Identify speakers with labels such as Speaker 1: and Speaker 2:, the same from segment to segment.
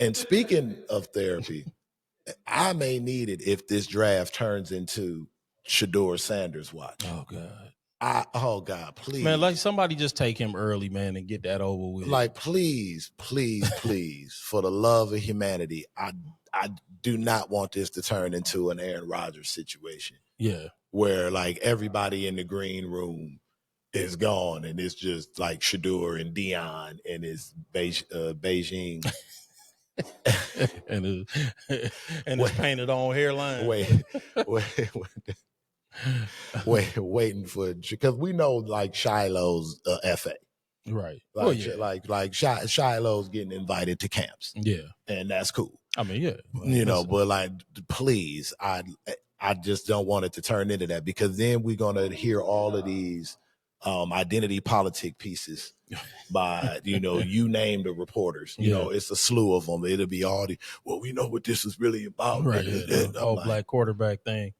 Speaker 1: And speaking of therapy, I may need it if this draft turns into Shedeur Sanders watch.
Speaker 2: Oh God.
Speaker 1: Oh God, please.
Speaker 2: Man, like somebody just take him early, man, and get that over with.
Speaker 1: Like, please, for the love of humanity, I do not want this to turn into an Aaron Rodgers situation.
Speaker 2: Yeah.
Speaker 1: Where like everybody in the green room is gone and it's just like Shedeur and Dillon and his Beijing.
Speaker 2: and it's painted on hairline.
Speaker 1: Waiting for, because we know like Shiloh's FA,
Speaker 2: right?
Speaker 1: Like Shiloh's getting invited to camps, and that's cool.
Speaker 2: I mean,
Speaker 1: but like, please, I just don't want it to turn into that, because then we're gonna hear all of these identity politic pieces by you name the reporters. It's a slew of them. It'll be all we know what this is really about,
Speaker 2: right? The black quarterback thing.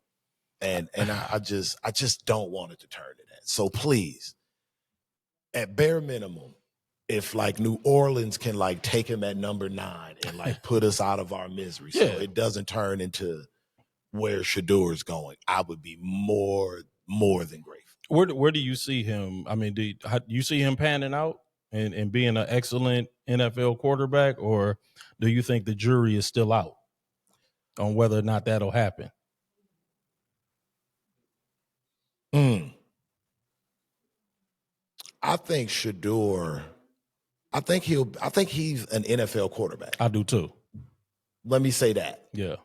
Speaker 1: And I just don't want it to turn to that. So please, at bare minimum, if like New Orleans can like take him at number 9 and like put us out of our misery, so it doesn't turn into where Shedeur's going, I would be more than grateful.
Speaker 2: Where do you see him? I mean, do you see him panning out and being an excellent NFL quarterback, or do you think the jury is still out on whether or not that'll happen?
Speaker 1: I think Shedeur, I think he's an NFL quarterback.
Speaker 2: I do too.
Speaker 1: Let me say that.
Speaker 2: Yeah.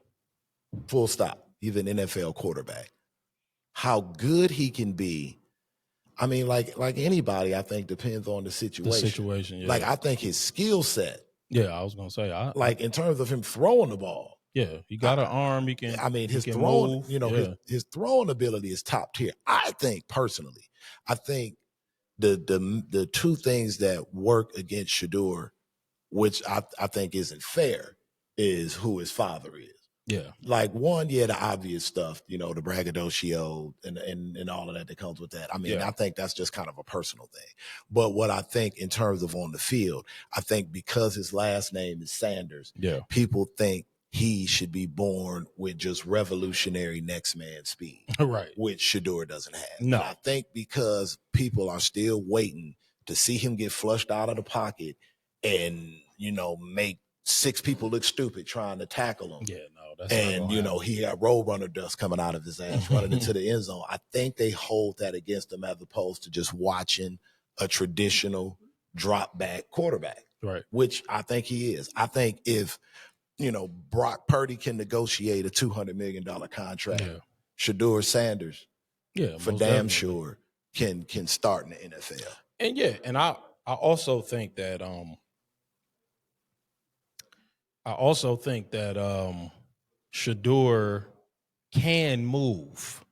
Speaker 1: Full stop. He's an NFL quarterback. How good he can be, I mean, like anybody, I think depends on the situation.
Speaker 2: Yeah.
Speaker 1: Like, I think his skill set.
Speaker 2: Yeah, I was gonna say,
Speaker 1: like in terms of him throwing the ball.
Speaker 2: Yeah, he got an arm. He can.
Speaker 1: I mean, his
Speaker 2: throwing,
Speaker 1: move, his throwing ability is top tier. I think personally, the two things that work against Shedeur, which I think isn't fair, is who his father is.
Speaker 2: Yeah.
Speaker 1: Like, one, the obvious stuff, the braggadocio and all of that comes with that. I mean, I think that's just kind of a personal thing. But what I think in terms of on the field, I think because his last name is Sanders, people think he should be born with just revolutionary next man speed,
Speaker 2: right?
Speaker 1: Which Shedeur doesn't have.
Speaker 2: No,
Speaker 1: and I think because people are still waiting to see him get flushed out of the pocket and make 6 people look stupid trying to tackle him.
Speaker 2: Yeah, no, that's
Speaker 1: and he got roadrunner dust coming out of his ass running into the end zone. I think they hold that against him as opposed to just watching a traditional drop back quarterback,
Speaker 2: right?
Speaker 1: Which I think he is. I think if Brock Purdy can negotiate a $200 million contract, Shedeur Sanders, for damn sure can start in the NFL.
Speaker 2: And I also think that Shedeur can move.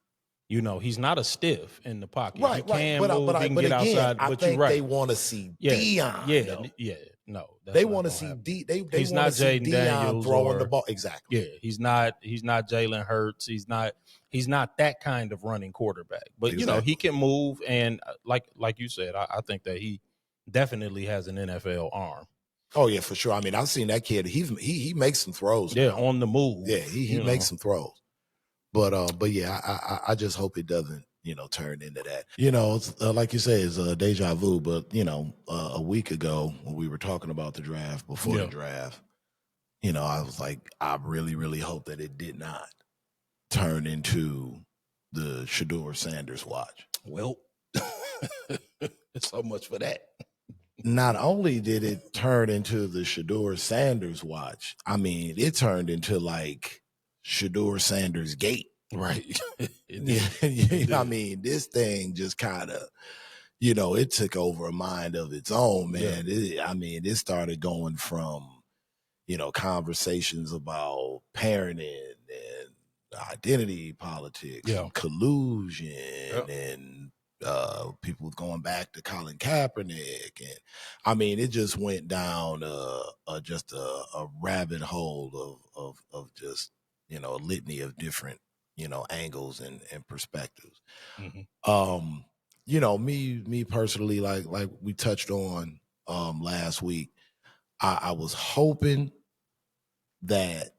Speaker 2: He's not a stiff in the pocket.
Speaker 1: Right,
Speaker 2: he can move. He can
Speaker 1: get
Speaker 2: again,
Speaker 1: outside.
Speaker 2: But
Speaker 1: I think
Speaker 2: you're right.
Speaker 1: They want to see Dillion.
Speaker 2: No,
Speaker 1: they want to see
Speaker 2: he's not Jaden Daniels
Speaker 1: throwing the ball. Exactly.
Speaker 2: Yeah, he's not Jalen Hurts. He's not that kind of running quarterback. But he can move, and like you said, I think that he definitely has an NFL arm.
Speaker 1: Oh yeah, for sure. I mean, I've seen that kid. He makes some throws.
Speaker 2: Yeah, on the move.
Speaker 1: Yeah, he makes some throws. But yeah, I just hope it doesn't turn into that. It's, like you say, it's a deja vu. But a week ago when we were talking about the draft, before the draft, I was like, I really, really hope that it did not turn into the Shedeur Sanders watch.
Speaker 2: Well, so much for that.
Speaker 1: Not only did it turn into the Shedeur Sanders watch, I mean, it turned into like Shedeur Sanders gate.
Speaker 2: Right.
Speaker 1: I mean, this thing just kind of, it took over a mind of its own, man.
Speaker 2: Yeah.
Speaker 1: It started going from, conversations about parenting and identity politics, and collusion, and people going back to Colin Kaepernick, and it just went down just a rabbit hole of just a litany of different angles and perspectives.
Speaker 2: Mm-hmm.
Speaker 1: Me personally, like we touched on last week, I was hoping that,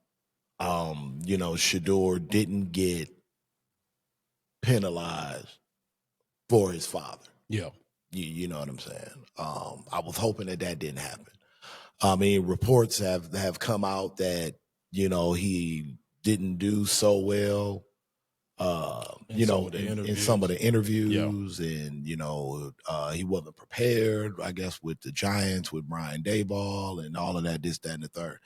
Speaker 1: Shedeur didn't get penalized for his father.
Speaker 2: Yeah.
Speaker 1: You know what I'm saying? I was hoping that didn't happen. I mean, reports have come out that, he didn't do so well, in some of the interviews, and, he wasn't prepared, I guess, with the Giants, with Brian Daboll and all of that, this, that, and the third.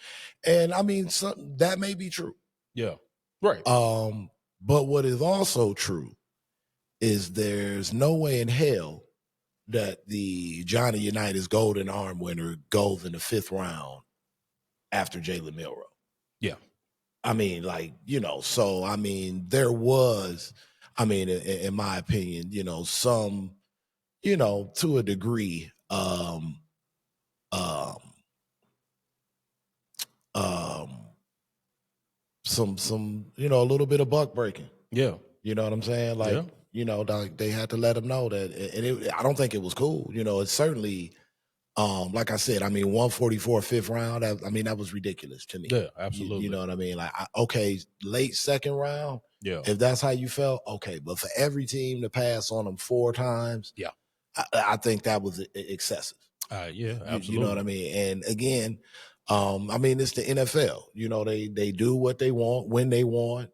Speaker 1: And I mean, that may be true.
Speaker 2: Yeah. Right.
Speaker 1: But what is also true is there's no way in hell that the Johnny Unitas Golden Arm winner goes in the 5th round after Jalen Milroe.
Speaker 2: Yeah.
Speaker 1: I mean, so, I mean, there was, I mean, in my opinion, some, to a degree, some, a little bit of buck breaking.
Speaker 2: Yeah.
Speaker 1: You know what I'm saying? Like, they had to let him know that, and I don't think it was cool. It's certainly, like I said, I mean, 144 5th round. That was ridiculous to me.
Speaker 2: Yeah, absolutely.
Speaker 1: You know what I mean? Like, okay, late 2nd round.
Speaker 2: Yeah.
Speaker 1: If that's how you felt, okay. But for every team to pass on them 4 times,
Speaker 2: yeah,
Speaker 1: I think that was excessive.
Speaker 2: Yeah, absolutely.
Speaker 1: You know what I mean? And again, I mean, it's the NFL. They do what they want when they want.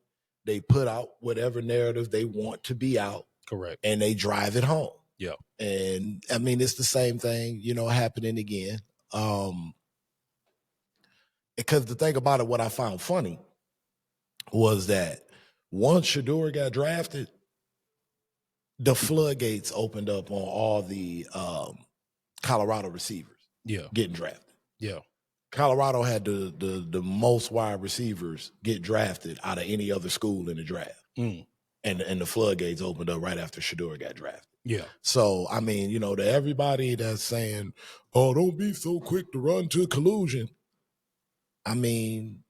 Speaker 1: They put out whatever narrative they want to be out.
Speaker 2: Correct.
Speaker 1: And they drive it home.
Speaker 2: Yeah.
Speaker 1: And I mean, it's the same thing, happening again. Because the thing about it, what I found funny was that once Shedeur got drafted, the floodgates opened up on all the Colorado receivers.
Speaker 2: Yeah.
Speaker 1: Getting drafted.
Speaker 2: Yeah.
Speaker 1: Colorado had the most wide receivers get drafted out of any other school in the draft.
Speaker 2: Mm.
Speaker 1: And the floodgates opened up right after Shedeur got drafted.
Speaker 2: Yeah.
Speaker 1: So, I mean, to everybody that's saying, oh, don't be so quick to run to collusion. I mean,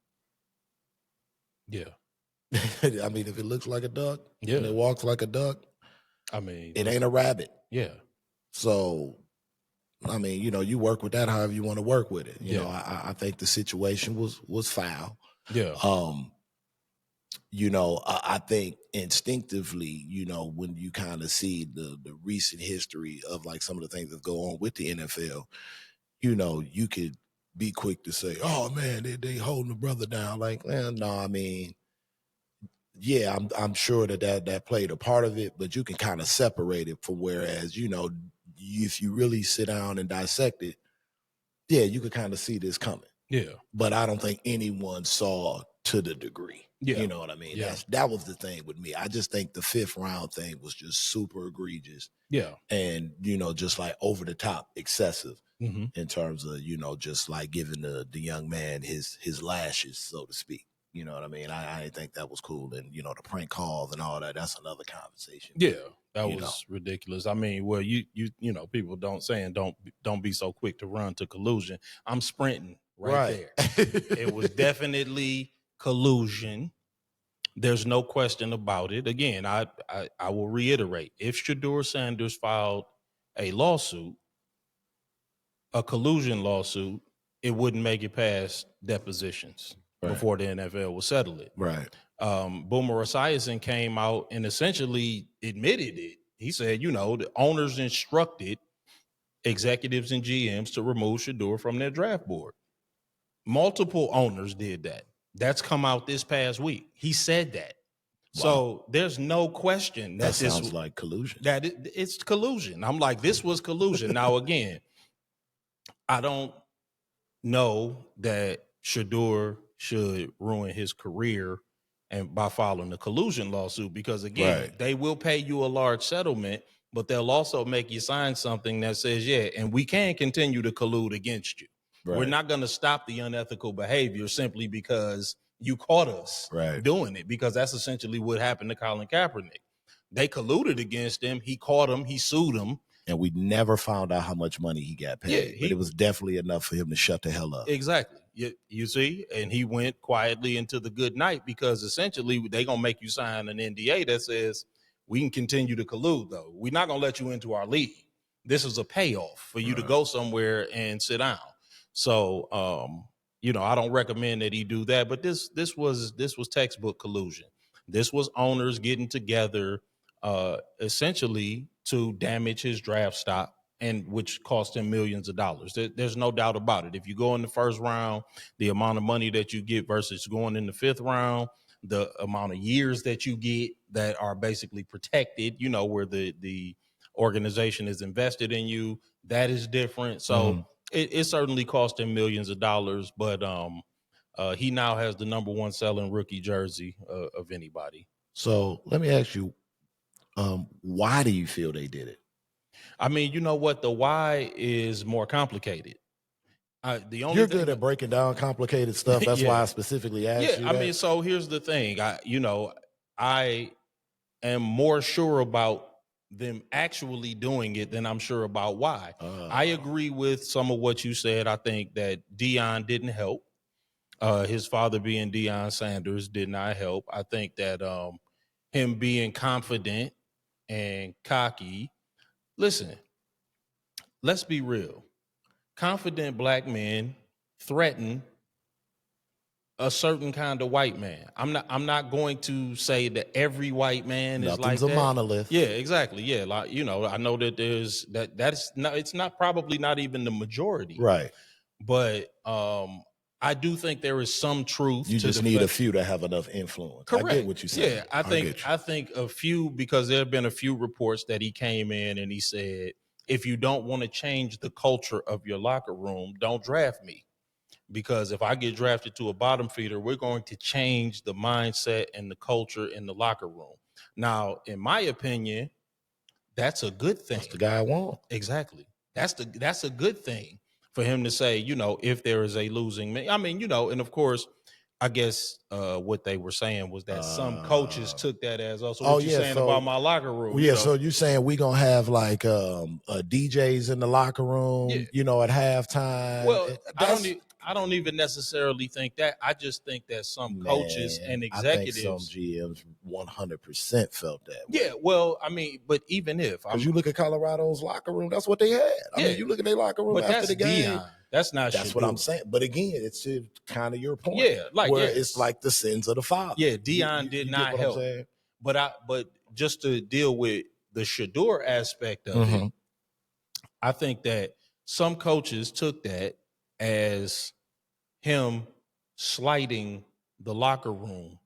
Speaker 2: yeah.
Speaker 1: I mean, if it looks like a duck and it walks like a duck,
Speaker 2: I mean,
Speaker 1: it ain't a rabbit.
Speaker 2: Yeah.
Speaker 1: So, I mean, you work with that however you want to work with it. You know, I think the situation was foul.
Speaker 2: Yeah.
Speaker 1: I think instinctively, when you kind of see the recent history of like some of the things that go on with the NFL, you could be quick to say, oh man, they holding the brother down. Like, no, I mean, yeah, I'm sure that played a part of it, but you can kind of separate it from whereas, if you really sit down and dissect it, yeah, you could kind of see this coming.
Speaker 2: Yeah.
Speaker 1: But I don't think anyone saw to the degree.
Speaker 2: Yeah.
Speaker 1: You know what I mean?
Speaker 2: Yeah.
Speaker 1: That was the thing with me. I just think the 5th round thing was just super egregious.
Speaker 2: Yeah.
Speaker 1: And, just like over the top excessive
Speaker 2: in
Speaker 1: terms of, just like giving the young man his lashes, so to speak. You know what I mean? I didn't think that was cool. And, the prank calls and all that, that's another conversation.
Speaker 2: Yeah. That was ridiculous. I mean, well, you people don't be so quick to run to collusion. I'm sprinting right. there. It was definitely collusion. There's no question about it. Again, I will reiterate, if Shedeur Sanders filed a lawsuit, a collusion lawsuit, it wouldn't make it past depositions before the NFL will settle it.
Speaker 1: Right.
Speaker 2: Boomer Esiason came out and essentially admitted it. He said, the owners instructed executives and GMs to remove Shedeur from their draft board. Multiple owners did that. That's come out this past week. He said that. Wow. So there's no question
Speaker 1: that sounds like collusion.
Speaker 2: That it's collusion. I'm like, this was collusion. Now, again, I don't know that Shedeur should ruin his career and by filing a collusion lawsuit, because again, they will pay you a large settlement, but they'll also make you sign something that says, and we can continue to collude against you. Right. We're not going to stop the unethical behavior simply because you caught us doing it, because that's essentially what happened to Colin Kaepernick. They colluded against him. He caught him. He sued him.
Speaker 1: And we never found out how much money he got paid. But it was definitely enough for him to shut the hell up.
Speaker 2: Exactly. You see? And he went quietly into the good night, because essentially they're going to make you sign an NDA that says we can continue to collude, though. We're not going to let you into our league. This is a payoff for you to go somewhere and sit down. So, I don't recommend that he do that. But this was textbook collusion. This was owners getting together, essentially to damage his draft stock, and which cost him millions of dollars. There's no doubt about it. If you go in the first round, the amount of money that you get versus going in the fifth round, the amount of years that you get that are basically protected, where the organization is invested in you, that is different. So it certainly cost him millions of dollars, but he now has the number one selling rookie jersey of anybody.
Speaker 1: So let me ask you, why do you feel they did it?
Speaker 2: I mean, you know what? The why is more complicated.
Speaker 1: You're good at breaking down complicated stuff. That's why I specifically asked you that.
Speaker 2: I mean, so here's the thing. I am more sure about them actually doing it than I'm sure about why. I agree with some of what you said. I think that Dillon didn't help. His father being Shedeur Sanders did not help. I think that him being confident and cocky. Listen, let's be real. Confident black men threaten a certain kind of white man. I'm not going to say that every white man is like that.
Speaker 1: Nothing's a monolith.
Speaker 2: Yeah, exactly. Yeah, like I know that there's that's not. It's not probably not even the majority.
Speaker 1: Right.
Speaker 2: But I do think there is some truth.
Speaker 1: You just need a few to have enough influence.
Speaker 2: Correct.
Speaker 1: I get what you said.
Speaker 2: Yeah, I think a few, because there have been a few reports that he came in and he said, if you don't want to change the culture of your locker room, don't draft me. Because if I get drafted to a bottom feeder, we're going to change the mindset and the culture in the locker room. Now, in my opinion, that's a good thing.
Speaker 1: That's the guy I want.
Speaker 2: Exactly. That's a good thing for him to say, if there is a losing man. I mean, and of course, I guess what they were saying was that some coaches took that as also what you're saying about my locker room.
Speaker 1: Yeah, so you're saying we're gonna have like DJs in the locker room, at halftime.
Speaker 2: Well, I don't even necessarily think that. I just think that some coaches and executives,
Speaker 1: I think some GMs 100% felt that way.
Speaker 2: Yeah, well, I mean, but even if,
Speaker 1: because you look at Colorado's locker room, that's what they had. I mean, you look at their locker room after the game.
Speaker 2: Dillon. That's not.
Speaker 1: That's what I'm saying. But again, it's kind of your point.
Speaker 2: Yeah,
Speaker 1: it's like the sins of the father.
Speaker 2: Yeah, Dillon did not help. But just to deal with the Shedeur aspect of it, I think that some coaches took that as him slighting the locker room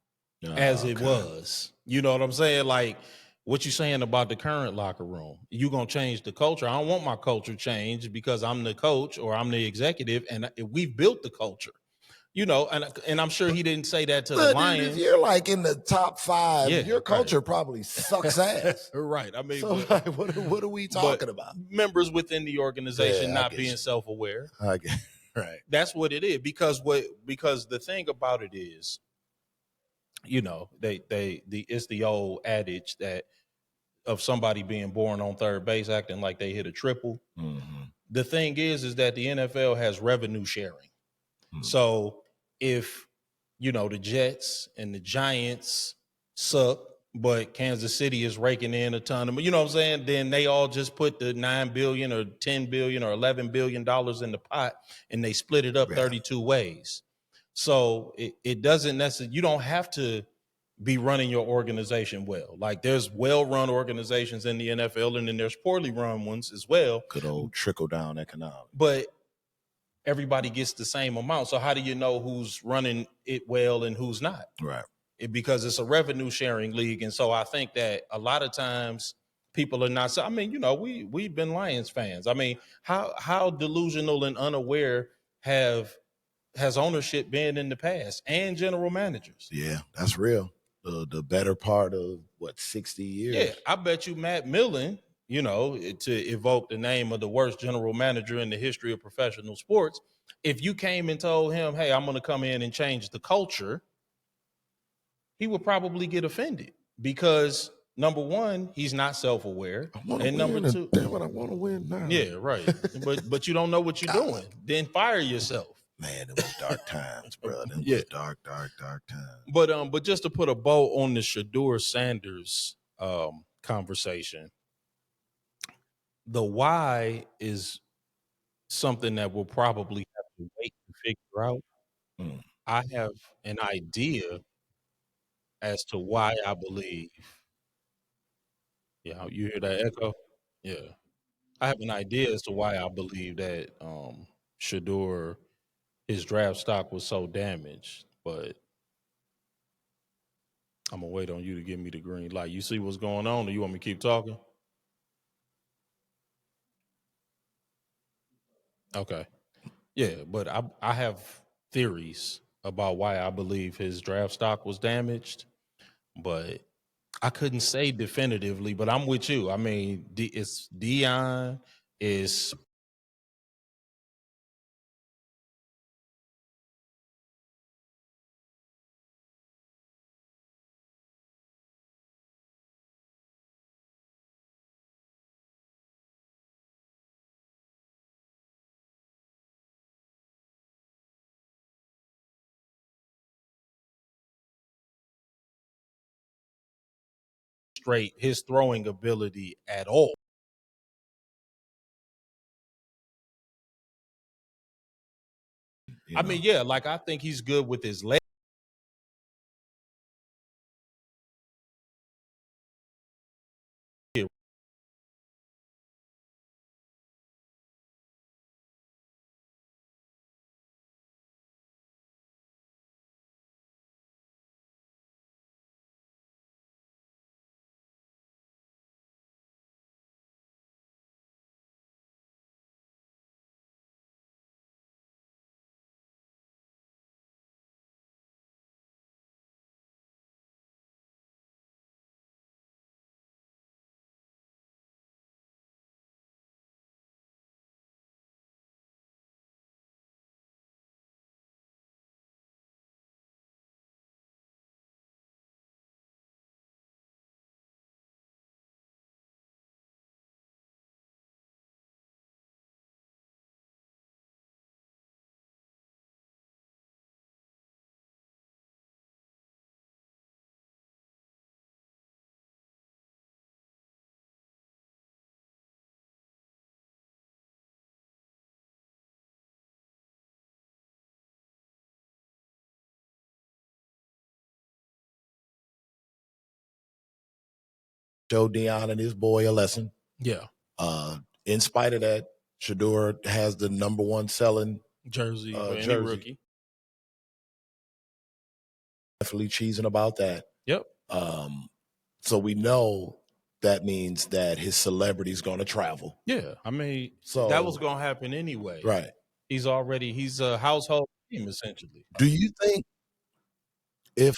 Speaker 2: as it was. You know what I'm saying? Like, what you saying about the current locker room? You gonna change the culture? I don't want my culture changed because I'm the coach or I'm the executive, and we've built the culture. And I'm sure he didn't say that to the Lions.
Speaker 1: If you're like in the top 5, your culture probably sucks ass.
Speaker 2: Right. I mean,
Speaker 1: so what are we talking about?
Speaker 2: Members within the organization not being self-aware.
Speaker 1: I get right.
Speaker 2: That's what it is. Because the thing about it is, it's the old adage that of somebody being born on third base acting like they hit a triple. The thing is that the NFL has revenue sharing. So if the Jets and the Giants suck, but Kansas City is raking in a ton of, what I'm saying, then they all just put the $9 billion or $10 billion or $11 billion in the pot and they split it up 32 ways. So it doesn't necessarily, you don't have to be running your organization well. Like, there's well-run organizations in the NFL, and then there's poorly run ones as well.
Speaker 1: Good old trickle-down economics.
Speaker 2: But everybody gets the same amount. So how do you know who's running it well and who's not?
Speaker 1: Right.
Speaker 2: Because it's a revenue-sharing league. And so I think that a lot of times people are not. So, I mean, we've been Lions fans. I mean, how delusional and unaware has ownership been in the past, and general managers?
Speaker 1: Yeah, that's real. The better part of 60 years.
Speaker 2: Yeah, I bet you Matt Millen, to evoke the name of the worst general manager in the history of professional sports, if you came and told him, hey, I'm going to come in and change the culture, he would probably get offended because, number one, he's not self-aware, and number two,
Speaker 1: damn it, I want to win now.
Speaker 2: Yeah, right. but you don't know what you're doing. Then fire yourself.
Speaker 1: Man, it was dark times, bro. It was dark times.
Speaker 2: But just to put a bow on the Shedeur Sanders conversation, the why is something that we'll probably have to wait to figure out. I have an idea as to why I believe. Yeah, you hear that echo? Yeah. I have an idea as to why I believe that Shedeur, his draft stock was so damaged, but I'm gonna wait on you to give me the green light. You see what's going on, or you want me to keep talking? Okay. Yeah, but I have theories about why I believe his draft stock was damaged, but I couldn't say definitively. But I'm with you. I mean, it's Dillion, is straight his throwing ability at all. I mean, yeah, like I think he's good with his leg.
Speaker 1: Show Dion and his boy a lesson.
Speaker 2: Yeah.
Speaker 1: In spite of that, Shedeur has the number one selling
Speaker 2: jersey for any
Speaker 1: jersey.
Speaker 2: rookie.
Speaker 1: Definitely cheesing about that.
Speaker 2: Yep.
Speaker 1: So we know that means that his celebrity is going to travel.
Speaker 2: Yeah, I mean,
Speaker 1: So
Speaker 2: that was going to happen anyway.
Speaker 1: Right.
Speaker 2: He's a household name essentially.
Speaker 1: Do you think if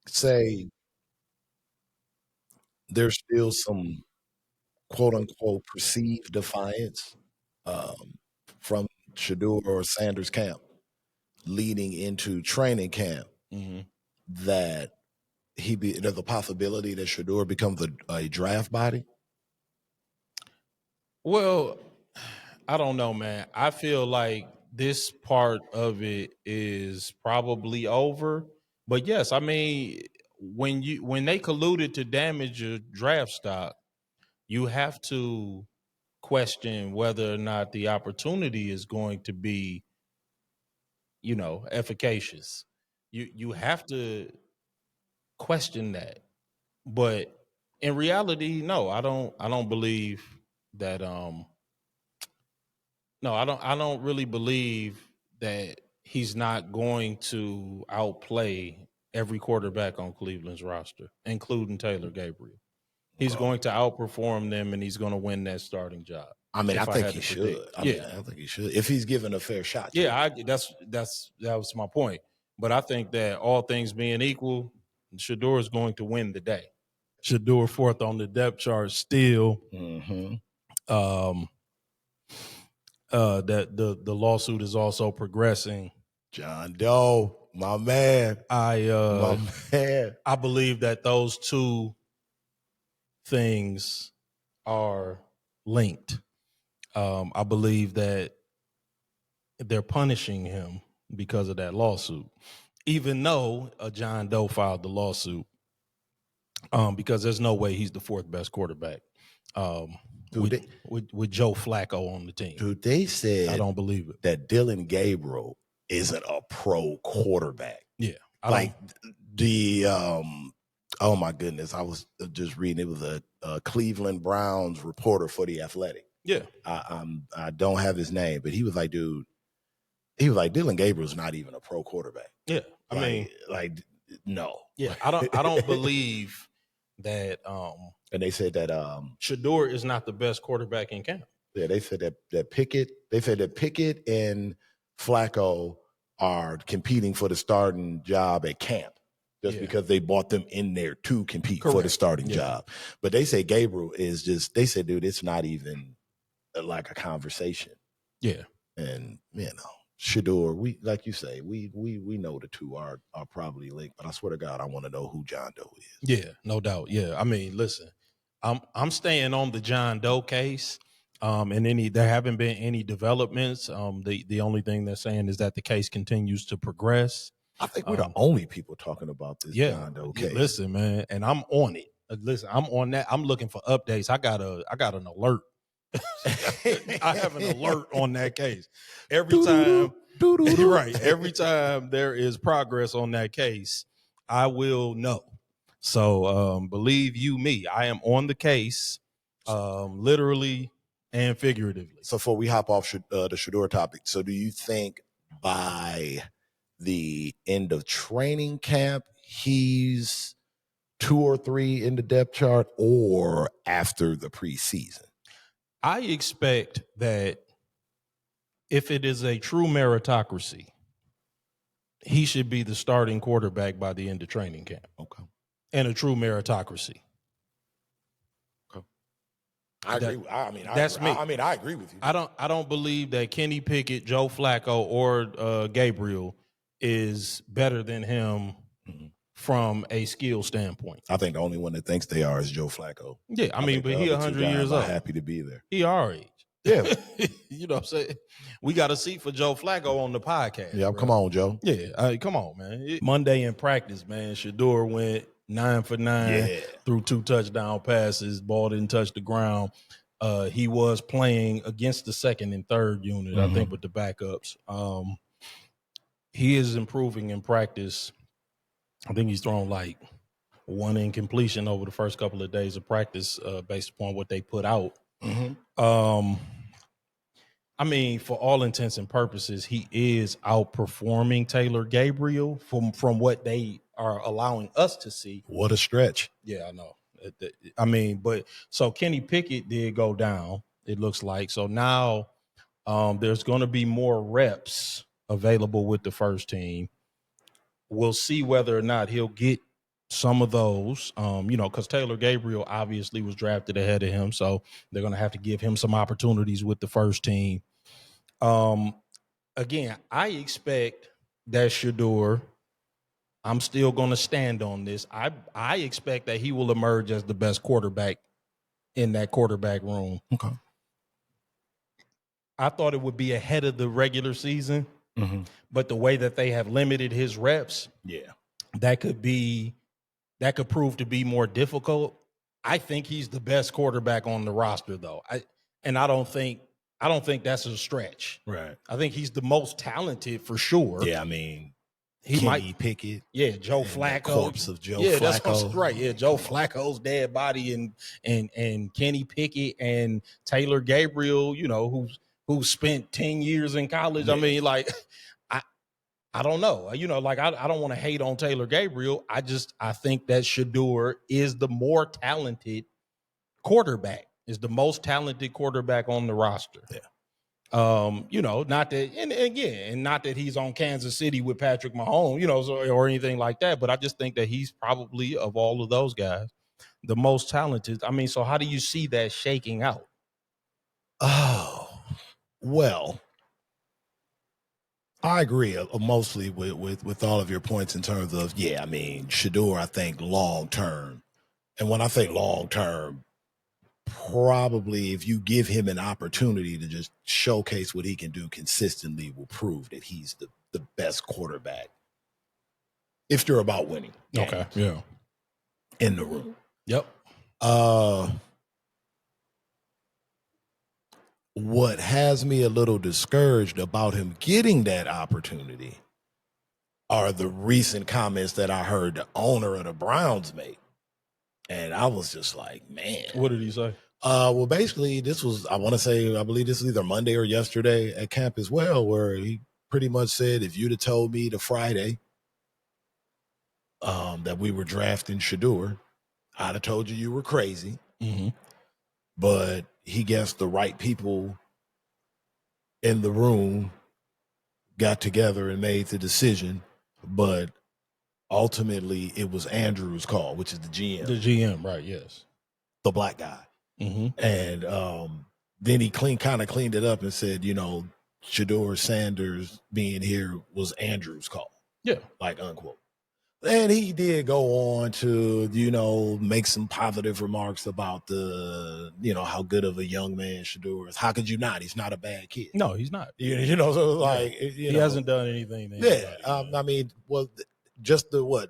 Speaker 1: say there's still some quote unquote perceived defiance from Shedeur or Sanders camp leading into training camp, that there's a possibility that Shedeur becomes a draft body?
Speaker 2: Well, I don't know, man. I feel like this part of it is probably over. But yes, I mean, when they colluded to damage your draft stock, you have to question whether or not the opportunity is going to be, efficacious. You have to question that. But in reality, no, I don't believe that no, I don't really believe that he's not going to outplay every quarterback on Cleveland's roster, including Taylor Gabriel. He's going to outperform them and he's going to win that starting job.
Speaker 1: I mean, I think he should. I think he should if he's given a fair shot.
Speaker 2: Yeah, that was my point. But I think that all things being equal, Shedeur is going to win the day. Shedeur fourth on the depth chart still. That the lawsuit is also progressing.
Speaker 1: John Doe, my man.
Speaker 2: I believe that those two things are linked. I believe that they're punishing him because of that lawsuit, even though John Doe filed the lawsuit. Because there's no way he's the fourth best quarterback. With Joe Flacco on the team.
Speaker 1: Dude, they said
Speaker 2: I don't believe it.
Speaker 1: that Dillon Gabriel isn't a pro quarterback.
Speaker 2: Yeah.
Speaker 1: Oh my goodness. I was just reading, it was a Cleveland Browns reporter for The Athletic.
Speaker 2: Yeah.
Speaker 1: I don't have his name, but he was like, dude, Dillon Gabriel's not even a pro quarterback.
Speaker 2: Yeah. I mean,
Speaker 1: no.
Speaker 2: Yeah. I don't believe that
Speaker 1: and they said that
Speaker 2: Shedeur is not the best quarterback in camp.
Speaker 1: Yeah, they said that Pickett and Flacco are competing for the starting job at camp just because they bought them in there to compete for the starting job. But they say Gabriel is they said, dude, it's not even like a conversation.
Speaker 2: Yeah.
Speaker 1: And, Shedeur, we, like you say, we know the two are probably linked, but I swear to God, I want to know who John Doe is.
Speaker 2: Yeah, no doubt. Yeah. I mean, listen, I'm staying on the John Doe case. And there haven't been any developments. The only thing they're saying is that the case continues to progress.
Speaker 1: I think we're the only people talking about this John Doe case.
Speaker 2: Listen, man, and I'm on it. Listen, I'm on that. I'm looking for updates. I got an alert. I have an alert on that case. Every time there is progress on that case, I will know. So believe you me, I am on the case, literally and figuratively.
Speaker 1: So before we hop off the Shedeur topic, so do you think by the end of training camp he's 2 or 3 in the depth chart, or after the preseason?
Speaker 2: I expect that if it is a true meritocracy, he should be the starting quarterback by the end of training camp.
Speaker 1: Okay.
Speaker 2: And a true meritocracy.
Speaker 1: I agree. I agree with you.
Speaker 2: I don't believe that Kenny Pickett, Joe Flacco, or Gabriel is better than him from a skill standpoint.
Speaker 1: I think the only one that thinks they are is Joe Flacco.
Speaker 2: Yeah, I mean, but he 100 years old.
Speaker 1: Happy to be there.
Speaker 2: He our age.
Speaker 1: Yeah.
Speaker 2: You know what I'm saying? We got a seat for Joe Flacco on the podcast.
Speaker 1: Yeah, bro. Come on, Joe.
Speaker 2: Yeah, come on, man. Monday in practice, man, Shedeur went 9 for 9, threw 2 touchdown passes, ball didn't touch the ground. He was playing against the second and third unit, I think, with the backups. He is improving in practice. I think he's thrown like 1 incompletion over the first couple of days of practice based upon what they put out. I mean, for all intents and purposes, he is outperforming Taylor Gabriel from what they are allowing us to see.
Speaker 1: What a stretch.
Speaker 2: Yeah, I know. I mean, but so Kenny Pickett did go down, it looks like. So now there's going to be more reps available with the first team. We'll see whether or not he'll get some of those, because Taylor Gabriel obviously was drafted ahead of him. So they're going to have to give him some opportunities with the first team. Again, I expect that Shedeur, I'm still going to stand on this. I expect that he will emerge as the best quarterback in that quarterback room.
Speaker 1: Okay.
Speaker 2: I thought it would be ahead of the regular season, but the way that they have limited his reps, that could prove to be more difficult. I think he's the best quarterback on the roster, though. I don't think that's a stretch.
Speaker 1: Right.
Speaker 2: I think he's the most talented for sure.
Speaker 1: Yeah, I mean,
Speaker 2: Kenny
Speaker 1: Pickett.
Speaker 2: Yeah, Joe Flacco.
Speaker 1: The corpse of Joe Flacco.
Speaker 2: Yeah, that's right. Yeah, Joe Flacco's dead body and Kenny Pickett and Taylor Gabriel, who spent 10 years in college. Yeah. I mean, like, I don't know. I don't want to hate on Taylor Gabriel. I think that Shedeur is the more talented quarterback, is the most talented quarterback on the roster.
Speaker 1: Yeah.
Speaker 2: Not that, and again, not that he's on Kansas City with Patrick Mahomes, or anything like that, but I just think that he's probably, of all of those guys, the most talented. I mean, so how do you see that shaking out?
Speaker 1: Oh, well, I agree mostly with all of your points in terms of, Shedeur, I think long term. And when I think long term, probably if you give him an opportunity to just showcase what he can do consistently, will prove that he's the best quarterback if you're about winning games.
Speaker 2: Okay. Yeah.
Speaker 1: In the room.
Speaker 2: Yep.
Speaker 1: what has me a little discouraged about him getting that opportunity are the recent comments that I heard the owner of the Browns make. And I was just like, man.
Speaker 2: What did he say?
Speaker 1: Well, basically, this was, I believe this was either Monday or yesterday at camp as well, where he pretty much said, if you'd have told me the Friday that we were drafting Shedeur, I'd have told you were crazy.
Speaker 2: Mm-hmm.
Speaker 1: But he guessed the right people in the room got together and made the decision. But ultimately, it was Andrew's call, which is the GM.
Speaker 2: The GM, right, yes.
Speaker 1: The black guy.
Speaker 2: Mm-hmm.
Speaker 1: And then he kind of cleaned it up and said, Shedeur Sanders being here was Andrew's call.
Speaker 2: Yeah.
Speaker 1: Like, unquote. And he did go on to, make some positive remarks about how good of a young man Shedeur is. How could you not? He's not a bad kid.
Speaker 2: No, he's not.
Speaker 1: So like,
Speaker 2: he hasn't done anything.
Speaker 1: Just 2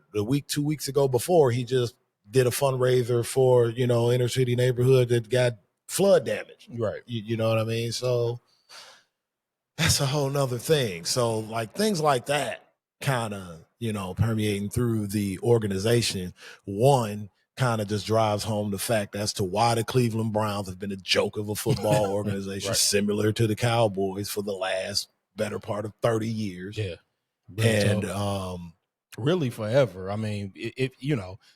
Speaker 1: weeks ago before, he just did a fundraiser for, inner city neighborhood that got flood damage.
Speaker 2: Right.
Speaker 1: You know what I mean? So that's a whole nother thing. So like things like that kind of, permeating through the organization, one kind of just drives home the fact as to why the Cleveland Browns have been a joke of a football organization, right, similar to the Cowboys for the last better part of 30 years.
Speaker 2: Yeah.
Speaker 1: And
Speaker 2: really forever. I mean,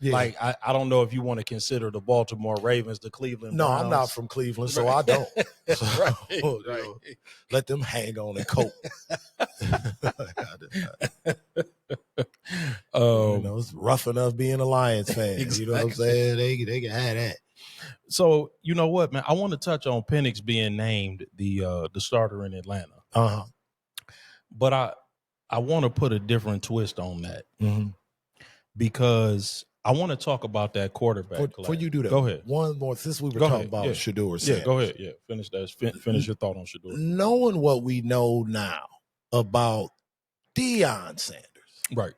Speaker 2: like I don't know if you want to consider the Baltimore Ravens the Cleveland Browns.
Speaker 1: No, I'm not from Cleveland, so I don't. So, right. Let them hang on and cope. It's rough enough being a Lions fan. Exactly. You know what I'm saying? They can have that.
Speaker 2: So you know what, man? I want to touch on Penix being named the starter in Atlanta.
Speaker 1: Uh-huh.
Speaker 2: But I want to put a different twist on that,
Speaker 1: mm-hmm,
Speaker 2: because I want to talk about that quarterback.
Speaker 1: Before you do that,
Speaker 2: go ahead.
Speaker 1: One more, since we were talking about Shedeur Sanders.
Speaker 2: Yeah, go ahead. Yeah, finish that. Finish your thought on Shedeur.
Speaker 1: Knowing what we know now about Dillon Sanders,
Speaker 2: right?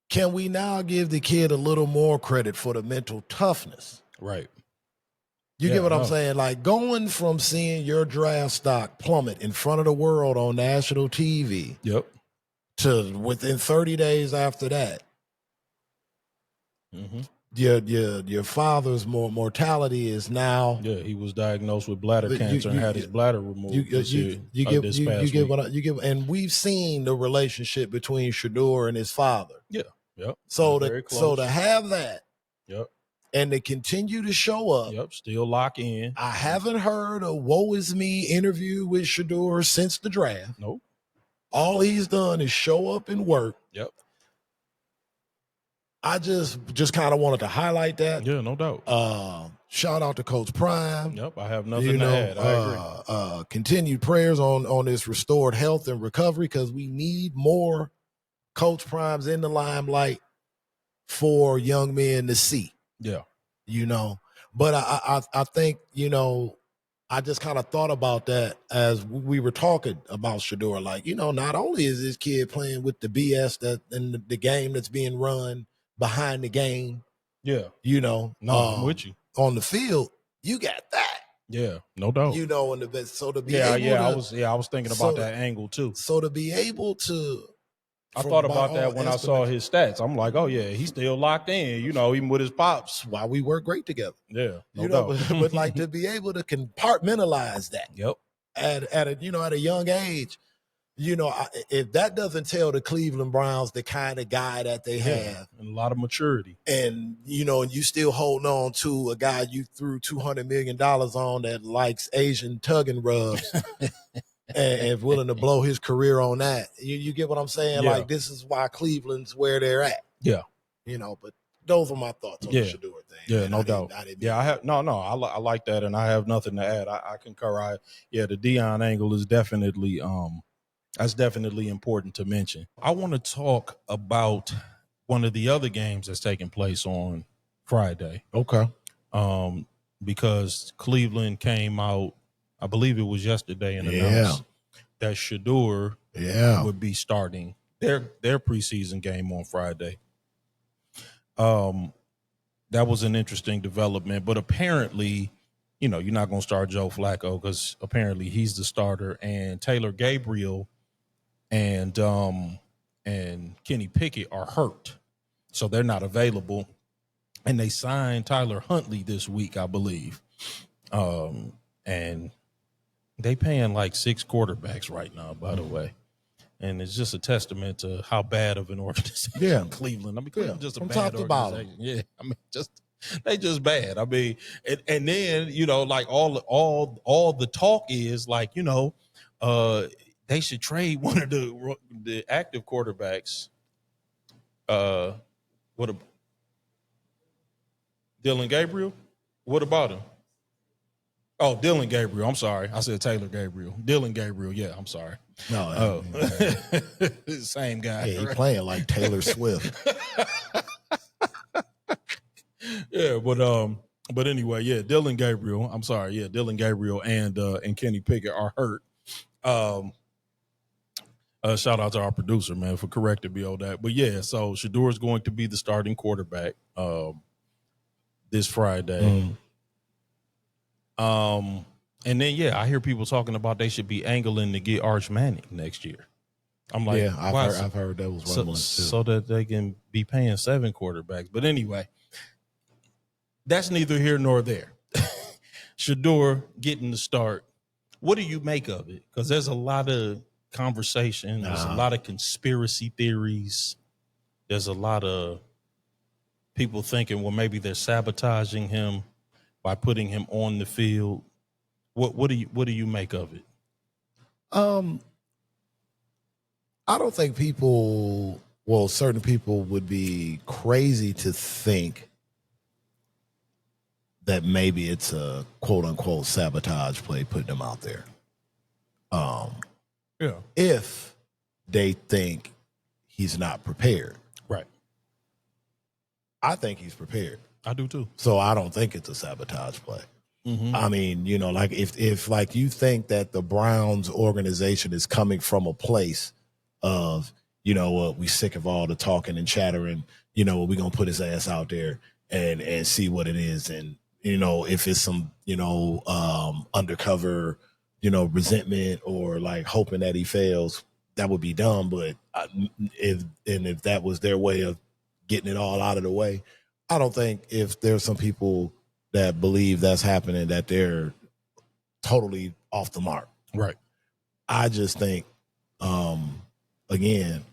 Speaker 1: Can we now give the kid a little more credit for the mental toughness?
Speaker 2: Right.
Speaker 1: You get what I'm saying? Like going from seeing your draft stock plummet in front of the world on national TV,
Speaker 2: yep,
Speaker 1: to within 30 days after that,
Speaker 2: mm-hmm,
Speaker 1: your father's mortality is now.
Speaker 2: Yeah, he was diagnosed with bladder cancer and had his bladder removed.
Speaker 1: And we've seen the relationship between Shedeur and his father.
Speaker 2: Yeah, yep.
Speaker 1: So to have that,
Speaker 2: yep,
Speaker 1: and to continue to show up.
Speaker 2: Yep, still lock in.
Speaker 1: I haven't heard a woe is me interview with Shedeur since the draft.
Speaker 2: Nope.
Speaker 1: All he's done is show up and work.
Speaker 2: Yep.
Speaker 1: I just kind of wanted to highlight that.
Speaker 2: Yeah, no doubt.
Speaker 1: Shout out to Coach Prime.
Speaker 2: Yep, I have nothing to add. I
Speaker 1: agree. Continued prayers on this restored health and recovery, because we need more Coach Primes in the limelight for young men to see.
Speaker 2: Yeah.
Speaker 1: But I think, I just kind of thought about that as we were talking about Shedeur. Like, not only is this kid playing with the BS that in the game that's being run behind the game.
Speaker 2: Yeah.
Speaker 1: I'm
Speaker 2: with you.
Speaker 1: On the field, you got that.
Speaker 2: Yeah, no doubt.
Speaker 1: And the best. So to be able to,
Speaker 2: I was thinking about that angle too.
Speaker 1: So to be able to,
Speaker 2: I thought about that when I saw his stats. I'm like, oh yeah, he's still locked in, even with his pops.
Speaker 1: Why we work great together.
Speaker 2: Yeah, no doubt.
Speaker 1: But like to be able to compartmentalize that.
Speaker 2: Yep.
Speaker 1: At a young age, if that doesn't tell the Cleveland Browns the kind of guy that they have,
Speaker 2: and a lot of maturity,
Speaker 1: and and you still holding on to a guy you threw $200 million on that likes Asian tug and rubs. and willing to blow his career on that. You get what I'm saying? Yeah. Like, this is why Cleveland's where they're at.
Speaker 2: Yeah.
Speaker 1: But those are my thoughts on the Shedeur thing.
Speaker 2: Yeah, no doubt. I like that, and I have nothing to add. I concur. The Dillon angle is definitely that's definitely important to mention. I want to talk about one of the other games that's taking place on Friday.
Speaker 1: Okay.
Speaker 2: Because Cleveland came out, I believe it was yesterday, and announced that Shedeur would be starting their preseason game on Friday. That was an interesting development, but apparently you know, you're not going to start Joe Flacco because apparently he's the starter, and Taylor Gabriel and Kenny Pickett are hurt, so they're not available. And they signed Tyler Huntley this week, I believe, and they paying like 6 quarterbacks right now, by the way. And it's just a testament to how bad of an organization Cleveland. I mean, Cleveland just a bad organization. Yeah, I mean, they just bad. I mean, and then, you know, like all the talk is like, you know, they should trade one of the active quarterbacks. What about Dillon Gabriel? What about him? Oh, Dillon Gabriel. I'm sorry. I said Taylor Gabriel. Dillon Gabriel. Yeah, I'm sorry.
Speaker 1: No.
Speaker 2: Same guy.
Speaker 1: Yeah, he playing like Taylor Swift.
Speaker 2: Yeah, but anyway, yeah, Dillon Gabriel. I'm sorry. Yeah, Dillon Gabriel and Kenny Pickett are hurt. Shout out to our producer, man, for correcting me on that. But yeah, so Shedeur is going to be the starting quarterback this Friday. And then, yeah, I hear people talking about they should be angling to get Arch Manning next year. I'm like,
Speaker 1: yeah, I've heard that was rumbling too.
Speaker 2: So that they can be paying 7 quarterbacks. But anyway, that's neither here nor there. Shedeur getting the start. What do you make of it? Because there's a lot of conversation. There's a lot of conspiracy theories. There's a lot of people thinking, well, maybe they're sabotaging him by putting him on the field. What do you make of it?
Speaker 1: I don't think certain people would be crazy to think that maybe it's a quote unquote sabotage play putting him out there. If they think he's not prepared.
Speaker 2: Right.
Speaker 1: I think he's prepared.
Speaker 2: I do too.
Speaker 1: So I don't think it's a sabotage play.
Speaker 2: Mm-hmm.
Speaker 1: I mean, you know, like if like you think that the Browns organization is coming from a place of, you know, we sick of all the talking and chattering, you know, we're going to put his ass out there and see what it is. And, you know, if it's some, you know, undercover, you know, resentment or like hoping that he fails, that would be dumb. But if that was their way of getting it all out of the way, I don't think if there's some people that believe that's happening that they're totally off the mark.
Speaker 2: Right.
Speaker 1: I just think, again,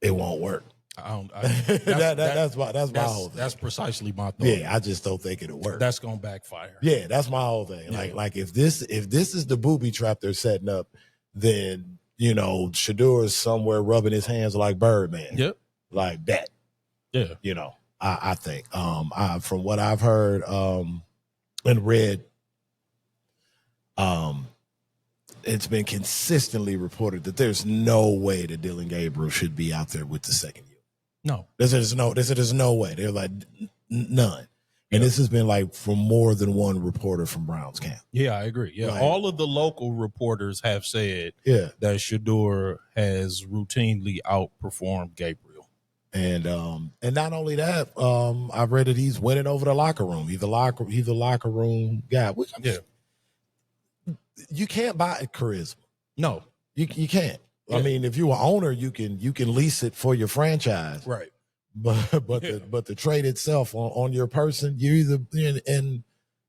Speaker 1: it won't work. That's my whole thing.
Speaker 2: That's precisely my thought.
Speaker 1: Yeah, I just don't think it'll work.
Speaker 2: That's gonna backfire.
Speaker 1: Yeah, that's my whole thing. Yeah. Like if this is the booby trap they're setting up, then, you know, Shedeur is somewhere rubbing his hands like Birdman.
Speaker 2: Yep.
Speaker 1: Like that.
Speaker 2: Yeah.
Speaker 1: You know. I think from what I've heard and read, it's been consistently reported that there's no way that Dillon Gabriel should be out there with the second year.
Speaker 2: No,
Speaker 1: there's no way. They're like none. And this has been like from more than one reporter from Browns camp.
Speaker 2: Yeah, I agree. Yeah, like, all of the local reporters have said that Shedeur has routinely outperformed Gabriel.
Speaker 1: And not only that, I've read that he's winning over the locker room. He's a locker room guy. Which, you can't buy charisma.
Speaker 2: No,
Speaker 1: you can't. Yeah. I mean, if you're an owner, you can lease it for your franchise,
Speaker 2: right?
Speaker 1: But the trade itself on your person, you either and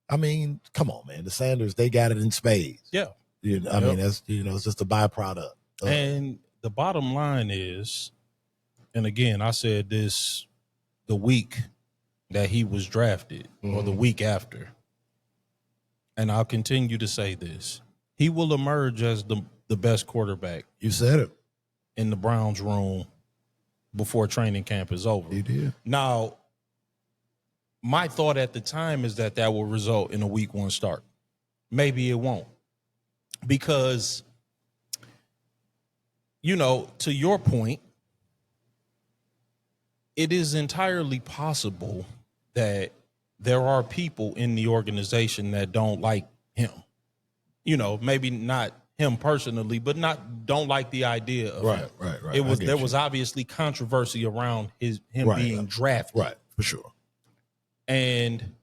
Speaker 1: I mean, come on, man. The Sanders, they got it in spades.
Speaker 2: Yeah,
Speaker 1: I mean, that's it's just a byproduct.
Speaker 2: And the bottom line is. And again, I said this the week that he was drafted or the week after. And I'll continue to say this. He will emerge as the best quarterback.
Speaker 1: You said it.
Speaker 2: In the Browns room before training camp is over.
Speaker 1: You did.
Speaker 2: Now, my thought at the time is that will result in a week 1 start. Maybe it won't. Because, you know, to your point, it is entirely possible that there are people in the organization that don't like him. You know, maybe not him personally, but don't like the idea of him. Right. There was obviously controversy around him being drafted.
Speaker 1: Right, for sure.
Speaker 2: And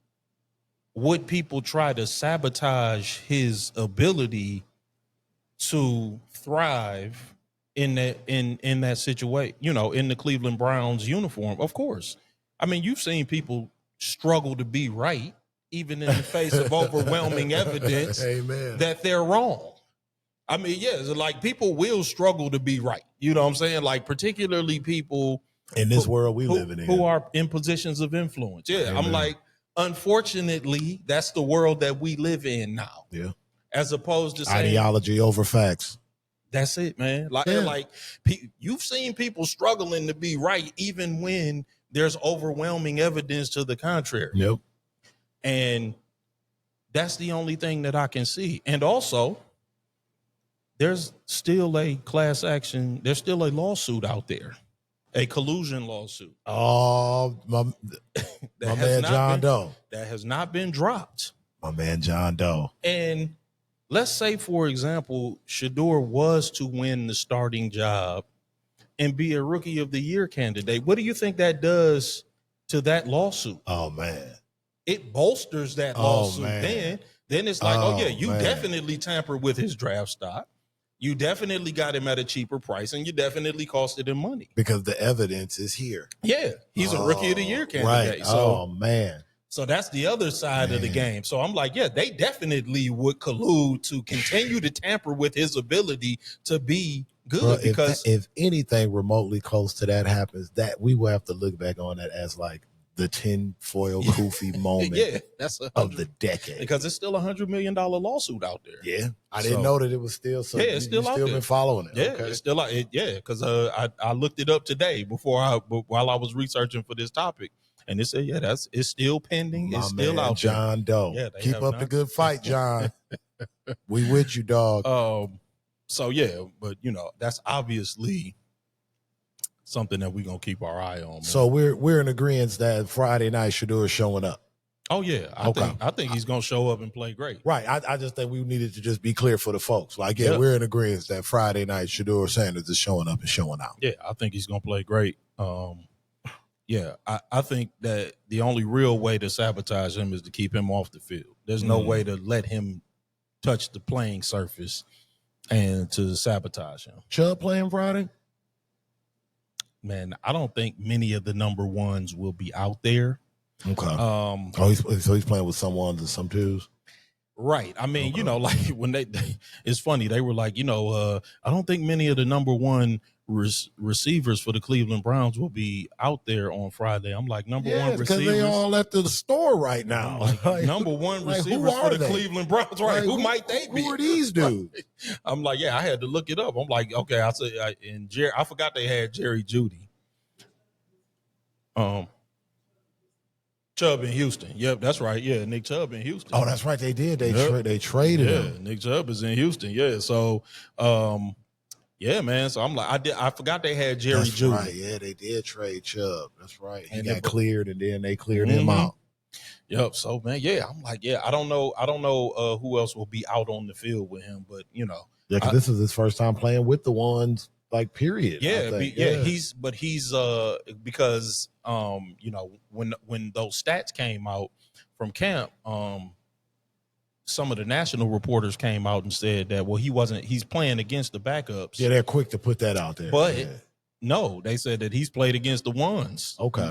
Speaker 2: would people try to sabotage his ability to thrive in that situation, in the Cleveland Browns uniform? Of course. I mean, you've seen people struggle to be right, even in the face of overwhelming evidence that they're wrong. I mean, yeah, it's like people will struggle to be right. You know what I'm saying? Like, particularly people
Speaker 1: in this world we live in,
Speaker 2: who are in positions of influence. Yeah, I'm like, unfortunately, that's the world that we live in now.
Speaker 1: Yeah.
Speaker 2: As opposed to saying,
Speaker 1: ideology over facts.
Speaker 2: That's it, man. Like you've seen people struggling to be right, even when there's overwhelming evidence to the contrary.
Speaker 1: Yep.
Speaker 2: And that's the only thing that I can see. And also, there's still a class action. There's still a lawsuit out there, a collusion lawsuit.
Speaker 1: Oh, my man John Doe.
Speaker 2: That has not been dropped.
Speaker 1: My man John Doe.
Speaker 2: And let's say, for example, Shedeur was to win the starting job and be a Rookie of the Year candidate. What do you think that does to that lawsuit?
Speaker 1: Oh, man.
Speaker 2: It bolsters that lawsuit. Then it's like, you definitely tampered with his draft stock. You definitely got him at a cheaper price, and you definitely costed him money.
Speaker 1: Because the evidence is here.
Speaker 2: Yeah, he's a Rookie of the Year candidate.
Speaker 1: Right.
Speaker 2: So,
Speaker 1: man.
Speaker 2: So that's the other side of the game. So I'm like, yeah, they definitely would collude to continue to tamper with his ability to be good. Because
Speaker 1: if anything remotely close to that happens, that we will have to look back on that as like the tinfoil goofy moment
Speaker 2: that's
Speaker 1: of the decade.
Speaker 2: Because it's still $100 million lawsuit out there.
Speaker 1: Yeah. I didn't know that it was still so.
Speaker 2: Yeah, it's still out there.
Speaker 1: Been following it.
Speaker 2: Yeah, it's still out. Because I looked it up today while I was researching for this topic. And they said, it's still pending. It's still out there.
Speaker 1: John Doe. Yeah, keep up the good fight, John. We with you, dog.
Speaker 2: So yeah, but that's obviously something that we're gonna keep our eye on. Man.
Speaker 1: So we're in agreement that Friday night Shedeur is showing up.
Speaker 2: Oh yeah, I think he's gonna show up and play great.
Speaker 1: Right. I just think we needed to just be clear for the folks. Like, we're in agreement that Friday night Shedeur Sanders is showing up and showing out.
Speaker 2: Yeah, I think he's gonna play great. Yeah, I think that the only real way to sabotage him is to keep him off the field. There's no way to let him touch the playing surface and to sabotage him.
Speaker 1: Chubb playing Friday?
Speaker 2: Man, I don't think many of the number ones will be out there.
Speaker 1: Okay. So he's playing with some ones and some twos?
Speaker 2: Right. I mean, like when they it's funny. They were like, I don't think many of the number one receivers for the Cleveland Browns will be out there on Friday. I'm like, number one receivers.
Speaker 1: Because they all at the store right now.
Speaker 2: Like, number one receivers for the Cleveland Browns. Right. Who might they be?
Speaker 1: Who are these dudes?
Speaker 2: I'm like, I had to look it up. I'm like, okay, I said, I forgot they had Jerry Jeudy. Chubb in Houston. Yep, that's right. Yeah, Nick Chubb in Houston.
Speaker 1: Oh, that's right. They did. They traded him.
Speaker 2: Nick Chubb is in Houston. Yeah. So, yeah, man. So I'm like, I forgot they had Jerry Jeudy.
Speaker 1: Right. Yeah, they did trade Chubb. That's right. He got cleared, and then they cleared him out.
Speaker 2: Yep. So, man, I'm like, I don't know who else will be out on the field with him, but
Speaker 1: Yeah, because this is his first time playing with the ones. Like, period.
Speaker 2: He's because when those stats came out from camp, some of the national reporters came out and said that he's playing against the backups.
Speaker 1: Yeah, they're quick to put that out there.
Speaker 2: But no, they said that he's played against the ones.
Speaker 1: Okay.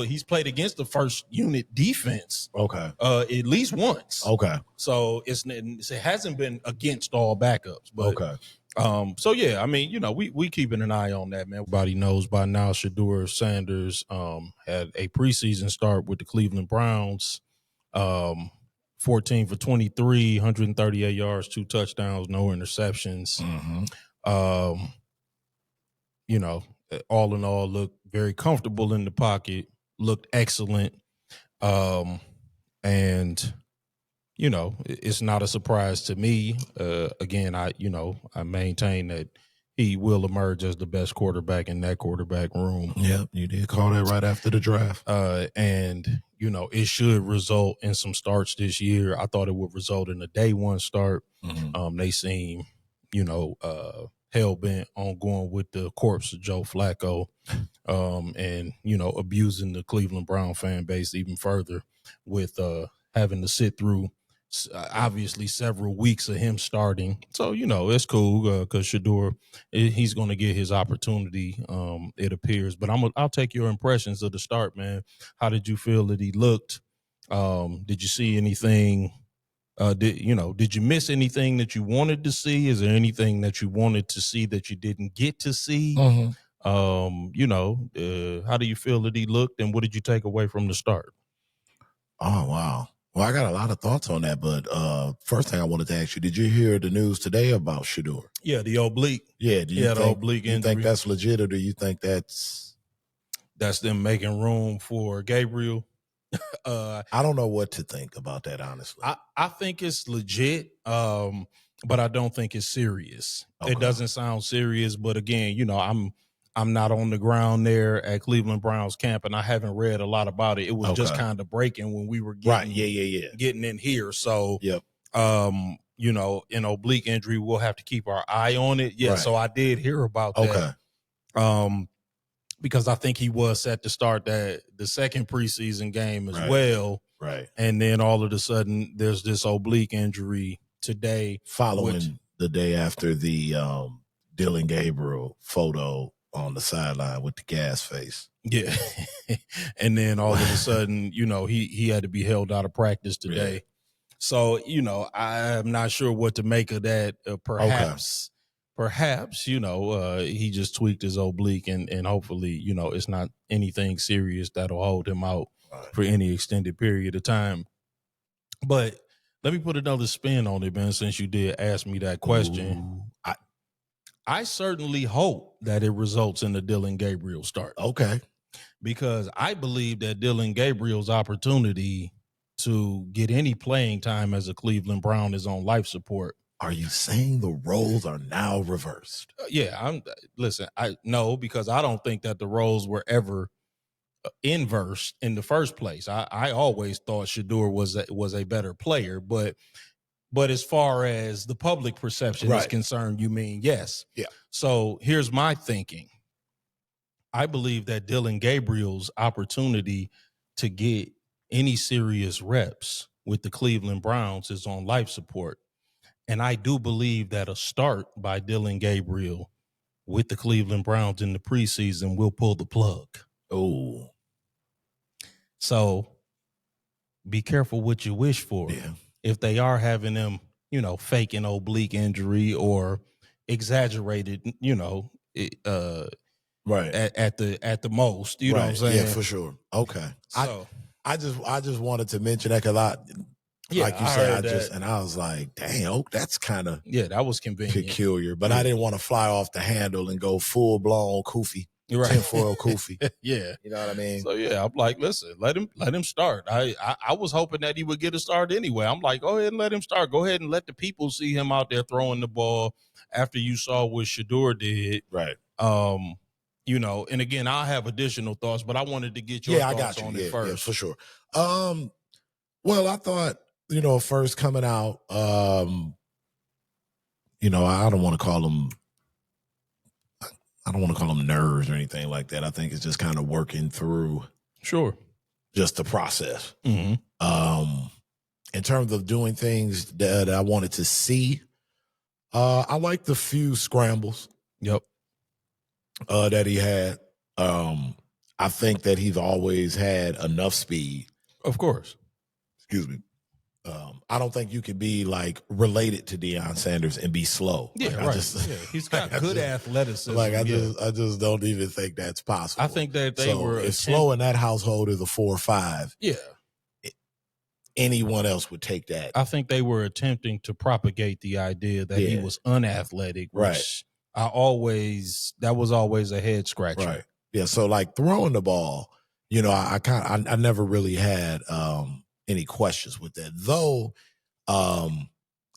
Speaker 2: He's played against the first unit defense.
Speaker 1: Okay.
Speaker 2: At least once.
Speaker 1: Okay.
Speaker 2: So it hasn't been against all backups. But
Speaker 1: okay.
Speaker 2: So yeah, I mean, we keeping an eye on that, man. Everybody knows by now Shedeur Sanders had a preseason start with the Cleveland Browns. 14 for 23, 138 yards, 2 touchdowns, no interceptions.
Speaker 1: Mm-hmm.
Speaker 2: All in all, looked very comfortable in the pocket, looked excellent. And it's not a surprise to me. Again, I maintain that he will emerge as the best quarterback in that quarterback room.
Speaker 1: Yep, you did call that right after the draft.
Speaker 2: And it should result in some starts this year. I thought it would result in a day one start.
Speaker 1: Mm-hmm.
Speaker 2: They seem, hell-bent on going with the corpse of Joe Flacco, and abusing the Cleveland Brown fan base even further with having to sit through obviously several weeks of him starting. So, it's cool because Shedeur, he's going to get his opportunity, it appears. But I'll take your impressions of the start, man. How did you feel that he looked? Did you see anything? Did you miss anything that you wanted to see? Is there anything that you wanted to see that you didn't get to see?
Speaker 1: Mm-hmm.
Speaker 2: How do you feel that he looked, and what did you take away from the start?
Speaker 1: Oh, wow. Well, I got a lot of thoughts on that, but first thing I wanted to ask you, did you hear the news today about Shedeur?
Speaker 2: Yeah, the oblique.
Speaker 1: Yeah,
Speaker 2: the oblique injury.
Speaker 1: You think that's legit, or do you think that's
Speaker 2: them making room for Gabriel?
Speaker 1: I don't know what to think about that, honestly.
Speaker 2: I think it's legit, but I don't think it's serious. Okay. It doesn't sound serious, but again, I'm not on the ground there at Cleveland Browns camp, and I haven't read a lot about it. It was just kind of breaking when we were getting in here. So,
Speaker 1: yep.
Speaker 2: An oblique injury, we'll have to keep our eye on it. Yeah, right. So I did hear about that. Because I think he was set to start the second preseason game as well.
Speaker 1: Right.
Speaker 2: And then all of a sudden there's this oblique injury today.
Speaker 1: Following the day after the Dillon Gabriel photo on the sideline with the gas face.
Speaker 2: Yeah. And then all of a sudden, he had to be held out of practice today. Yeah. So, I'm not sure what to make of that. Perhaps, he just tweaked his oblique and hopefully, it's not anything serious that'll hold him out for any extended period of time. But let me put another spin on it, man, since you did ask me that question.
Speaker 1: Ooh.
Speaker 2: I certainly hope that it results in the Dillon Gabriel start.
Speaker 1: Okay.
Speaker 2: Because I believe that Dillon Gabriel's opportunity to get any playing time as a Cleveland Brown is on life support.
Speaker 1: Are you saying the roles are now reversed?
Speaker 2: Yeah, no, because I don't think that the roles were ever inversed in the first place. I always thought Shedeur was a better player, but as far as the public perception is concerned, you mean yes.
Speaker 1: Yeah.
Speaker 2: So here's my thinking. I believe that Dillon Gabriel's opportunity to get any serious reps with the Cleveland Browns is on life support. And I do believe that a start by Dillon Gabriel with the Cleveland Browns in the preseason will pull the plug.
Speaker 1: Oh.
Speaker 2: So be careful what you wish for.
Speaker 1: Yeah.
Speaker 2: If they are having them, fake an oblique injury or exaggerated, at the most, you know what I'm saying?
Speaker 1: Yeah, for sure. Okay. So I just wanted to mention that because like you said, I was like, dang, that's kind of
Speaker 2: that was convenient,
Speaker 1: peculiar. But I didn't want to fly off the handle and go full blown Koofy, tinfoil Koofy.
Speaker 2: Yeah,
Speaker 1: you know what I mean.
Speaker 2: So I'm like, listen, let him start. I was hoping that he would get a start anyway. I'm like, go ahead and let him start. Go ahead and let the people see him out there throwing the ball after you saw what Shedeur did.
Speaker 1: Right.
Speaker 2: And again, I'll have additional thoughts, but I wanted to get your thoughts on it first.
Speaker 1: Yeah, for sure. Well, I thought. First coming out, I don't want to call them nerves or anything like that. I think it's just kind of working through just the process.
Speaker 2: Mm-hmm.
Speaker 1: In terms of doing things that I wanted to see, I like the few scrambles that he had. I think that he's always had enough speed.
Speaker 2: Of course.
Speaker 1: Excuse me. I don't think you could be like related to Deion Sanders and be slow.
Speaker 2: Yeah, right. He's got good athleticism.
Speaker 1: I just don't even think that's possible.
Speaker 2: I think that they were
Speaker 1: if slow in that household is a 4 or 5.
Speaker 2: Yeah.
Speaker 1: Anyone else would take that.
Speaker 2: I think they were attempting to propagate the idea that he was unathletic, which that was always a head scratcher.
Speaker 1: Right. Yeah. So like throwing the ball, I never really had any questions with that, though.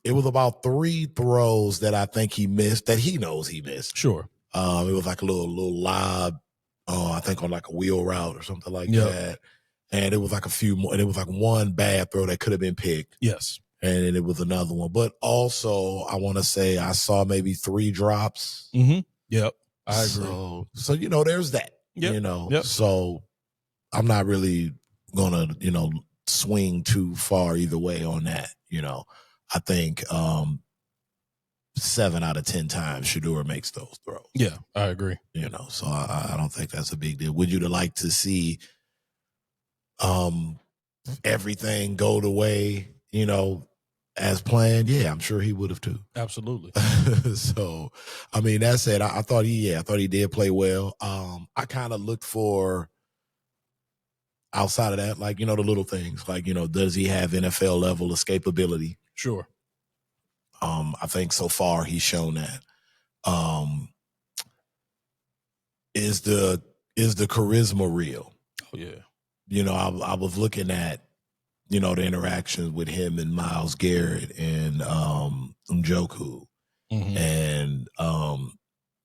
Speaker 1: It was about 3 throws that I think he missed that he knows he missed.
Speaker 2: Sure.
Speaker 1: It was like a little lob, I think on like a wheel route or something like that. And it was like a few more, and it was like one bad throw that could have been picked.
Speaker 2: Yes.
Speaker 1: And then it was another one. But also, I want to say I saw maybe 3 drops.
Speaker 2: Mm-hmm. Yep. I agree.
Speaker 1: So there's that.
Speaker 2: Yep.
Speaker 1: So I'm not really gonna, swing too far either way on that. I think 7 out of 10 times Shedeur makes those throws.
Speaker 2: Yeah, I agree.
Speaker 1: So I don't think that's a big deal. Would you like to see everything go the way, as planned? Yeah, I'm sure he would have too.
Speaker 2: Absolutely.
Speaker 1: So, I mean, that said, I thought he did play well. I kind of looked for, outside of that, like, the little things, like, does he have NFL level escapability?
Speaker 2: Sure.
Speaker 1: I think so far he's shown that. Is the charisma real?
Speaker 2: Oh yeah.
Speaker 1: I was looking at, the interactions with him and Myles Garrett and Njoku.
Speaker 2: Mm-hmm.
Speaker 1: And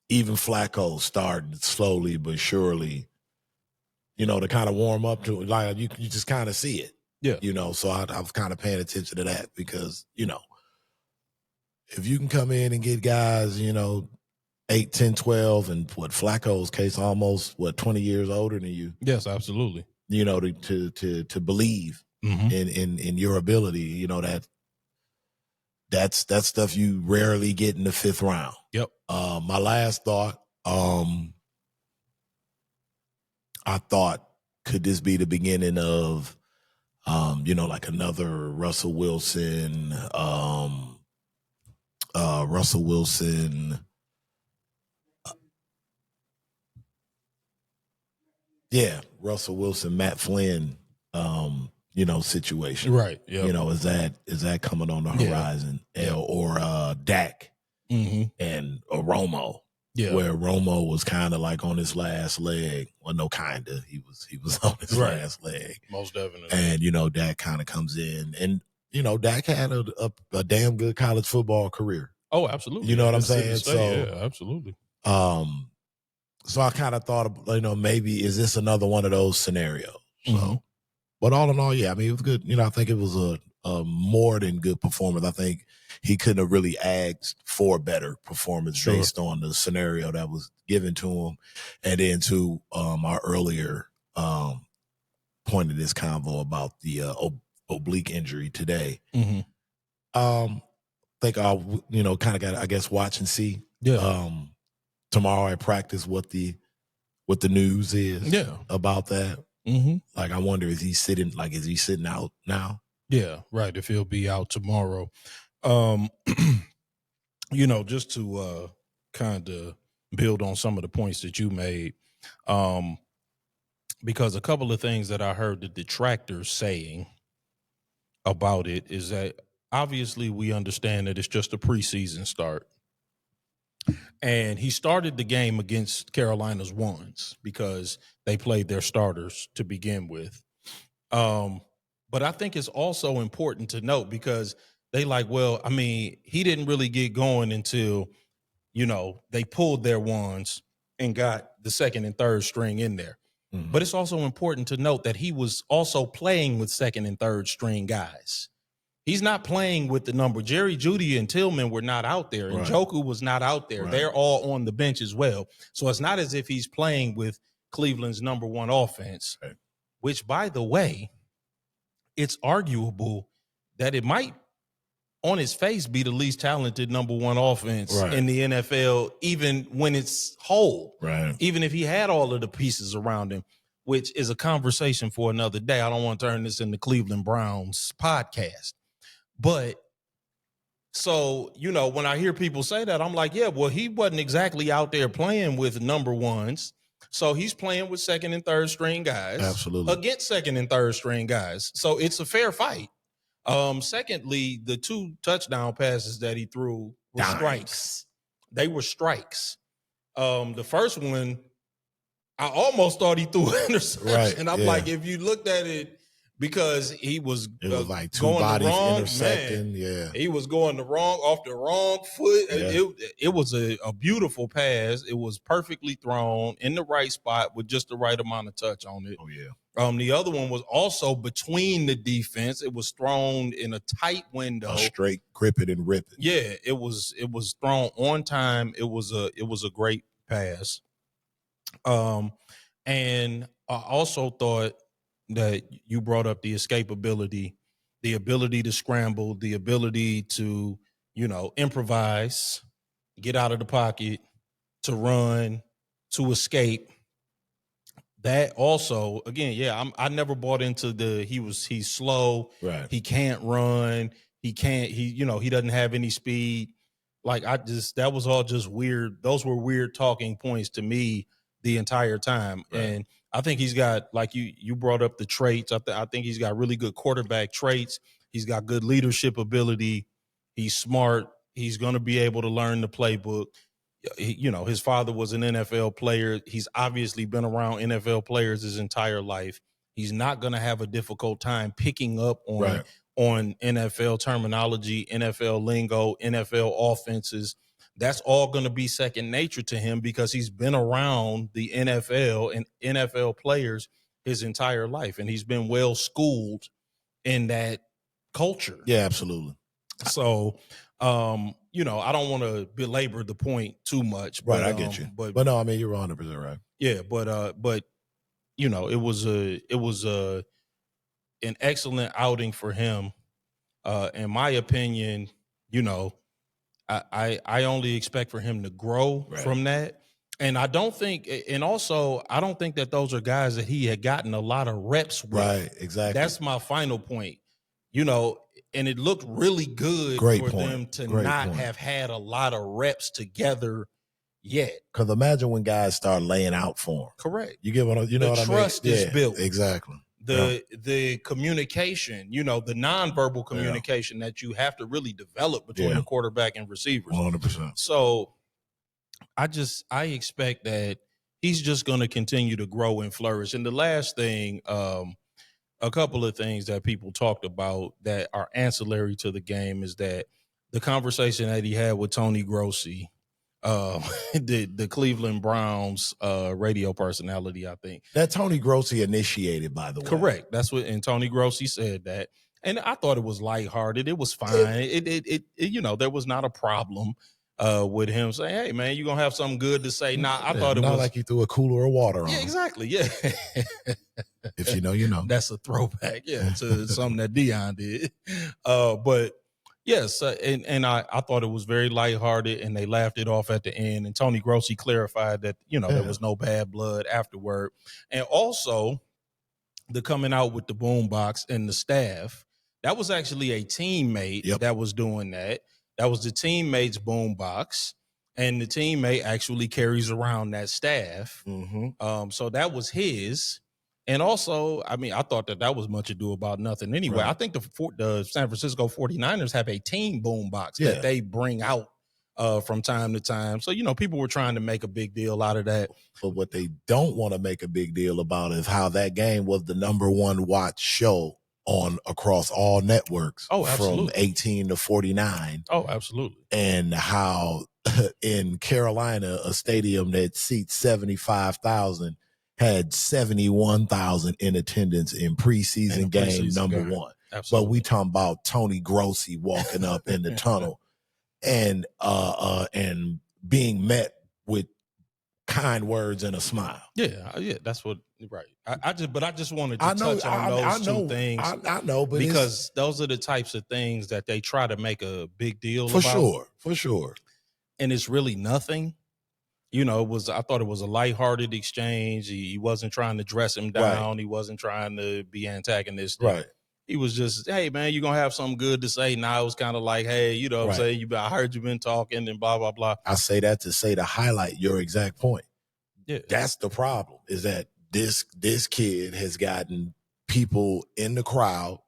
Speaker 1: even Flacco started slowly but surely, to kind of warm up to it. Like you just kind of see it.
Speaker 2: Yeah.
Speaker 1: So I was kind of paying attention to that because, if you can come in and get guys, 8, 10, 12, and what Flacco's case almost 20 years older than you.
Speaker 2: Yes, absolutely.
Speaker 1: To believe in your ability, that's stuff you rarely get in the 5th round.
Speaker 2: Yep.
Speaker 1: My last thought, I thought, could this be the beginning of, like another Russell Wilson, Russell Wilson, Matt Flynn, situation.
Speaker 2: Right. Yeah.
Speaker 1: Is that coming on the horizon?
Speaker 2: Yeah.
Speaker 1: Or Dak and Romo.
Speaker 2: Yeah.
Speaker 1: Where Romo was kind of like on his last leg. Well, no, kind of. He was on his last leg.
Speaker 2: Most definitely.
Speaker 1: And, Dak kind of comes in. And, Dak had a damn good college football career.
Speaker 2: Oh, absolutely.
Speaker 1: You know what I'm saying? So,
Speaker 2: yeah, absolutely.
Speaker 1: So I kind of thought, maybe is this another one of those scenarios? So, but all in all, yeah, I mean, it was good. I think it was a more than good performance. I think he couldn't have really asked for a better performance based on the scenario that was given to him. And then to our earlier point of this convo about the oblique injury today. I think I'll, kind of got, I guess, watch and see.
Speaker 2: Yeah.
Speaker 1: Tomorrow at practice what the news is about that. Like, I wonder, is he sitting out now?
Speaker 2: Yeah, right. If he'll be out tomorrow. Just to kind of build on some of the points that you made, because a couple of things that I heard the detractors saying about it is that obviously we understand that it's just a preseason start. And he started the game against Carolina's ones because they played their starters to begin with. But I think it's also important to note because they he didn't really get going until, they pulled their ones and got the second and third string in there. But it's also important to note that he was also playing with second and third string guys. He's not playing with the number. Jerry Jeudy and Tillman were not out there, and Njoku was not out there. Right. They're all on the bench as well. So it's not as if he's playing with Cleveland's number one offense, which, by the way, it's arguable that it might, on its face, be the least talented number one offense in the NFL, even when it's whole.
Speaker 1: Right.
Speaker 2: Even if he had all of the pieces around him, which is a conversation for another day. I don't want to turn this into Cleveland Browns podcast. But so, when I hear people say that, I'm like, yeah, well, he wasn't exactly out there playing with number ones. So he's playing with second and third string guys.
Speaker 1: Absolutely.
Speaker 2: Against second and third string guys. So it's a fair fight. Secondly, the 2 touchdown passes that he threw were strikes. They were strikes. The first one, I almost thought he threw an interception. I'm like, if you looked at it, because it was
Speaker 1: like 2 bodies intersecting.
Speaker 2: He was going off the wrong foot. It was a beautiful pass. It was perfectly thrown in the right spot with just the right amount of touch on it.
Speaker 1: Oh yeah.
Speaker 2: The other one was also between the defense. It was thrown in a tight window.
Speaker 1: A straight grip it and rip it.
Speaker 2: Yeah, it was thrown on time. It was a great pass. And I also thought that you brought up, the escapability, the ability to scramble, the ability to, improvise, get out of the pocket, to run, to escape. That also, again, I never bought into he's slow,
Speaker 1: right?
Speaker 2: He can't run, he doesn't have any speed. Like, that was all just weird. Those were weird talking points to me the entire time. Right. And I think he's got, like you brought up the traits. I think he's got really good quarterback traits. He's got good leadership ability. He's smart. He's going to be able to learn the playbook. His father was an NFL player. He's obviously been around NFL players his entire life. He's not going to have a difficult time picking up on NFL terminology, NFL lingo, NFL offenses. That's all going to be second nature to him because he's been around the NFL and NFL players his entire life, and he's been well schooled in that culture.
Speaker 1: Yeah, absolutely.
Speaker 2: So, I don't want to belabor the point too much.
Speaker 1: Right, I get you. But no, I mean, you're 100% right.
Speaker 2: Yeah, but it was an excellent outing for him. In my opinion, I only expect for him to grow from that. And I don't think that those are guys that he had gotten a lot of reps with.
Speaker 1: Right, exactly.
Speaker 2: That's my final point. And it looked really good for them to not have had a lot of reps together yet.
Speaker 1: Because imagine when guys start laying out for him.
Speaker 2: Correct.
Speaker 1: You get what I mean?
Speaker 2: The trust is built.
Speaker 1: Exactly.
Speaker 2: The communication, the nonverbal communication that you have to really develop between the quarterback and receivers.
Speaker 1: 100%.
Speaker 2: So I expect that he's just going to continue to grow and flourish. And the last thing, a couple of things that people talked about that are ancillary to the game is that the conversation that he had with Tony Grossi, the Cleveland Browns radio personality, I think.
Speaker 1: That Tony Grossi initiated, by the way.
Speaker 2: Correct. That's what, and Tony Grossi said that. And I thought it was lighthearted. It was fine. It there was not a problem with him saying, "Hey, man, you gonna have something good to say?" Nah, I thought it was
Speaker 1: not like you threw a cooler of water on.
Speaker 2: Yeah, exactly. Yeah.
Speaker 1: If you know, you know.
Speaker 2: That's a throwback, to something that Dion did. But yes, and I thought it was very lighthearted, and they laughed it off at the end. And Tony Grossi clarified that there was no bad blood afterward, and also the coming out with the boombox and the staff. That was actually a teammate that was doing that. That was the teammate's boombox, and the teammate actually carries around that staff.
Speaker 1: Mm-hmm.
Speaker 2: So that was his. And also, I mean, I thought that was much ado about nothing anyway. Right. I think the San Francisco 49ers have a team boombox that they bring out from time to time. So, people were trying to make a big deal out of that.
Speaker 1: But what they don't want to make a big deal about is how that game was the #1 watch show on across all networks from 18 to 49.
Speaker 2: Oh, absolutely.
Speaker 1: And how in Carolina, a stadium that seats 75,000 had 71,000 in attendance in preseason game #1.
Speaker 2: Absolutely.
Speaker 1: But we talking about Tony Grossi walking up in the tunnel and being met with kind words and a smile.
Speaker 2: Yeah, that's what. Right. I just wanted to touch on those two things.
Speaker 1: I know, but
Speaker 2: because those are the types of things that they try to make a big deal
Speaker 1: for
Speaker 2: about.
Speaker 1: For sure.
Speaker 2: And it's really nothing. I thought it was a lighthearted exchange. He wasn't trying to dress him down. Right. He wasn't trying to be antagonistic.
Speaker 1: Right.
Speaker 2: He was just, hey, man, you're going to have something good to say. Now it was kind of like, hey, what I'm saying? I heard you've been talking and blah, blah, blah.
Speaker 1: I say that to highlight your exact point.
Speaker 2: Yeah.
Speaker 1: That's the problem, is that this kid has gotten people in the crowd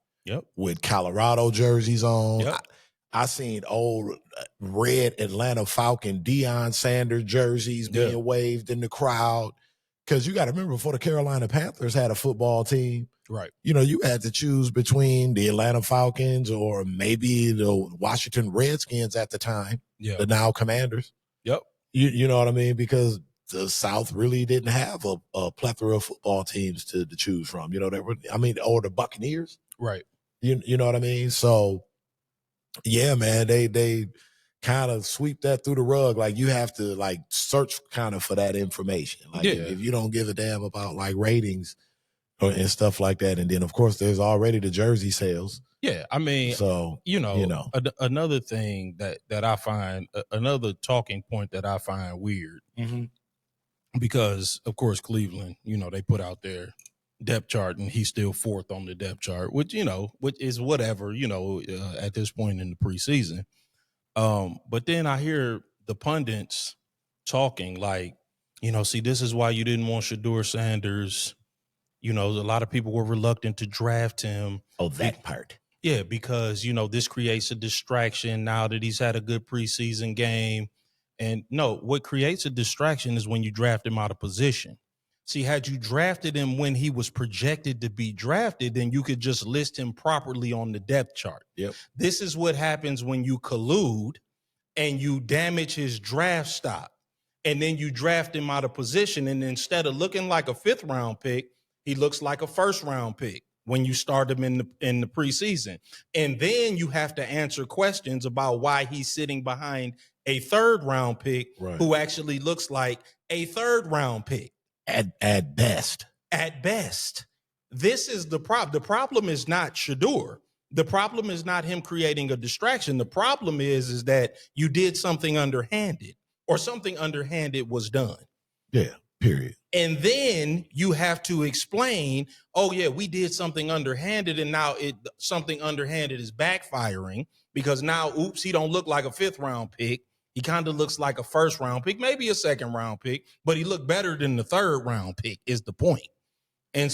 Speaker 1: with Colorado jerseys on.
Speaker 2: Yep.
Speaker 1: I seen old red Atlanta Falcon Deion Sanders jerseys being waved in the crowd. Because you got to remember, before the Carolina Panthers had a football team,
Speaker 2: right?
Speaker 1: You had to choose between the Atlanta Falcons or maybe the Washington Redskins at the time, the now Commanders.
Speaker 2: Yep.
Speaker 1: You know what I mean? Because the South really didn't have a plethora of football teams to choose from. Or the Buccaneers.
Speaker 2: Right.
Speaker 1: You know what I mean? So, yeah, man, they kind of sweep that through the rug. Like, you have to search kind of for that information. Like, if you don't give a damn about ratings, and stuff like that. And then, of course, there's already the jersey sales.
Speaker 2: Yeah, I mean,
Speaker 1: so
Speaker 2: another thing that I find, another talking point that I find weird, because of course Cleveland, they put out their depth chart and he's still fourth on the depth chart, which is whatever, at this point in the preseason. But then I hear the pundits talking like, see, this is why you didn't want Shedeur Sanders. A lot of people were reluctant to draft him.
Speaker 1: Oh, that part.
Speaker 2: Yeah, because, this creates a distraction now that he's had a good preseason game. And no, what creates a distraction is when you draft him out of position. See, had you drafted him when he was projected to be drafted, then you could just list him properly on the depth chart.
Speaker 1: Yep.
Speaker 2: This is what happens when you collude and you damage his draft stock. And then you draft him out of position. And instead of looking like a 5th round pick, he looks like a 1st round pick when you start him in the preseason. And then you have to answer questions about why he's sitting behind a 3rd round pick who actually looks like a 3rd round pick.
Speaker 1: At best.
Speaker 2: At best. This is the problem. The problem is not Shedeur. The problem is not him creating a distraction. The problem is that you did something underhanded, or something underhanded was done.
Speaker 1: Yeah, period.
Speaker 2: And then you have to explain, oh yeah, we did something underhanded, and now something underhanded is backfiring, because now, oops, he don't look like a 5th round pick. He kind of looks like a 1st round pick, maybe a 2nd round pick, but he looked better than the 3rd round pick is the point. And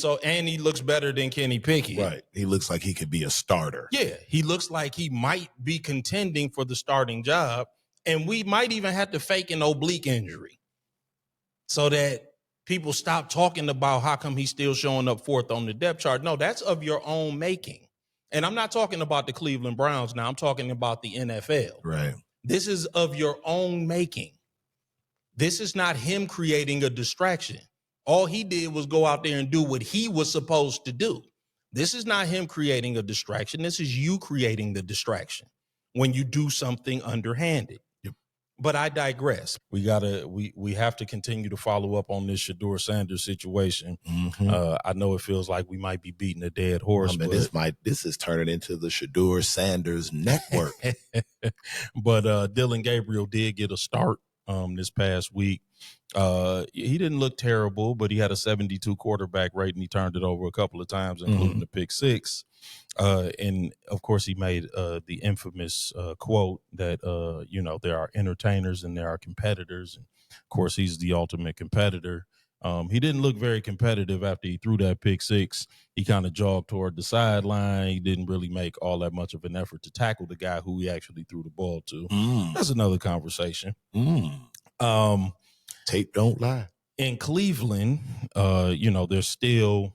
Speaker 2: he looks better than Kenny Pickett.
Speaker 1: Right. He looks like he could be a starter.
Speaker 2: Yeah. He looks like he might be contending for the starting job. And we might even have to fake an oblique injury so that people stop talking about how come he's still showing up 4th on the depth chart. No, that's of your own making. And I'm not talking about the Cleveland Browns now. I'm talking about the NFL.
Speaker 1: Right.
Speaker 2: This is of your own making. This is not him creating a distraction. All he did was go out there and do what he was supposed to do. This is not him creating a distraction. This is you creating the distraction when you do something underhanded.
Speaker 1: Yep.
Speaker 2: But I digress. We have to continue to follow up on this Shedeur Sanders situation. I know it feels like we might be beating a dead horse.
Speaker 1: This is turning into the Shedeur Sanders network.
Speaker 2: But Dillon Gabriel did get a start this past week. He didn't look terrible, but he had a 72 quarterback rate, and he turned it over a couple of times, including the pick 6. And of course, he made the infamous quote that there are entertainers and there are competitors, and of course, he's the ultimate competitor. He didn't look very competitive after he threw that pick 6. He kind of jogged toward the sideline. He didn't really make all that much of an effort to tackle the guy who he actually threw the ball to. That's another conversation.
Speaker 1: Tape don't lie.
Speaker 2: In Cleveland, there's still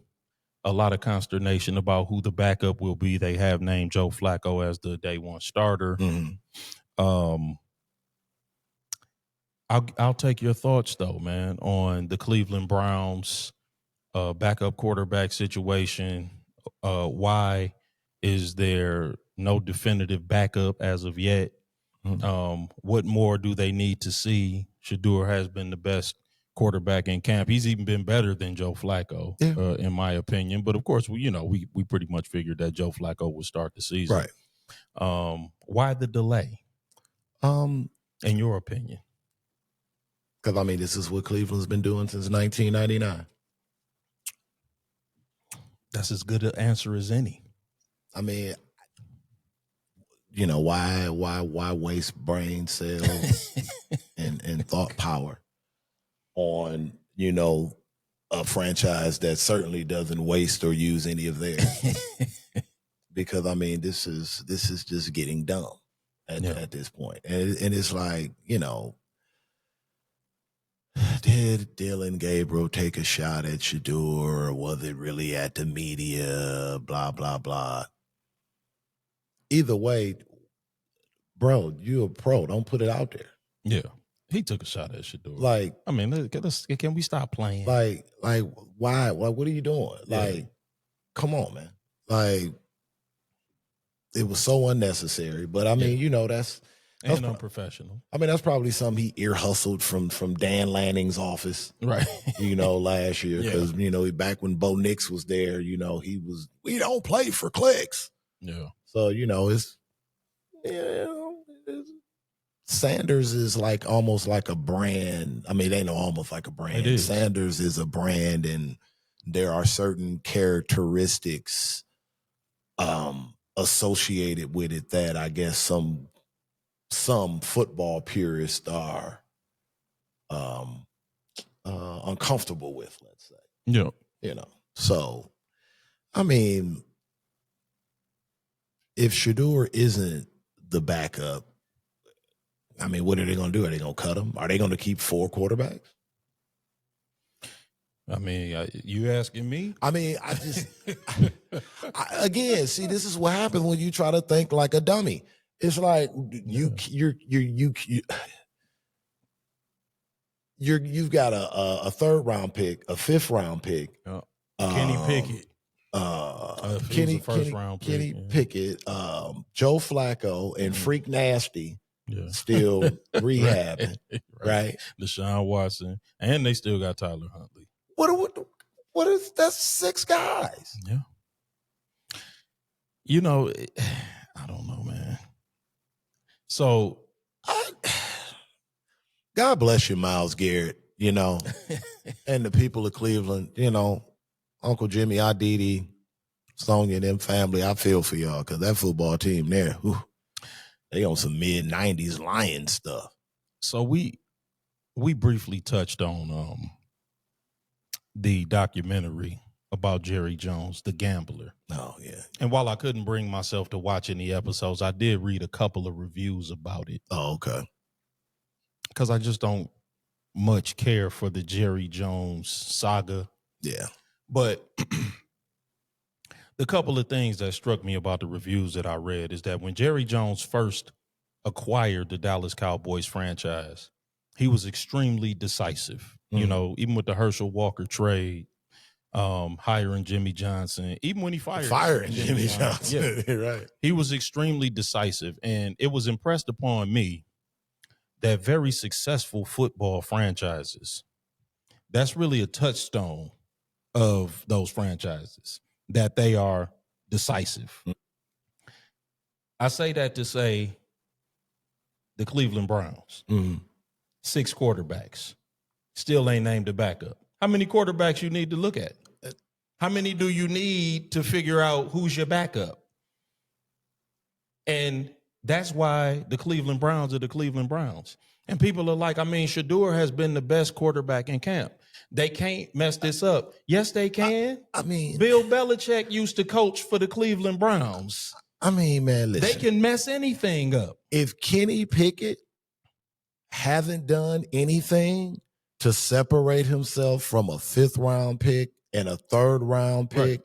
Speaker 2: a lot of consternation about who the backup will be. They have named Joe Flacco as the day 1 starter. I'll take your thoughts, though, man, on the Cleveland Browns backup quarterback situation. Why is there no definitive backup as of yet? What more do they need to see? Shedeur has been the best quarterback in camp. He's even been better than Joe Flacco, in my opinion. But of course, we pretty much figured that Joe Flacco would start the season.
Speaker 1: Right.
Speaker 2: Why the delay? In your opinion?
Speaker 1: Because, this is what Cleveland's been doing since 1999.
Speaker 2: That's as good an answer as any.
Speaker 1: Why waste brain cells and thought power on, a franchise that certainly doesn't waste or use any of theirs? Because, this is just getting dumb at this point. And it's like, did Dillon Gabriel take a shot at Shedeur, or was it really at the media? Blah, blah, blah. Either way, bro, you're a pro. Don't put it out there.
Speaker 2: Yeah. He took a shot at Shedeur. Can we stop playing?
Speaker 1: Why? What are you doing? Come on, man. It was so unnecessary. But, that's
Speaker 2: and unprofessional.
Speaker 1: I mean, that's probably something he ear hustled from Dan Lanning's office,
Speaker 2: right?
Speaker 1: Last year, because back when Bo Nix was there, we don't play for clicks.
Speaker 2: Yeah.
Speaker 1: So Sanders is like almost like a brand. I mean, they know almost like a brand.
Speaker 2: It is.
Speaker 1: Sanders is a brand, and there are certain characteristics associated with it that I guess some football purists are uncomfortable with, let's say.
Speaker 2: Yeah.
Speaker 1: So, I mean, if Shedeur isn't the backup, I mean, what are they going to do? Are they going to cut him? Are they going to keep 4 quarterbacks?
Speaker 2: I mean, you asking me?
Speaker 1: I mean, I just again, see, this is what happens when you try to think like a dummy. It's like you've got a 3rd round pick, a 5th round pick.
Speaker 2: Kenny Pickett.
Speaker 1: Kenny
Speaker 2: pick.
Speaker 1: Pickett, Joe Flacco, and Freak Nasty. Yeah. Still rehabbing, right?
Speaker 2: Deshaun Watson, and they still got Tyler Huntley.
Speaker 1: What is that's 6 guys?
Speaker 2: Yeah. I don't know, man. So,
Speaker 1: God bless you, Myles Garrett, and the people of Cleveland, Uncle Jimmy, Aditi, Sonya, and them family. I feel for y'all because that football team there, they on some mid-90s Lions stuff.
Speaker 2: So we briefly touched on the documentary about Jerry Jones, the gambler.
Speaker 1: Oh, yeah.
Speaker 2: And while I couldn't bring myself to watch any episodes, I did read a couple of reviews about it.
Speaker 1: Oh, okay.
Speaker 2: Because I just don't much care for the Jerry Jones saga.
Speaker 1: Yeah.
Speaker 2: But the couple of things that struck me about the reviews that I read is that when Jerry Jones first acquired the Dallas Cowboys franchise, he was extremely decisive. Mm-hmm. Even with the Herschel Walker trade, hiring Jimmy Johnson, even when he fired
Speaker 1: Jimmy Johnson. Yeah. Right.
Speaker 2: He was extremely decisive, and it was impressed upon me that very successful football franchises, that's really a touchstone of those franchises, that they are decisive. Mm-hmm. I say that to say the Cleveland Browns, 6 quarterbacks, still ain't named a backup. How many quarterbacks you need to look at? How many do you need to figure out who's your backup? And that's why the Cleveland Browns are the Cleveland Browns. And people are like, I mean, Shedeur has been the best quarterback in camp. They can't mess this up. Yes, they can.
Speaker 1: I mean,
Speaker 2: Bill Belichick used to coach for the Cleveland Browns.
Speaker 1: I mean, man, listen.
Speaker 2: They can mess anything up.
Speaker 1: If Kenny Pickett hasn't done anything to separate himself from a 5th round pick and a 3rd round pick,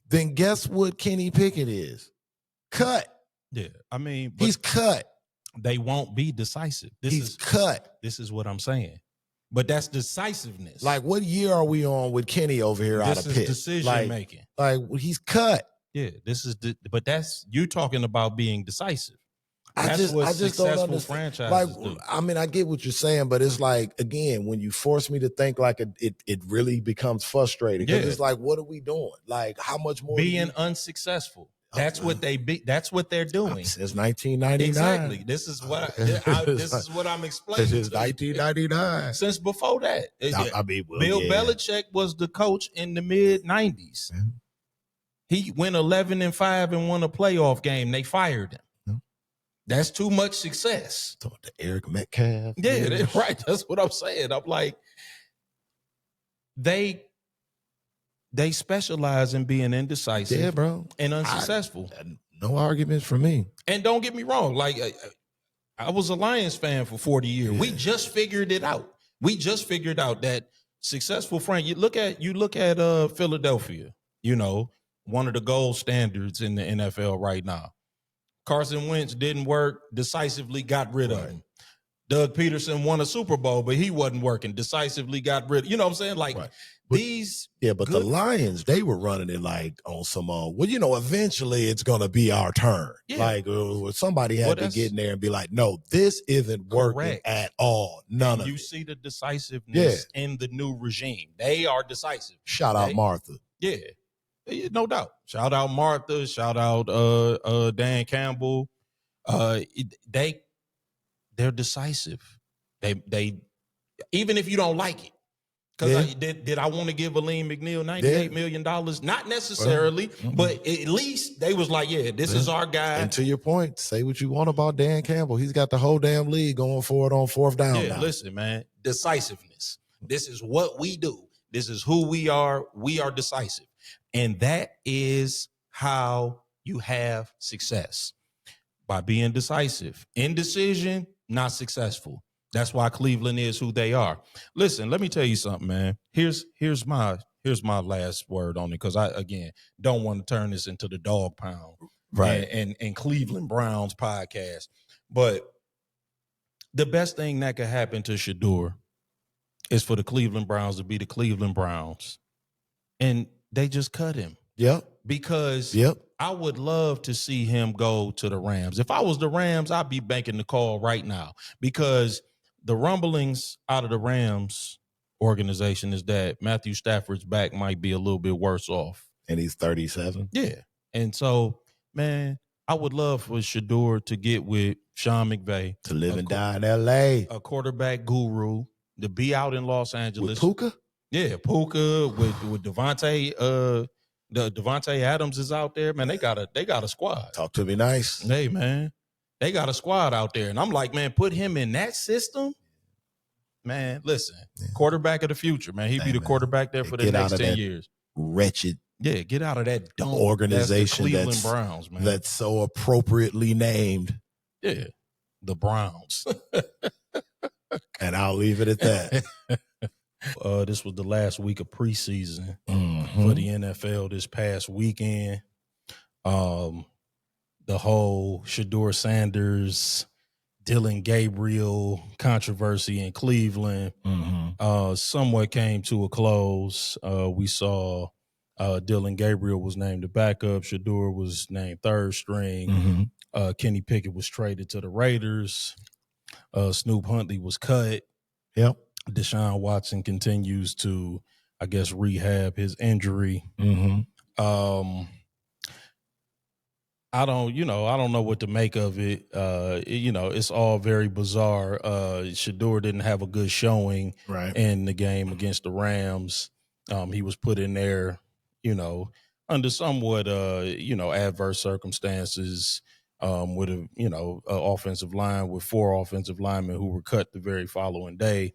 Speaker 1: then guess what Kenny Pickett is? Cut.
Speaker 2: Yeah, I mean,
Speaker 1: he's cut.
Speaker 2: They won't be decisive.
Speaker 1: He's cut.
Speaker 2: This is what I'm saying. But that's decisiveness.
Speaker 1: Like, what year are we on with Kenny over here out of Pitt?
Speaker 2: This is decision making.
Speaker 1: Like, he's cut.
Speaker 2: Yeah, but that's you talking about being decisive.
Speaker 1: I just don't understand.
Speaker 2: Franchises do.
Speaker 1: I mean, I get what you're saying, but it's like, again, when you force me to think like it really becomes frustrating. Because it's like, what are we doing? Like, how much more?
Speaker 2: Being unsuccessful. That's what that's what they're doing
Speaker 1: since 1999.
Speaker 2: Exactly. This is what this is what I'm explaining.
Speaker 1: Since 1999.
Speaker 2: Since before that,
Speaker 1: I mean,
Speaker 2: Bill Belichick was the coach in the mid 90s. Mm-hmm. He went 11-5 and won a playoff game. They fired him. Mm-hmm. That's too much success.
Speaker 1: So the Eric Metcalf.
Speaker 2: Yeah, right. That's what I'm saying. I'm like, they specialize in being indecisive,
Speaker 1: bro,
Speaker 2: and unsuccessful.
Speaker 1: No arguments for me.
Speaker 2: And don't get me wrong, like I was a Lions fan for 40 years. Yeah. We just figured it out. We just figured out that successful You look at Philadelphia. One of the gold standards in the NFL right now. Carson Wentz didn't work. Decisively got rid of him. Doug Peterson won a Super Bowl, but he wasn't working. Decisively got rid of, you know what I'm saying? Like
Speaker 1: But
Speaker 2: the
Speaker 1: Lions, they were running it like on some, eventually it's going to be our turn. Yeah. Like somebody had to get in there and be like, no, this isn't working at all. None of it. You
Speaker 2: see the decisiveness in the new regime. They are decisive.
Speaker 1: Shout out Martha.
Speaker 2: Yeah, no doubt. Shout out Martha. Shout out Dan Campbell. They're decisive. They even if you don't like it. Because did I want to give Aleem McNeil $98 million? Not necessarily, but at least they was like, this is our guy.
Speaker 1: And to your point, say what you want about Dan Campbell. He's got the whole damn league going for it on fourth down.
Speaker 2: Yeah, listen, man, decisiveness. This is what we do. This is who we are. We are decisive. And that is how you have success. By being decisive. Indecision, not successful. That's why Cleveland is who they are. Listen, let me tell you something, man. Here's my last word on it, because I, again, don't want to turn this into the dog pound,
Speaker 1: right?
Speaker 2: And Cleveland Browns podcast. But the best thing that could happen to Shedeur is for the Cleveland Browns to be the Cleveland Browns, and they just cut him.
Speaker 1: Yep.
Speaker 2: Because I would love to see him go to the Rams. If I was the Rams, I'd be banking the call right now, because the rumblings out of the Rams organization is that Matthew Stafford's back might be a little bit worse off.
Speaker 1: And he's 37.
Speaker 2: Yeah. And so, man, I would love for Shedeur to get with Sean McVay.
Speaker 1: To live and die in L.A.
Speaker 2: A quarterback guru, to be out in Los Angeles.
Speaker 1: With Puka?
Speaker 2: Yeah, Puka, with Devontae. The Devontae Adams is out there, man. They got a squad.
Speaker 1: Talk to me nice.
Speaker 2: Hey, man, they got a squad out there, and I'm like, man, put him in that system, man. Listen, quarterback of the future, man. He'd be the quarterback there for the next 10 years.
Speaker 1: Wretched,
Speaker 2: get out of that dumb
Speaker 1: organization.
Speaker 2: That's the Cleveland Browns, man.
Speaker 1: That's so appropriately named.
Speaker 2: Yeah, the Browns.
Speaker 1: And I'll leave it at that.
Speaker 2: This was the last week of preseason for the NFL this past weekend. The whole Shedeur Sanders, Dillon Gabriel controversy in Cleveland somewhat came to a close. We saw Dillon Gabriel was named the backup. Shedeur was named third string. Kenny Pickett was traded to the Raiders. Snoop Huntley was cut.
Speaker 1: Yep.
Speaker 2: Deshaun Watson continues to, I guess, rehab his injury. I don't know what to make of it. It's all very bizarre. Shedeur didn't have a good showing in the game against the Rams. He was put in there, under somewhat, adverse circumstances. With a offensive line with 4 offensive linemen who were cut the very following day.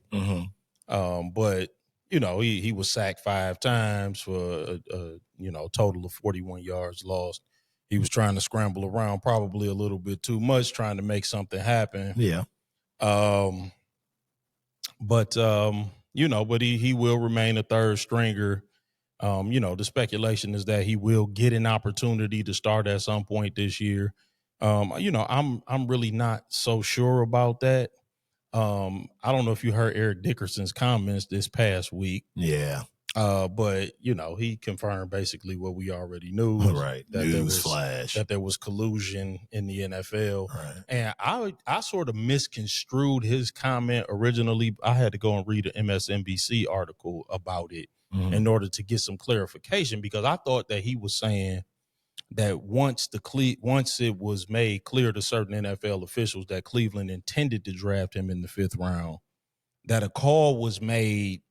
Speaker 2: But he was sacked 5 times for a total of 41 yards lost. He was trying to scramble around probably a little bit too much, trying to make something happen.
Speaker 1: Yeah.
Speaker 2: But he will remain a third stringer. The speculation is that he will get an opportunity to start at some point this year. I'm really not so sure about that. I don't know if you heard Eric Dickerson's comments this past week.
Speaker 1: Yeah.
Speaker 2: But he confirmed basically what we already knew.
Speaker 1: Right.
Speaker 2: That there was collusion in the NFL. Right. And I sort of misconstrued his comment originally. I had to go and read an MSNBC article about it in order to get some clarification, because I thought that he was saying that once it was made clear to certain NFL officials that Cleveland intended to draft him in the 5th round, that a call was made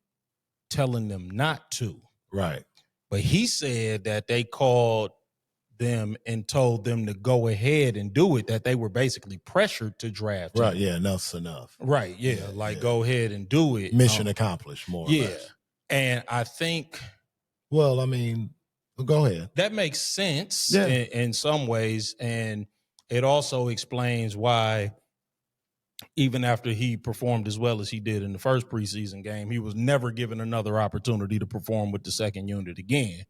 Speaker 2: telling them not to.
Speaker 1: Right.
Speaker 2: But he said that they called them and told them to go ahead and do it, that they were basically pressured to draft him.
Speaker 1: Right, yeah, enough's enough.
Speaker 2: Right, go ahead and do it.
Speaker 1: Mission accomplished, more or less.
Speaker 2: And I think...
Speaker 1: Well, I mean... Go ahead.
Speaker 2: That makes sense in some ways, and it also explains why, even after he performed as well as he did in the first preseason game, he was never given another opportunity to perform with the second unit again,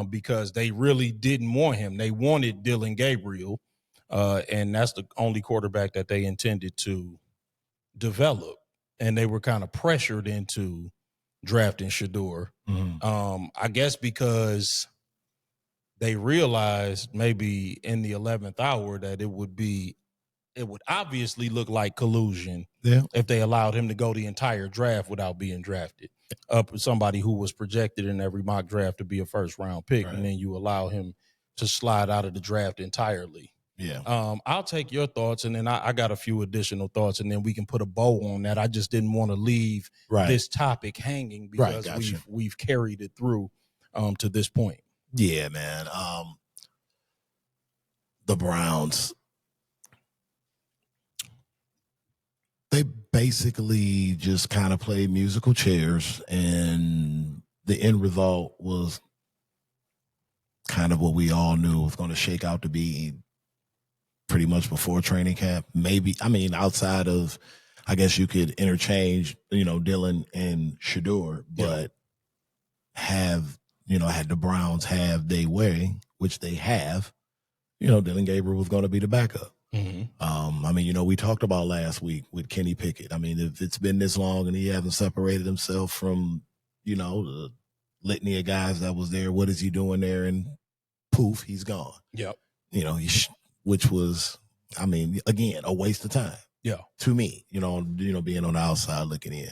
Speaker 2: because they really didn't want him. They wanted Dillon Gabriel, and that's the only quarterback that they intended to develop, and they were kind of pressured into drafting Shedeur. I guess because they realized maybe in the 11th hour that it would obviously look like collusion if they allowed him to go the entire draft without being drafted. Somebody who was projected in every mock draft to be a first-round pick, and then you allow him to slide out of the draft entirely.
Speaker 1: Yeah.
Speaker 2: I'll take your thoughts, and then I got a few additional thoughts, and then we can put a bow on that. I just didn't want to leave this topic hanging because we've carried it through to this point.
Speaker 1: Yeah, man. The Browns, they basically just kind of played musical chairs, and the end result was kind of what we all knew was going to shake out to be pretty much before training camp. Maybe, I mean, outside of, I guess you could interchange, Dillon and Shedeur, but had the Browns have their way, which they have, Dillon Gabriel was going to be the backup. I mean, we talked about last week with Kenny Pickett. I mean, if it's been this long and he hasn't separated himself from, the litany of guys that was there, what is he doing there? And poof, he's gone.
Speaker 2: Yep.
Speaker 1: Which was, I mean, again, a waste of time.
Speaker 2: Yeah.
Speaker 1: To me, being on the outside looking in.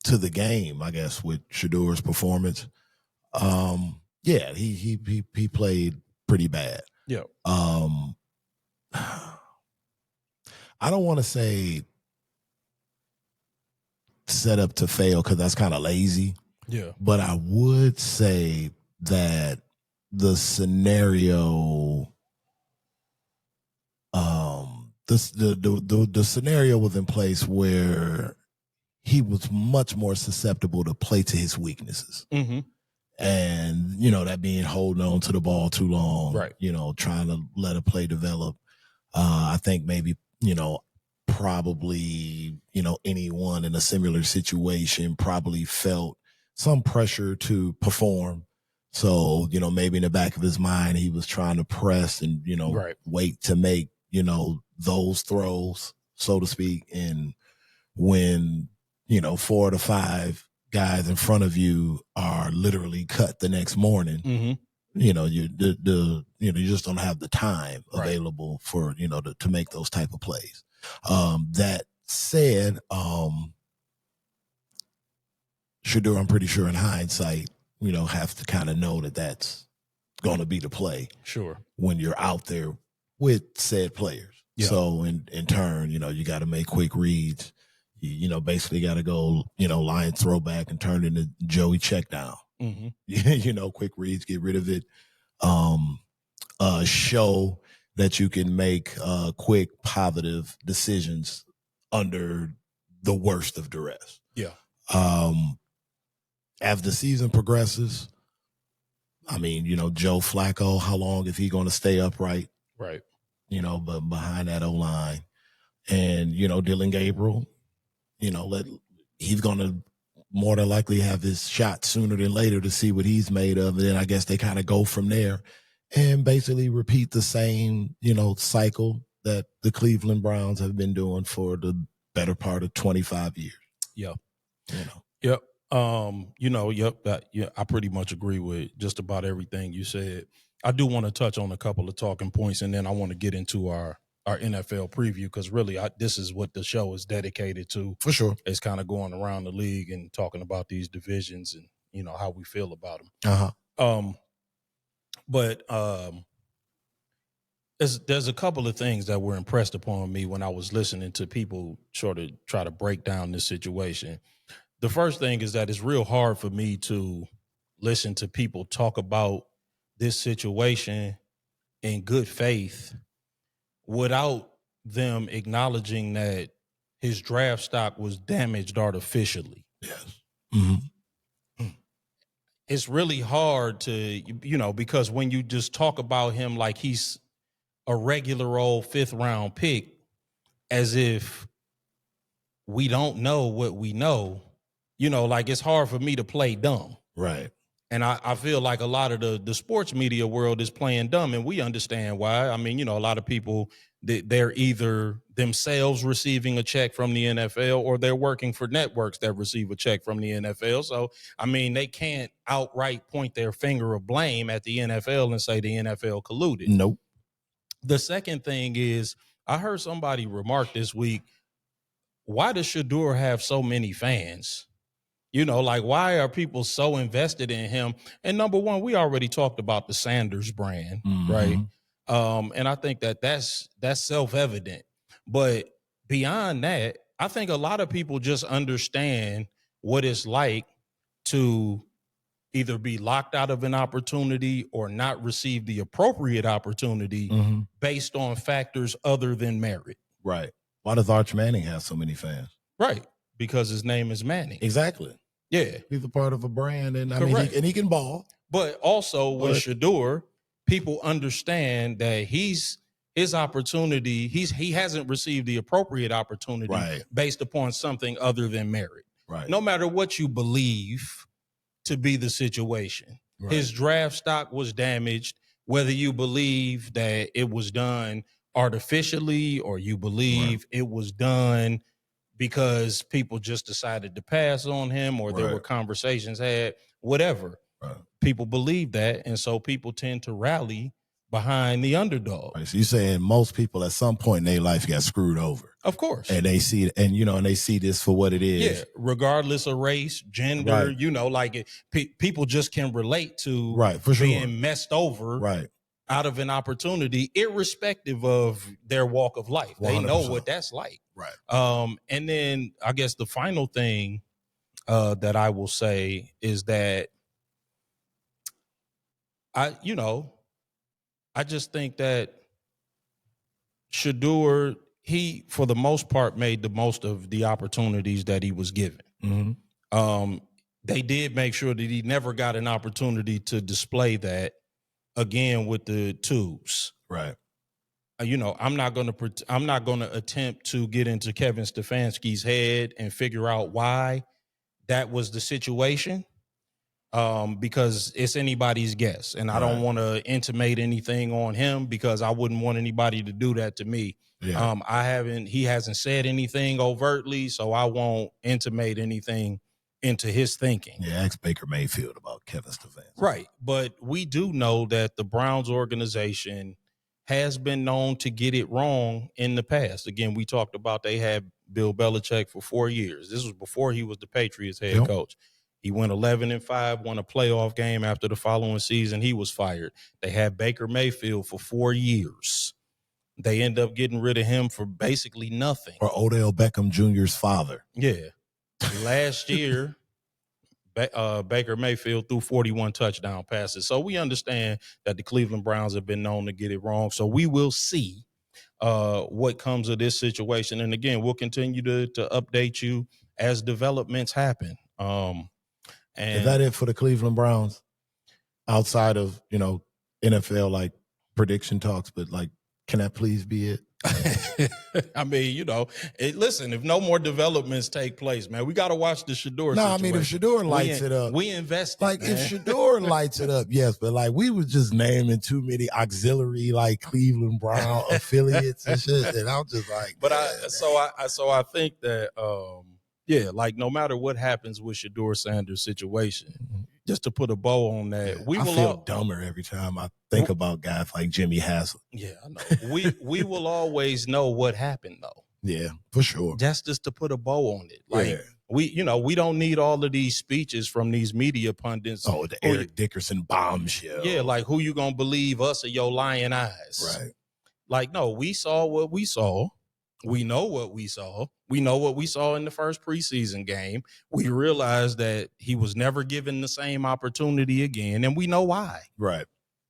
Speaker 1: To the game, I guess, with Shedeur's performance, he played pretty bad.
Speaker 2: Yeah.
Speaker 1: I don't want to say set up to fail because that's kind of lazy.
Speaker 2: Yeah.
Speaker 1: But I would say that the scenario, the scenario was in place where he was much more susceptible to play to his weaknesses. And, that being holding on to the ball too long, trying to let a play develop. I think maybe, probably, anyone in a similar situation probably felt some pressure to perform. So, maybe in the back of his mind, he was trying to press and, wait to make, those throws, so to speak. And when, 4 to 5 guys in front of you are literally cut the next morning, you just don't have the time available for, to make those type of plays. That said, Shedeur, I'm pretty sure in hindsight, have to kind of know that that's going to be the play.
Speaker 2: Sure.
Speaker 1: When you're out there with said players. Yeah. So in turn, you got to make quick reads. You basically got to go, line throwback and turn into Joey check down. Quick reads, get rid of it. Show that you can make quick, positive decisions under the worst of duress.
Speaker 2: Yeah.
Speaker 1: As the season progresses, I mean, Joe Flacco, how long is he going to stay upright?
Speaker 2: Right.
Speaker 1: But behind that O-line. And, Dillon Gabriel, he's going to more than likely have his shot sooner than later to see what he's made of. And then I guess they kind of go from there and basically repeat the same, cycle that the Cleveland Browns have been doing for the better part of 25 years.
Speaker 2: Yeah. Yep. I pretty much agree with just about everything you said. I do want to touch on a couple of talking points, and then I want to get into our NFL preview because really this is what the show is dedicated to.
Speaker 1: For sure.
Speaker 2: It's kind of going around the league and talking about these divisions and, how we feel about them. But there's a couple of things that were impressed upon me when I was listening to people sort of try to break down this situation. The first thing is that it's real hard for me to listen to people talk about this situation in good faith without them acknowledging that his draft stock was damaged artificially.
Speaker 1: Yes.
Speaker 2: It's really hard to, because when you just talk about him like he's a regular old 5th round pick, as if we don't know what we know, it's hard for me to play dumb.
Speaker 1: Right.
Speaker 2: And I feel like a lot of the sports media world is playing dumb, and we understand why. I mean, a lot of people, they're either themselves receiving a check from the NFL, or they're working for networks that receive a check from the NFL. So, I mean, they can't outright point their finger of blame at the NFL and say the NFL colluded.
Speaker 1: Nope.
Speaker 2: The second thing is, I heard somebody remark this week, why does Shedeur have so many fans? You know, like, why are people so invested in him? And number one, we already talked about the Sanders brand, right? And I think that's self-evident. But beyond that, I think a lot of people just understand what it's like to either be locked out of an opportunity or not receive the appropriate opportunity based on factors other than merit.
Speaker 1: Right. Why does Arch Manning have so many fans?
Speaker 2: Right. Because his name is Manning.
Speaker 1: Exactly.
Speaker 2: Yeah.
Speaker 1: He's a part of a brand, and I mean, he can ball.
Speaker 2: But also with Shedeur, people understand that his opportunity, he hasn't received the appropriate opportunity based upon something other than merit.
Speaker 1: Right.
Speaker 2: No matter what you believe to be the situation. Right. His draft stock was damaged, whether you believe that it was done artificially or you believe it was done because people just decided to pass on him, or there were conversations had, whatever. People believe that, and so people tend to rally behind the underdog.
Speaker 1: Right, so you're saying most people at some point in their life got screwed over.
Speaker 2: Of course.
Speaker 1: And they see it, and and they see this for what it is.
Speaker 2: Yeah, regardless of race, gender, like people just can relate to being messed over out of an opportunity, irrespective of their walk of life. 100%. They know what that's like.
Speaker 1: Right.
Speaker 2: And then I guess the final thing that I will say is that I just think that Shedeur, he, for the most part, made the most of the opportunities that he was given. They did make sure that he never got an opportunity to display that again with the tubes.
Speaker 1: Right.
Speaker 2: I'm not going to attempt to get into Kevin Stefanski's head and figure out why that was the situation. Because it's anybody's guess, and I don't want to intimate anything on him because I wouldn't want anybody to do that to me. Yeah. He hasn't said anything overtly, so I won't intimate anything into his thinking.
Speaker 1: Yeah, ask Baker Mayfield about Kevin Stefanski.
Speaker 2: Right, but we do know that the Browns organization has been known to get it wrong in the past. Again, we talked about they had Bill Belichick for 4 years. This was before he was the Patriots head coach. He went 11-5, won a playoff game. After the following season, he was fired. They had Baker Mayfield for 4 years. They end up getting rid of him for basically nothing.
Speaker 1: Or Odell Beckham Jr.'s father.
Speaker 2: Yeah. Last year, Baker Mayfield threw 41 touchdown passes. So we understand that the Cleveland Browns have been known to get it wrong. So we will see what comes of this situation. And again, we'll continue to update you as developments happen.
Speaker 1: And is that it for the Cleveland Browns? Outside of, NFL like prediction talks, but like, can that please be it?
Speaker 2: I mean, listen, if no more developments take place, man, we got to watch the Shedeur situation.
Speaker 1: I mean, if Shedeur lights it up.
Speaker 2: We invest.
Speaker 1: Like, if Shedeur lights it up, yes, but like, we was just naming too many auxiliary, like, Cleveland Brown affiliates and shit, and I'm just like.
Speaker 2: But I think that, like, no matter what happens with Shedeur Sanders' situation, just to put a bow on that,
Speaker 1: I feel dumber every time I think about guys like Jimmy Haslett.
Speaker 2: Yeah, I know. we will always know what happened, though.
Speaker 1: Yeah, for sure.
Speaker 2: That's just to put a bow on it. Like, we don't need all of these speeches from these media pundits.
Speaker 1: Oh, the Eric Dickerson bombshell.
Speaker 2: Yeah, like, who you gonna believe, us or your lying eyes?
Speaker 1: Right.
Speaker 2: Like, no, we saw what we saw. We know what we saw. We know what we saw in the first preseason game. We realized that he was never given the same opportunity again, and we know why.
Speaker 1: Right.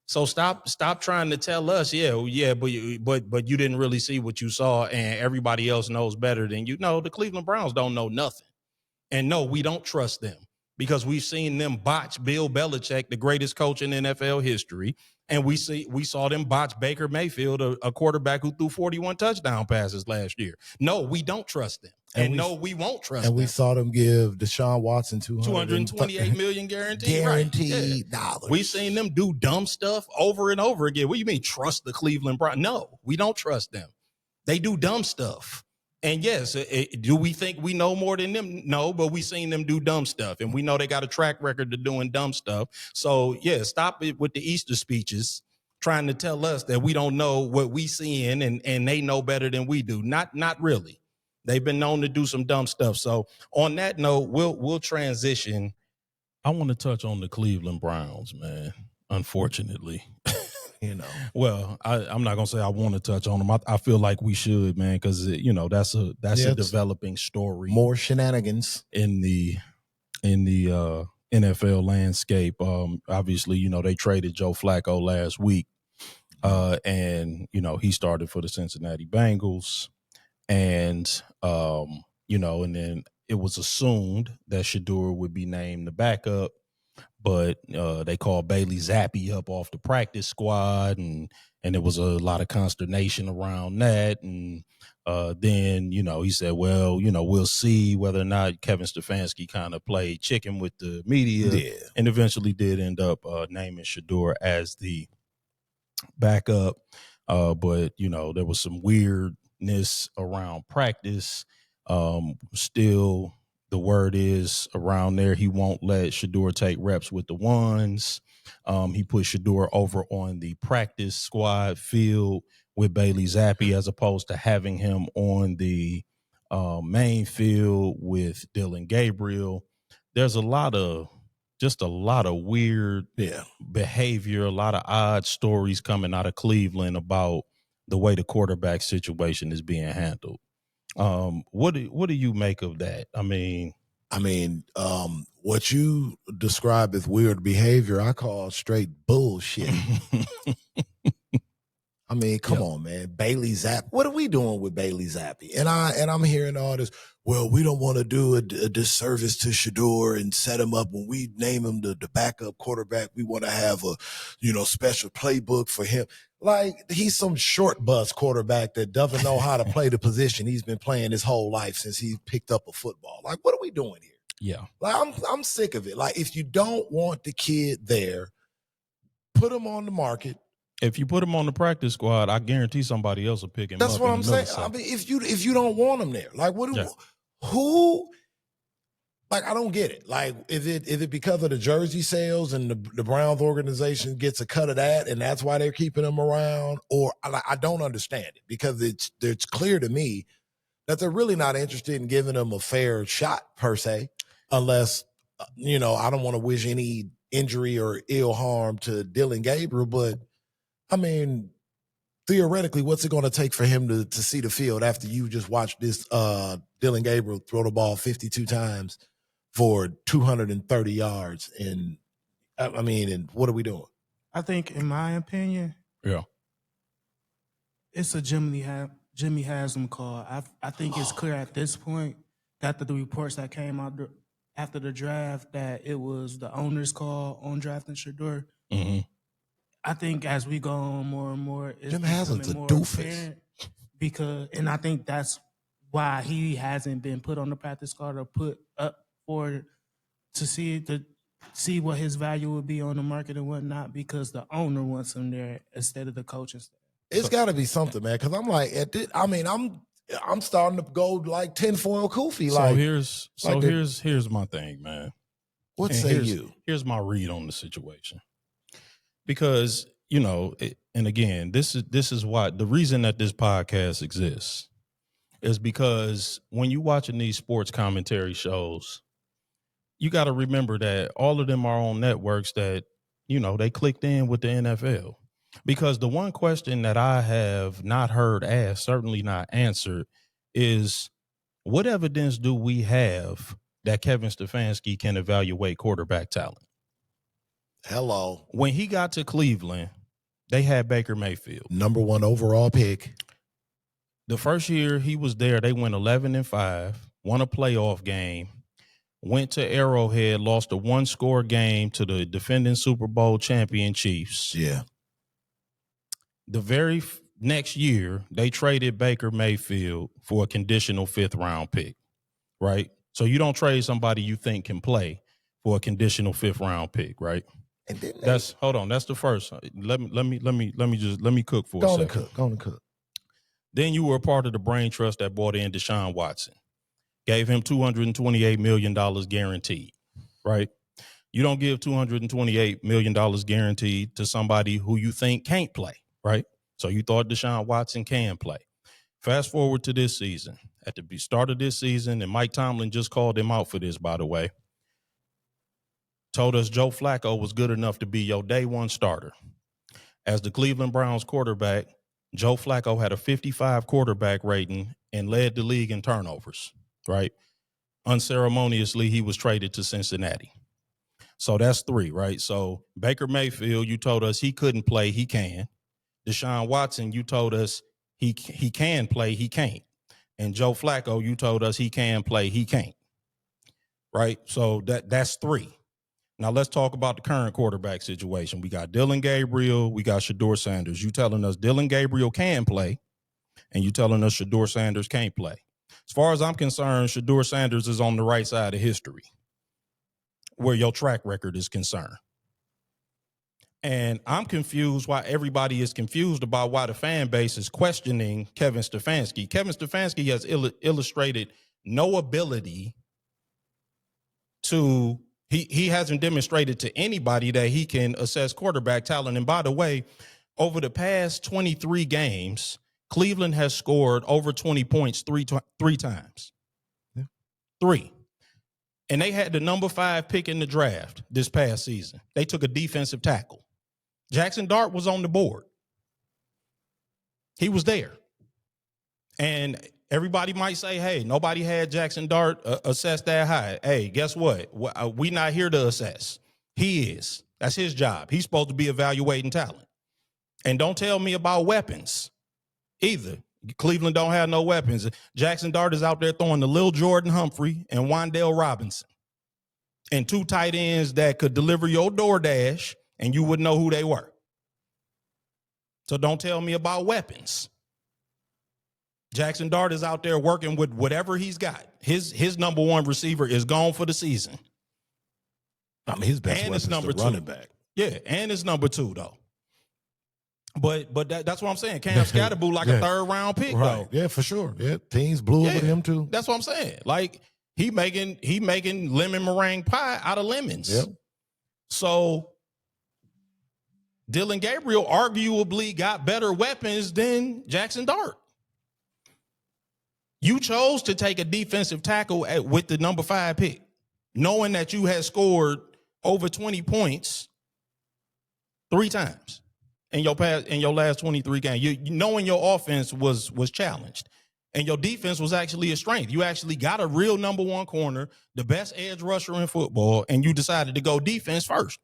Speaker 2: So stop trying to tell us, but you didn't really see what you saw, and everybody else knows better than you. No, the Cleveland Browns don't know nothing. And no, we don't trust them because we've seen them botch Bill Belichick, the greatest coach in NFL history. And we saw them botch Baker Mayfield, a quarterback who threw 41 touchdown passes last year. No, we don't trust them. And we won't trust them.
Speaker 1: And we saw them give Deshaun Watson
Speaker 2: $228 million guaranteed
Speaker 1: dollars.
Speaker 2: We've seen them do dumb stuff over and over again. What do you mean trust the Cleveland Browns? No, we don't trust them. They do dumb stuff. And yes, do we think we know more than them? No, but we seen them do dumb stuff. And we know they got a track record of doing dumb stuff. So, yeah, stop it with the Easter speeches trying to tell us that we don't know what we seeing and they know better than we do. Not really. They've been known to do some dumb stuff. So on that note, we'll transition. I want to touch on the Cleveland Browns, man, unfortunately. Well, I'm not gonna say I want to touch on them. I feel like we should, man, because that's a developing story.
Speaker 1: More shenanigans
Speaker 2: in the NFL landscape. Obviously, they traded Joe Flacco last week, and he started for the Cincinnati Bengals, and and then it was assumed that Shedeur would be named the backup. But they called Bailey Zappi up off the practice squad, and there was a lot of consternation around that. And then, he said, well, we'll see whether or not Kevin Stefanski kind of played chicken with the media, and eventually did end up naming Shedeur as the backup. But, there was some weirdness around practice. Still, the word is around there he won't let Shedeur take reps with the ones. He put Shedeur over on the practice squad field with Bailey Zappi as opposed to having him on the main field with Dillon Gabriel. There's a lot of weird behavior, a lot of odd stories coming out of Cleveland about the way the quarterback situation is being handled. What do you make of that? I mean,
Speaker 1: what you describe as weird behavior, I call straight bullshit. I mean, come on, man. Bailey Zappi. What are we doing with Bailey Zappi? And I'm hearing all this. Well, we don't want to do a disservice to Shedeur and set him up when we name him the backup quarterback. We want to have a, special playbook for him. Like, he's some short bus quarterback that doesn't know how to play the position he's been playing his whole life since he picked up a football. Like, what are we doing here?
Speaker 2: Yeah.
Speaker 1: Like, I'm sick of it. Like, if you don't want the kid there, put him on the market.
Speaker 2: If you put him on the practice squad, I guarantee somebody else will pick him up.
Speaker 1: That's what I'm saying. I mean, if you don't want him there, like, who? Like, I don't get it. Like, is it because of the jersey sales and the Browns organization gets a cut of that, and that's why they're keeping him around? Or I don't understand it, because it's clear to me that they're really not interested in giving him a fair shot per se, unless I don't want to wish any injury or ill harm to Dillon Gabriel, but I mean, theoretically, what's it going to take for him to see the field after you just watched this Dillon Gabriel throw the ball 52 times for 230 yards? And and what are we doing?
Speaker 3: I think, in my opinion, it's a Jimmy Haslam call. I think it's clear at this point that the reports that came out after the draft that it was the owner's call on drafting Shedeur.
Speaker 2: Mm-hmm.
Speaker 3: I think as we go on more and more, it's
Speaker 1: Jim Haslam's a
Speaker 3: more
Speaker 1: doofus.
Speaker 3: And I think that's why he hasn't been put on the practice squad or put up for to see what his value would be on the market and whatnot, because the owner wants him there instead of the coaching staff.
Speaker 1: It's got to be something, man. Because I'm like, I'm starting to go like tinfoil Koofy.
Speaker 2: Here's my thing, man.
Speaker 1: What say you?
Speaker 2: Here's my read on the situation. Because, and again, this is why the reason that this podcast exists is because when you're watching these sports commentary shows, you got to remember that all of them are on networks that, they clicked in with the NFL. Because the one question that I have not heard asked, certainly not answered, is what evidence do we have that Kevin Stefanski can evaluate quarterback talent?
Speaker 1: Hello.
Speaker 2: When he got to Cleveland, they had Baker Mayfield,
Speaker 1: #1 overall pick.
Speaker 2: The first year he was there, they went 11-5, won a playoff game, went to Arrowhead, lost a 1-score game to the defending Super Bowl champion Chiefs.
Speaker 1: Yeah.
Speaker 2: The very next year, they traded Baker Mayfield for a conditional 5th-round pick, right? So you don't trade somebody you think can play for a conditional 5th-round pick, right?
Speaker 1: And then
Speaker 2: that's the first. Let me cook for a second.
Speaker 1: Go on and cook.
Speaker 2: Then you were a part of the brain trust that brought in Deshaun Watson, gave him $228 million guaranteed, right? You don't give $228 million guaranteed to somebody who you think can't play, right? So you thought Deshaun Watson can play. Fast forward to this season. At the start of this season, and Mike Tomlin just called him out for this, by the way, told us Joe Flacco was good enough to be your day one starter. As the Cleveland Browns quarterback, Joe Flacco had a 55 quarterback rating and led the league in turnovers, right? Unceremoniously, he was traded to Cincinnati. So that's 3, right? So Baker Mayfield, you told us he couldn't play, he can. Deshaun Watson, you told us he can play, he can't. And Joe Flacco, you told us he can play, he can't. Right? So that's 3. Now let's talk about the current quarterback situation. We got Dillon Gabriel, we got Shedeur Sanders. You telling us Dillon Gabriel can play, and you telling us Shedeur Sanders can't play. As far as I'm concerned, Shedeur Sanders is on the right side of history, where your track record is concerned. And I'm confused why everybody is confused about why the fan base is questioning Kevin Stefanski. Kevin Stefanski has illustrated no ability to, he hasn't demonstrated to anybody that he can assess quarterback talent. And by the way, over the past 23 games, Cleveland has scored over 20 points three times. Yeah. 3. And they had the number 5 pick in the draft this past season. They took a defensive tackle. Jackson Dart was on the board. He was there. And everybody might say, hey, nobody had Jackson Dart assessed that high. Hey, guess what? We not here to assess. He is. That's his job. He's supposed to be evaluating talent. And don't tell me about weapons either. Cleveland don't have no weapons. Jackson Dart is out there throwing to Lil Jordan Humphrey and Wan'Dale Robinson, and 2 tight ends that could deliver your DoorDash and you wouldn't know who they were. So don't tell me about weapons. Jackson Dart is out there working with whatever he's got. His number 1 receiver is gone for the season.
Speaker 1: I mean, his best weapon is the running back.
Speaker 2: Yeah, and it's number 2, though. But that's what I'm saying. Cam Scatterboo like a 3rd round pick, though.
Speaker 1: Yeah, for sure. Yeah, teams blew it with him too.
Speaker 2: That's what I'm saying. Like he making lemon meringue pie out of lemons.
Speaker 1: Yep.
Speaker 2: So Dillon Gabriel arguably got better weapons than Jackson Dart. You chose to take a defensive tackle with the number 5 pick, knowing that you had scored over 20 points 3 times in your last 23 games. You knowing your offense was challenged, and your defense was actually a strength. You actually got a real number 1 corner, the best edge rusher in football, and you decided to go defense first.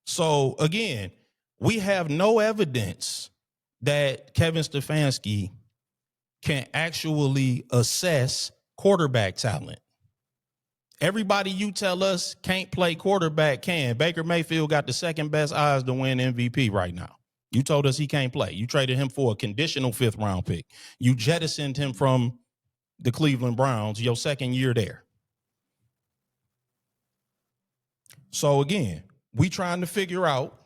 Speaker 2: So again, we have no evidence that Kevin Stefanski can actually assess quarterback talent. Everybody you tell us can't play quarterback can. Baker Mayfield got the 2nd best odds to win MVP right now. You told us he can't play. You traded him for a conditional 5th round pick. You jettisoned him from the Cleveland Browns your 2nd year there. So again, we trying to figure out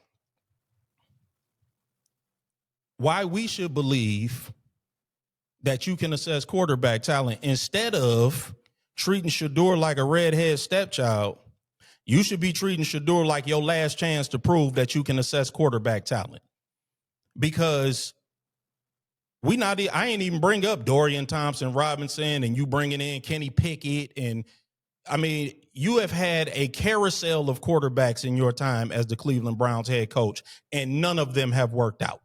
Speaker 2: why we should believe that you can assess quarterback talent instead of treating Shedeur like a redhead stepchild. You should be treating Shedeur like your last chance to prove that you can assess quarterback talent. Because I ain't even bring up Dorian Thompson-Robinson and you bringing in Kenny Pickett. And I mean, you have had a carousel of quarterbacks in your time as the Cleveland Browns head coach, and none of them have worked out.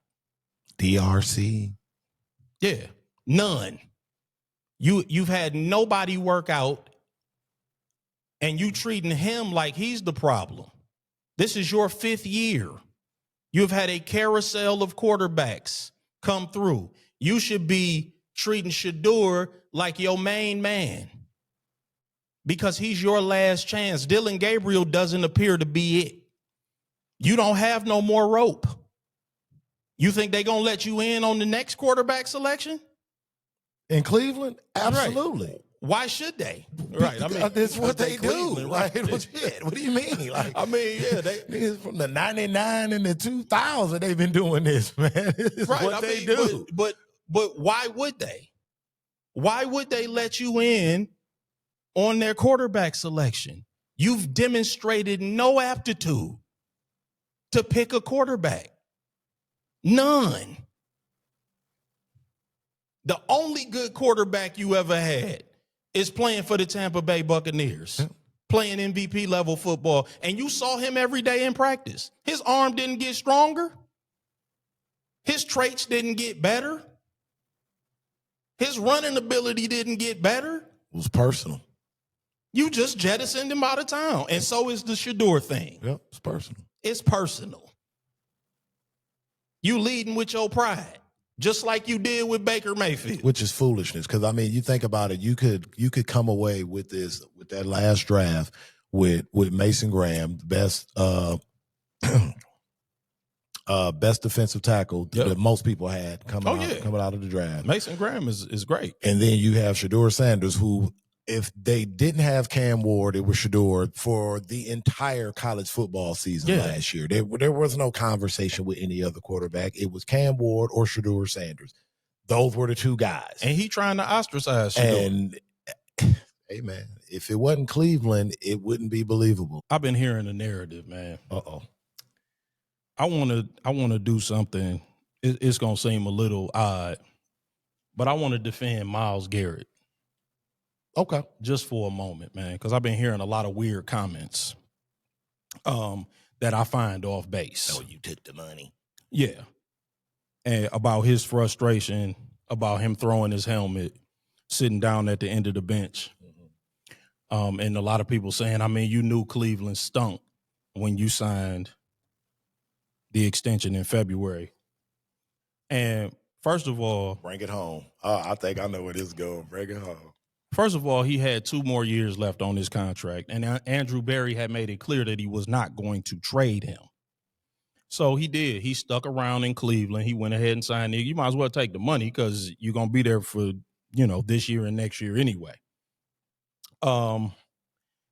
Speaker 1: DRC.
Speaker 2: Yeah, none. You've had nobody work out, and you treating him like he's the problem. This is your 5th year. You've had a carousel of quarterbacks come through. You should be treating Shedeur like your main man because he's your last chance. Dillon Gabriel doesn't appear to be it. You don't have no more rope. You think they're going to let you in on the next quarterback selection?
Speaker 1: In Cleveland? Absolutely.
Speaker 2: Right. Why should they?
Speaker 1: Right. I mean, that's what they do. Like, what do you mean? Like,
Speaker 2: I mean, yeah,
Speaker 1: they from the 99 and the 2000, they've been doing this, man. It's
Speaker 2: right.
Speaker 1: what they do.
Speaker 2: But why would they? Why would they let you in on their quarterback selection? You've demonstrated no aptitude to pick a quarterback. None. The only good quarterback you ever had is playing for the Tampa Bay Buccaneers, playing MVP level football. And you saw him every day in practice. His arm didn't get stronger. His traits didn't get better. His running ability didn't get better.
Speaker 1: It was personal.
Speaker 2: You just jettisoned him out of town. And so is the Shedeur thing.
Speaker 1: Yep, it's personal.
Speaker 2: It's personal. You leading with your pride. Just like you did with Baker Mayfield.
Speaker 1: Which is foolishness. Because, I mean, you think about it, you could come away with that last draft with Mason Graham, best best defensive tackle that most people had coming out of the draft.
Speaker 2: Mason Graham is great.
Speaker 1: And then you have Shedeur Sanders, who, if they didn't have Cam Ward, it was Shedeur for the entire college football season last year. There was no conversation with any other quarterback. It was Cam Ward or Shedeur Sanders. Those were the two guys.
Speaker 2: And he trying to ostracize Shedeur.
Speaker 1: And, hey, man, if it wasn't Cleveland, it wouldn't be believable.
Speaker 2: I've been hearing the narrative, man.
Speaker 1: Uh-oh.
Speaker 2: I want to do something. It's going to seem a little odd, but I want to defend Myles Garrett.
Speaker 1: Okay.
Speaker 2: Just for a moment, man, because I've been hearing a lot of weird comments that I find off base.
Speaker 1: Oh, you took the money.
Speaker 2: Yeah. And about his frustration, about him throwing his helmet, sitting down at the end of the bench. Mm-hmm. And a lot of people saying, I mean, you knew Cleveland stunk when you signed the extension in February. And first of all,
Speaker 1: bring it home. I think I know where this is going. Bring it home.
Speaker 2: First of all, he had 2 more years left on his contract, and Andrew Berry had made it clear that he was not going to trade him. So he did. He stuck around in Cleveland. He went ahead and signed it. You might as well take the money because you're going to be there for, this year and next year anyway. And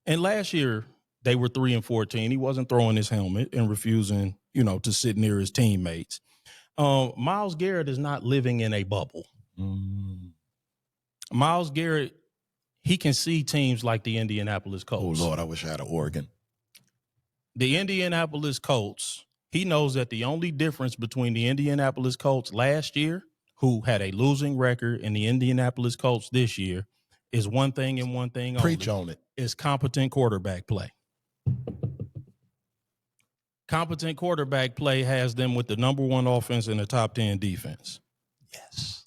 Speaker 2: last year, they were 3-14. He wasn't throwing his helmet and refusing, to sit near his teammates. Myles Garrett is not living in a bubble. Myles Garrett, he can see teams like the Indianapolis Colts.
Speaker 1: Oh, Lord, I wish I had an Oregon.
Speaker 2: The Indianapolis Colts, he knows that the only difference between the Indianapolis Colts last year, who had a losing record, and the Indianapolis Colts this year is one thing and one thing only.
Speaker 1: Preach on it.
Speaker 2: Is competent quarterback play. Competent quarterback play has them with the number 1 offense and the top 10 defense.
Speaker 1: Yes.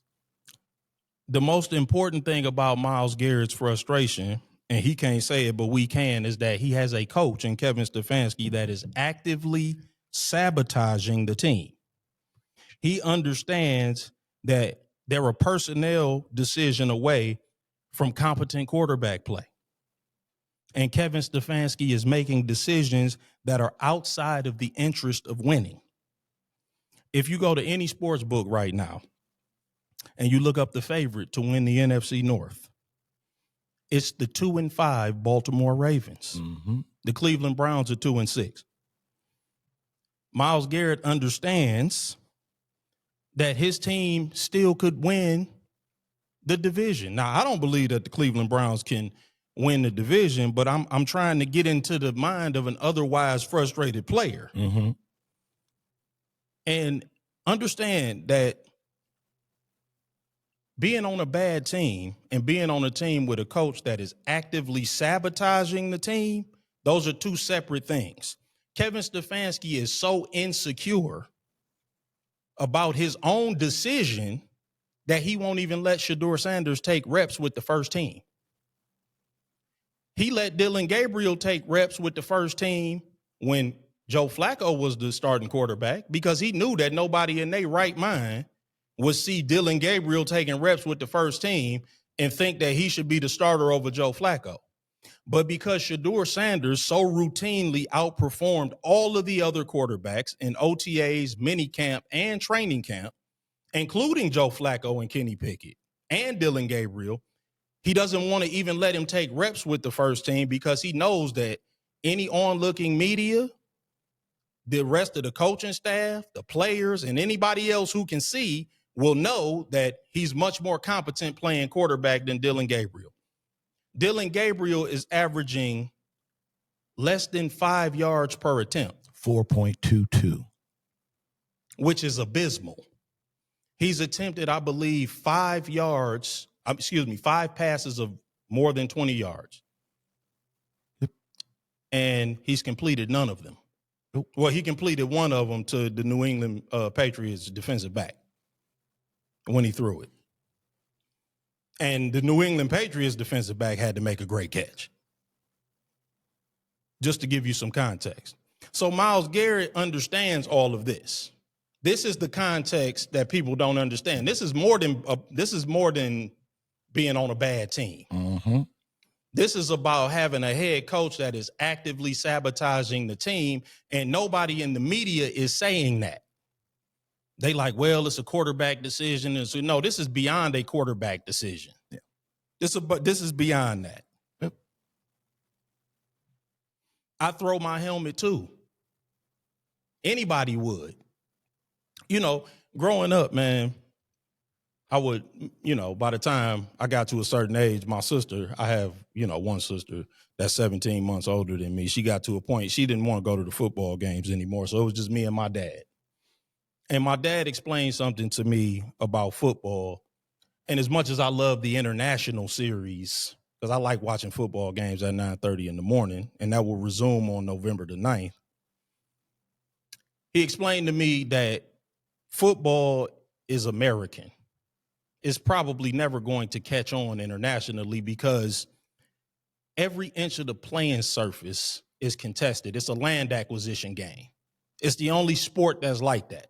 Speaker 2: The most important thing about Myles Garrett's frustration, and he can't say it, but we can, is that he has a coach in Kevin Stefanski that is actively sabotaging the team. He understands that they're a personnel decision away from competent quarterback play. And Kevin Stefanski is making decisions that are outside of the interest of winning. If you go to any sports book right now, and you look up the favorite to win the NFC North, it's the 2-5 Baltimore Ravens.
Speaker 1: Mm-hmm.
Speaker 2: The Cleveland Browns are 2-6. Myles Garrett understands that his team still could win the division. Now, I don't believe that the Cleveland Browns can win the division, but I'm trying to get into the mind of an otherwise frustrated player.
Speaker 1: Mm-hmm.
Speaker 2: And understand that being on a bad team and being on a team with a coach that is actively sabotaging the team, those are 2 separate things. Kevin Stefanski is so insecure about his own decision that he won't even let Shedeur Sanders take reps with the first team. He let Dillon Gabriel take reps with the first team when Joe Flacco was the starting quarterback because he knew that nobody in their right mind would see Dillon Gabriel taking reps with the first team and think that he should be the starter over Joe Flacco. But because Shedeur Sanders so routinely outperformed all of the other quarterbacks in OTAs, minicamp, and training camp, including Joe Flacco and Kenny Pickett and Dillon Gabriel, He doesn't want to even let him take reps with the first team because he knows that any onlooking media, the rest of the coaching staff, the players, and anybody else who can see will know that he's much more competent playing quarterback than Dillon Gabriel. Dillon Gabriel is averaging less than 5 yards per attempt.
Speaker 1: 4.22.
Speaker 2: Which is abysmal. He's attempted, I believe, 5 passes of more than 20 yards. And he's completed none of them. Well, he completed one of them to the New England Patriots defensive back when he threw it. And the New England Patriots defensive back had to make a great catch. Just to give you some context. So Myles Garrett understands all of this. This is the context that people don't understand. This is more than being on a bad team.
Speaker 1: Mm-hmm.
Speaker 2: This is about having a head coach that is actively sabotaging the team, and nobody in the media is saying that. They like, well, it's a quarterback decision. And so, no, this is beyond a quarterback decision.
Speaker 1: Yeah.
Speaker 2: This is beyond that.
Speaker 1: Yep.
Speaker 2: I throw my helmet too. Anybody would. You know, growing up, man, I would, by the time I got to a certain age, my sister, I have, one sister that's 17 months older than me. She got to a point, she didn't want to go to the football games anymore. So it was just me and my dad. And my dad explained something to me about football. And as much as I love the international series, because I like watching football games at 9:30 in the morning, and that will resume on November the 9th. He explained to me that football is American. It's probably never going to catch on internationally because every inch of the playing surface is contested. It's a land acquisition game. It's the only sport that's like that.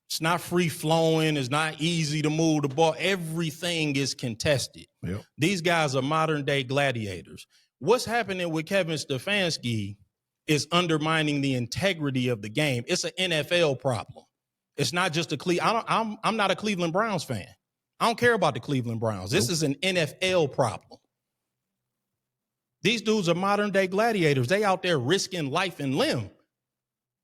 Speaker 2: It's not free flowing. It's not easy to move the ball. Everything is contested.
Speaker 1: Yep.
Speaker 2: These guys are modern day gladiators. What's happening with Kevin Stefanski is undermining the integrity of the game. It's an NFL problem. It's not just I'm not a Cleveland Browns fan. I don't care about the Cleveland Browns. This is an NFL problem. These dudes are modern day gladiators. They out there risking life and limb.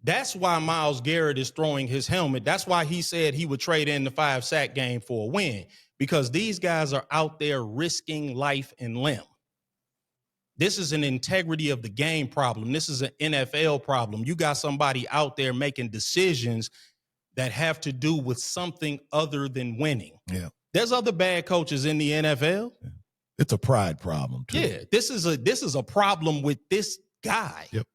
Speaker 2: That's why Myles Garrett is throwing his helmet. That's why he said he would trade in the 5-sack game for a win, because these guys are out there risking life and limb. This is an integrity of the game problem. This is an NFL problem. You got somebody out there making decisions that have to do with something other than winning.
Speaker 1: Yeah.
Speaker 2: There's other bad coaches in the NFL.
Speaker 1: Yeah. It's a pride problem too.
Speaker 2: Yeah, this is a problem with this guy.
Speaker 1: Yep.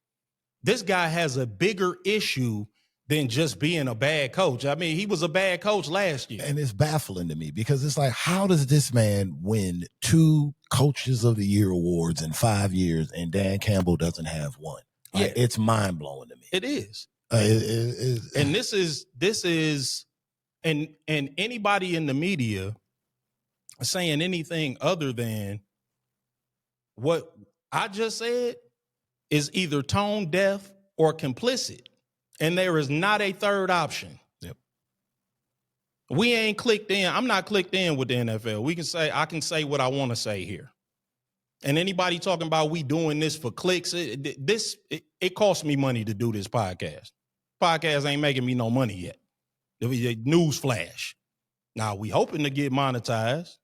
Speaker 2: This guy has a bigger issue than just being a bad coach. I mean, he was a bad coach last year.
Speaker 1: And it's baffling to me because it's like, how does this man win 2 Coaches of the Year awards in 5 years and Dan Campbell doesn't have one?
Speaker 2: Yeah.
Speaker 1: It's mind blowing to me.
Speaker 2: It is.
Speaker 1: And
Speaker 2: this is and anybody in the media saying anything other than what I just said is either tone deaf or complicit. And there is not a third option.
Speaker 1: Yep.
Speaker 2: We ain't clicked in. I'm not clicked in with the NFL. I can say what I want to say here. And anybody talking about we doing this for clicks, it costs me money to do this podcast. Podcast ain't making me no money yet. News flash. Now we hoping to get monetized.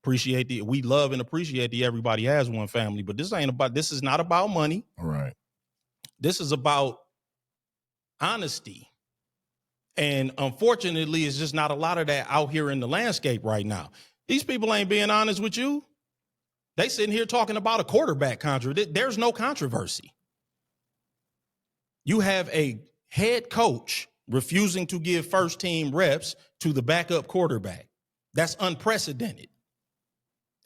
Speaker 2: We love and appreciate the Everybody Has One family, but this is not about money.
Speaker 1: All right.
Speaker 2: This is about honesty. And unfortunately, it's just not a lot of that out here in the landscape right now. These people ain't being honest with you. They sitting here talking about a quarterback controversy. There's no controversy. You have a head coach refusing to give first team reps to the backup quarterback. That's unprecedented.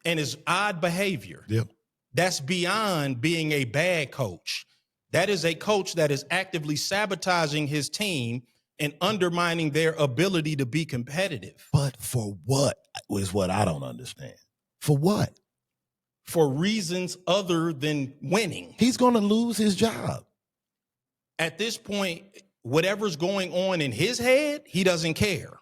Speaker 2: And it's odd behavior.
Speaker 1: Yep.
Speaker 2: That's beyond being a bad coach. That is a coach that is actively sabotaging his team and undermining their ability to be competitive.
Speaker 1: But for what is what I don't understand. For what?
Speaker 2: For reasons other than winning.
Speaker 1: He's going to lose his job.
Speaker 2: At this point, whatever's going on in his head, he doesn't care.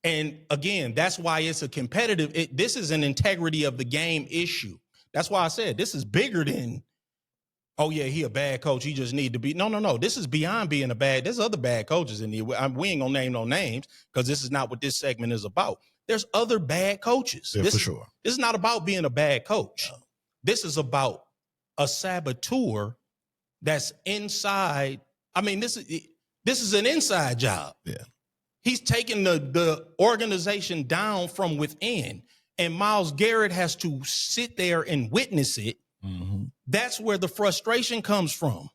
Speaker 2: And again, that's why it's a competitive. This is an integrity of the game issue. That's why I said this is bigger than, oh yeah, he a bad coach. He just need to be. No. This is beyond being a bad. There's other bad coaches in here. We ain't gonna name no names because this is not what this segment is about. There's other bad coaches.
Speaker 1: Yeah, for sure.
Speaker 2: This is not about being a bad coach. No. This is about a saboteur that's inside. I mean, this is an inside job.
Speaker 1: Yeah.
Speaker 2: He's taking the organization down from within, and Myles Garrett has to sit there and witness it. Mm-hmm. That's where the frustration comes from.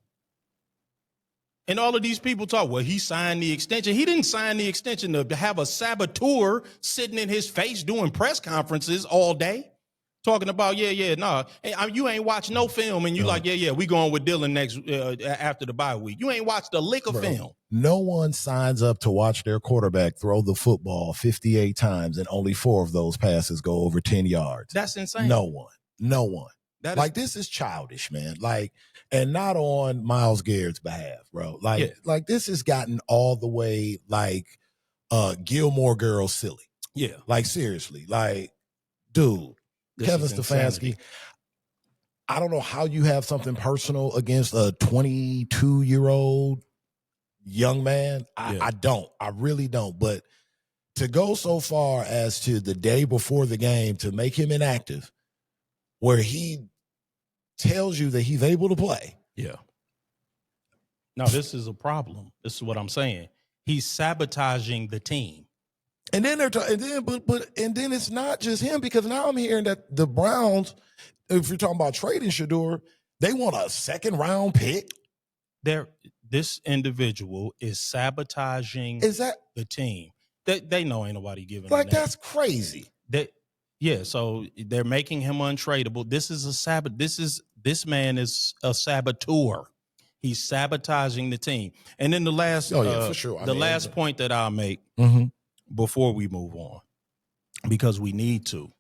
Speaker 2: And all of these people talk, well, he signed the extension. He didn't sign the extension to have a saboteur sitting in his face doing press conferences all day. Talking about, you ain't watched no film, and you we going with Dillon next after the bye week. You ain't watched a lick of film.
Speaker 1: No one signs up to watch their quarterback throw the football 58 times, and only 4 of those passes go over 10 yards.
Speaker 2: That's insane.
Speaker 1: No one. This is childish, man. And not on Myles Garrett's behalf, bro. Like this has gotten all the way Gilmore Girls silly.
Speaker 2: Yeah.
Speaker 1: Like seriously, dude. Kevin Stefanski, I don't know how you have something personal against a 22-year-old young man. I don't. I really don't. But to go so far as to the day before the game to make him inactive, where he tells you that he's able to play.
Speaker 2: Yeah. Now, this is a problem. This is what I'm saying. He's sabotaging the team.
Speaker 1: And then then it's not just him, because now I'm hearing that the Browns, if you're talking about trading Shedeur, they want a 2nd-round pick.
Speaker 2: This individual is sabotaging the team. They know ain't nobody giving him that.
Speaker 1: That's crazy.
Speaker 2: So they're making him untradeable. This man is a saboteur. He's sabotaging the team. And then the last
Speaker 1: for sure.
Speaker 2: Last point that I'll make before we move on, because we need to,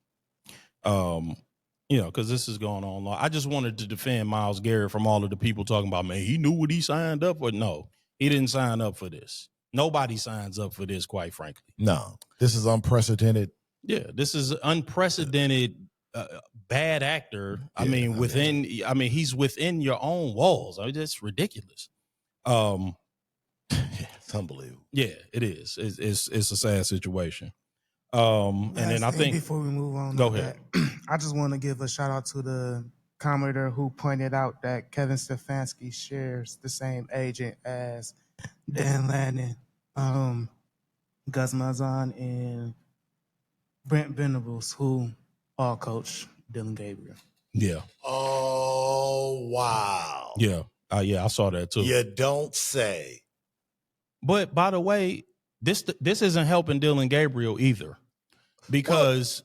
Speaker 2: because this is going on long. I just wanted to defend Myles Garrett from all of the people talking about, man, he knew what he signed up for. No, he didn't sign up for this. Nobody signs up for this, quite frankly.
Speaker 1: No, this is unprecedented.
Speaker 2: Yeah, this is unprecedented. Bad actor. Yeah, he's within your own walls. That's ridiculous.
Speaker 1: It's unbelievable.
Speaker 2: Yeah, it is. It's a sad situation. And then I think
Speaker 3: before we move on,
Speaker 2: go ahead.
Speaker 3: I just want to give a shout out to the commenter who pointed out that Kevin Stefanski shares the same agent as Dan Lannon, Gus Malzahn, and Brent Venables, who all coach Dillon Gabriel.
Speaker 2: Yeah.
Speaker 1: Oh, wow.
Speaker 2: Yeah. I saw that too.
Speaker 1: You don't say.
Speaker 2: But by the way, this isn't helping Dillon Gabriel either, because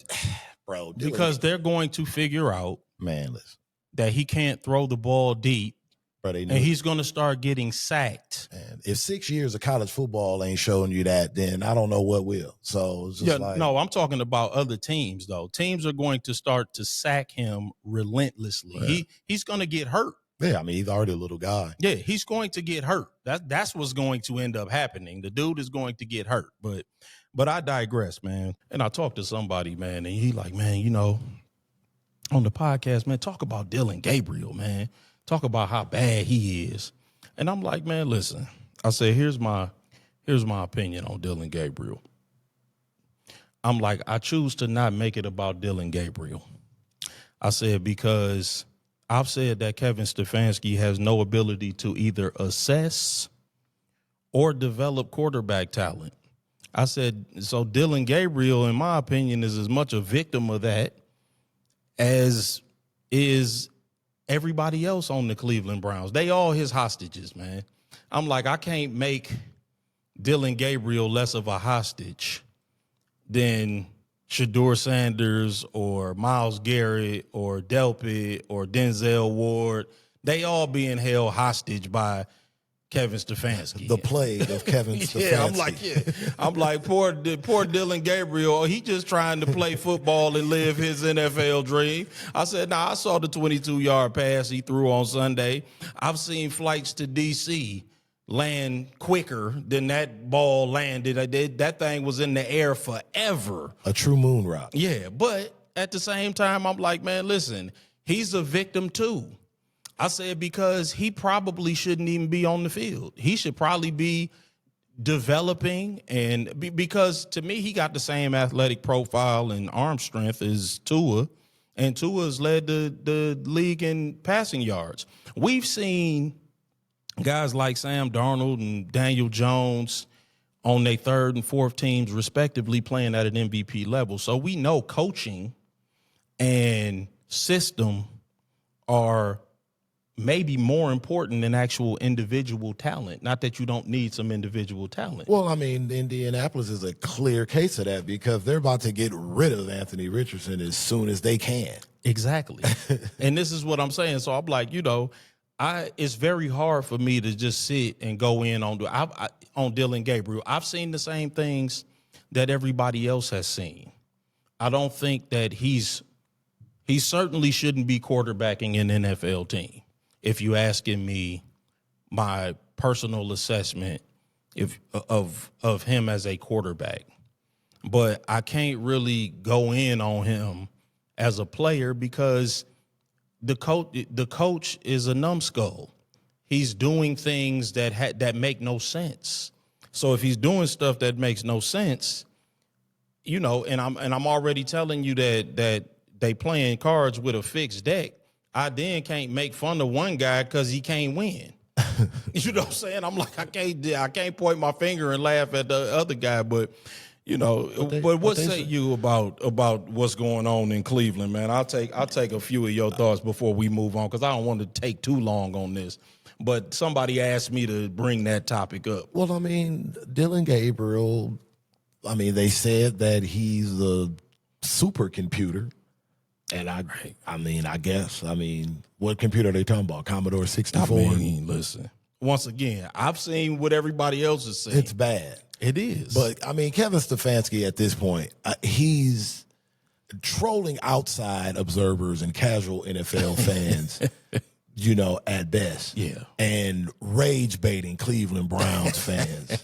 Speaker 2: because they're going to figure out, that he can't throw the ball deep, and he's going to start getting sacked.
Speaker 1: And if 6 years of college football ain't showing you that, then I don't know what will. So it's just
Speaker 2: no, I'm talking about other teams though. Teams are going to start to sack him relentlessly. Yeah. He's going to get hurt.
Speaker 1: Yeah, he's already a little guy.
Speaker 2: Yeah, he's going to get hurt. That's what's going to end up happening. The dude is going to get hurt. But I digress, man. And I talked to somebody, man, and he like, man, on the podcast, man, talk about Dillon Gabriel, man. Talk about how bad he is. And I'm like, man, listen. I said, here's my opinion on Dillon Gabriel. I'm like, I choose to not make it about Dillon Gabriel. I said, because I've said that Kevin Stefanski has no ability to either assess or develop quarterback talent. I said, so Dillon Gabriel, in my opinion, is as much a victim of that as is everybody else on the Cleveland Browns. They all his hostages, man. I'm like, I can't make Dillon Gabriel less of a hostage than Shedeur Sanders or Myles Garrett or Delpit or Denzel Ward. They all being held hostage by Kevin Stefanski.
Speaker 1: The plague of Kevin Stefanski.
Speaker 2: I'm like, poor Dillon Gabriel. He just trying to play football and live his NFL dream. I said, I saw the 22-yard pass he threw on Sunday. I've seen flights to D.C. land quicker than that ball landed. That thing was in the air forever.
Speaker 1: A true moon rock.
Speaker 2: Yeah, but at the same time, I'm like, man, listen, he's a victim too. I said because he probably shouldn't even be on the field. He should probably be developing, and because to me, he got the same athletic profile and arm strength as Tua, and Tua's led the league in passing yards. We've seen guys like Sam Darnold and Daniel Jones on their third and fourth teams, respectively, playing at an MVP level. So we know coaching and system are maybe more important than actual individual talent. Not that you don't need some individual talent.
Speaker 1: Well, I mean, Indianapolis is a clear case of that because they're about to get rid of Anthony Richardson as soon as they can.
Speaker 2: Exactly. And this is what I'm saying. So I'm like, it's very hard for me to just sit and go in on Dillon Gabriel. I've seen the same things that everybody else has seen. I don't think that he certainly shouldn't be quarterbacking an NFL team. If you asking me my personal assessment of him as a quarterback, but I can't really go in on him as a player because the coach is a numbskull. He's doing things that make no sense. So if he's doing stuff that makes no sense, and I'm already telling you that they playing cards with a fixed deck, I then can't make fun of one guy because he can't win. You know what I'm saying? I'm like, I can't point my finger and laugh at the other guy, but what say you about what's going on in Cleveland, man? I'll take a few of your thoughts before we move on because I don't want to take too long on this. But somebody asked me to bring that topic up.
Speaker 1: Well, I mean, Dillon Gabriel, they said that he's a supercomputer. And I guess, what computer are they talking about? Commodore 64?
Speaker 2: Listen, once again, I've seen what everybody else has seen.
Speaker 1: It's bad.
Speaker 2: It is.
Speaker 1: But, Kevin Stefanski at this point, he's trolling outside observers and casual NFL fans, at best.
Speaker 2: Yeah.
Speaker 1: And rage baiting Cleveland Browns fans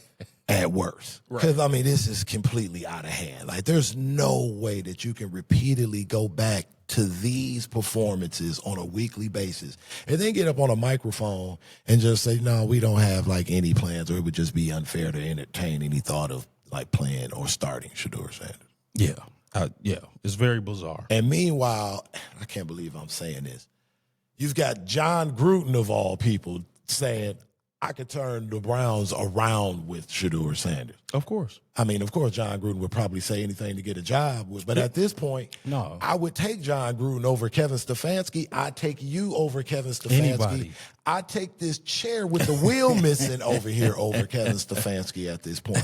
Speaker 1: at worst. Because, this is completely out of hand. Like, there's no way that you can repeatedly go back to these performances on a weekly basis and then get up on a microphone and just say, no, we don't have, any plans, or it would just be unfair to entertain any thought of, playing or starting Shedeur Sanders.
Speaker 2: Yeah. Yeah. It's very bizarre.
Speaker 1: And meanwhile, I can't believe I'm saying this. You've got John Gruden, of all people, saying, I could turn the Browns around with Shedeur Sanders.
Speaker 2: Of course.
Speaker 1: Of course, John Gruden would probably say anything to get a job. But at this point,
Speaker 2: no,
Speaker 1: I would take John Gruden over Kevin Stefanski. I'd take you over Kevin Stefanski.
Speaker 2: Anybody.
Speaker 1: I'd take this chair with the wheel missing over here over Kevin Stefanski at this point.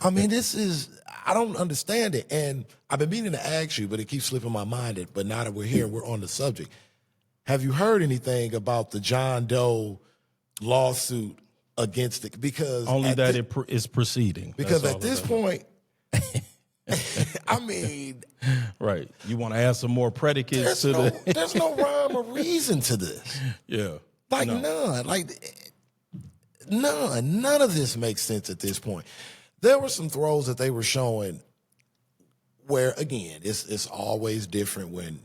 Speaker 1: I don't understand it. And I've been meaning to ask you, but it keeps slipping my mind. But now that we're here, we're on the subject. Have you heard anything about the John Doe lawsuit against it? Because
Speaker 2: only that it is proceeding.
Speaker 1: Because at this point,
Speaker 2: right. You want to add some more predicates
Speaker 1: there's no rhyme or reason to this.
Speaker 2: Yeah.
Speaker 1: None. None of this makes sense at this point. There were some throws that they were showing where, again, it's always different when,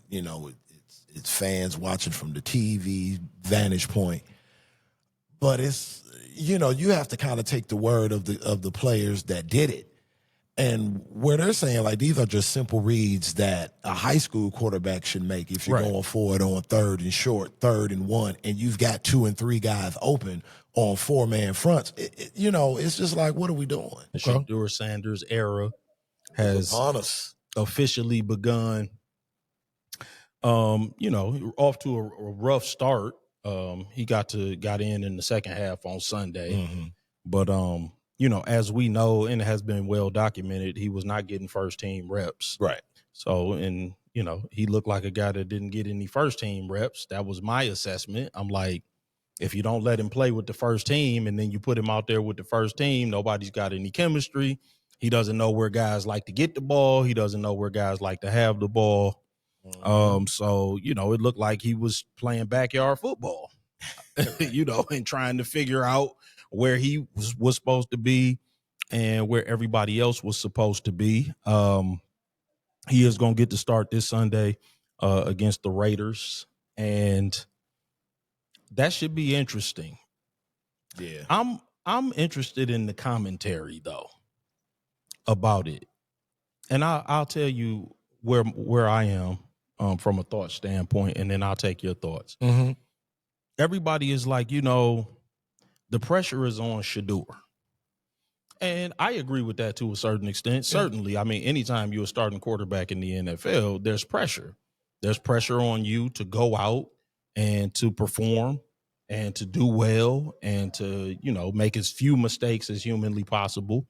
Speaker 1: it's fans watching from the TV vantage point. But it's, you have to kind of take the word of the players that did it. And where they're saying, these are just simple reads that a high school quarterback should make if you're going for it on third and short, 3rd and 1, and you've got 2 and 3 guys open on 4-man fronts. It's just like, what are we doing?
Speaker 2: The Shedeur Sanders era has officially begun. Off to a rough start. He got in the second half on Sunday.
Speaker 1: Mm-hmm.
Speaker 2: But, as we know, and it has been well documented, he was not getting first team reps.
Speaker 1: Right.
Speaker 2: So, and, he looked like a guy that didn't get any first team reps. That was my assessment. I'm like, if you don't let him play with the first team and then you put him out there with the first team, nobody's got any chemistry. He doesn't know where guys like to get the ball. He doesn't know where guys like to have the ball. So, it looked like he was playing backyard football. and trying to figure out where he was supposed to be and where everybody else was supposed to be. He is going to get to start this Sunday against the Raiders, and that should be interesting.
Speaker 1: Yeah.
Speaker 2: I'm interested in the commentary though about it. And I'll tell you where I am from a thought standpoint, and then I'll take your thoughts.
Speaker 1: Mm-hmm.
Speaker 2: Everybody is like, the pressure is on Shedeur. And I agree with that to a certain extent. Yeah. Certainly, I mean, anytime you're a starting quarterback in the NFL, there's pressure. There's pressure on you to go out and to perform and to do well and to, make as few mistakes as humanly possible.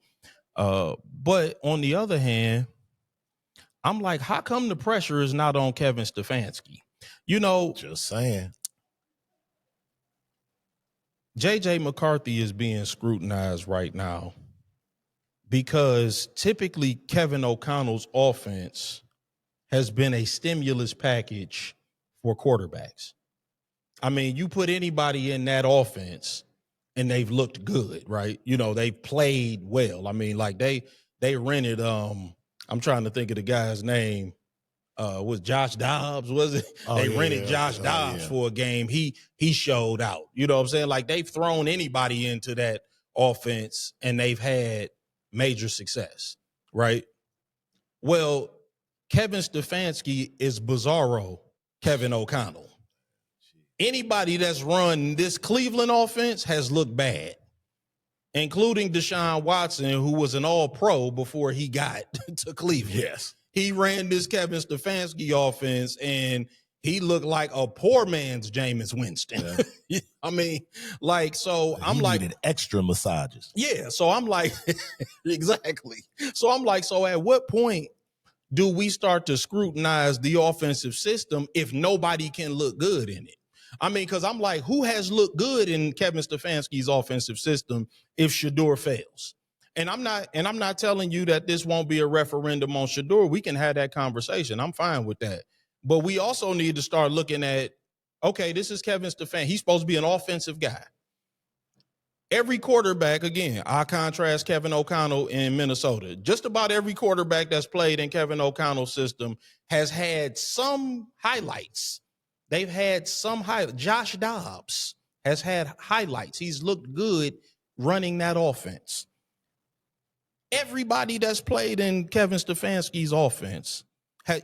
Speaker 2: But on the other hand, I'm like, how come the pressure is not on Kevin Stefanski?
Speaker 1: Just saying.
Speaker 2: J.J. McCarthy is being scrutinized right now because typically Kevin O'Connell's offense has been a stimulus package for quarterbacks. I mean, you put anybody in that offense and they've looked good, right? They've played well. I mean, like they rented, I'm trying to think of the guy's name. Was Josh Dobbs, was it? They rented Josh Dobbs for a game. He showed out. You know what I'm saying? Like they've thrown anybody into that offense and they've had major success, right? Well, Kevin Stefanski is bizarro Kevin O'Connell. Anybody that's run this Cleveland offense has looked bad, including Deshaun Watson, who was an all-pro before he got to Cleveland.
Speaker 1: Yes.
Speaker 2: He ran this Kevin Stefanski offense, and he looked like a poor man's Jameis Winston. Yeah. I mean, like, so
Speaker 1: he
Speaker 2: I'm like,
Speaker 1: needed extra massages.
Speaker 2: Yeah. So I'm like, exactly. So I'm like, so at what point do we start to scrutinize the offensive system if nobody can look good in it? I mean, because I'm like, who has looked good in Kevin Stefanski's offensive system if Shedeur fails? And I'm not telling you that this won't be a referendum on Shedeur. We can have that conversation. I'm fine with that. But we also need to start looking at, okay, this is Kevin Stefanski. He's supposed to be an offensive guy. Every quarterback, again, I contrast Kevin O'Connell in Minnesota. Just about every quarterback that's played in Kevin O'Connell's system has had some highlights. They've had some highlights. Josh Dobbs has had highlights. He's looked good running that offense. Everybody that's played in Kevin Stefanski's offense,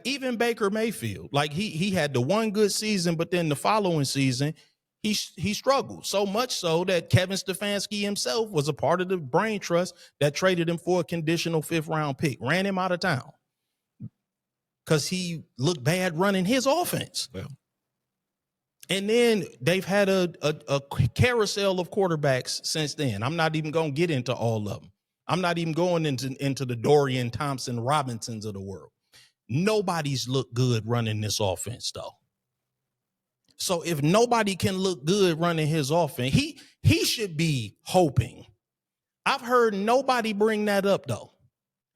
Speaker 2: even Baker Mayfield, like he had the one good season, but then the following season, he struggled so much so that Kevin Stefanski himself was a part of the brain trust that traded him for a conditional 5th-round pick, ran him out of town because he looked bad running his offense.
Speaker 1: Well.
Speaker 2: And then they've had a carousel of quarterbacks since then. I'm not even going to get into all of them. I'm not even going into the Dorian Thompson Robinsons of the world. Nobody's looked good running this offense, though. So if nobody can look good running his offense, he should be hoping. I've heard nobody bring that up, though.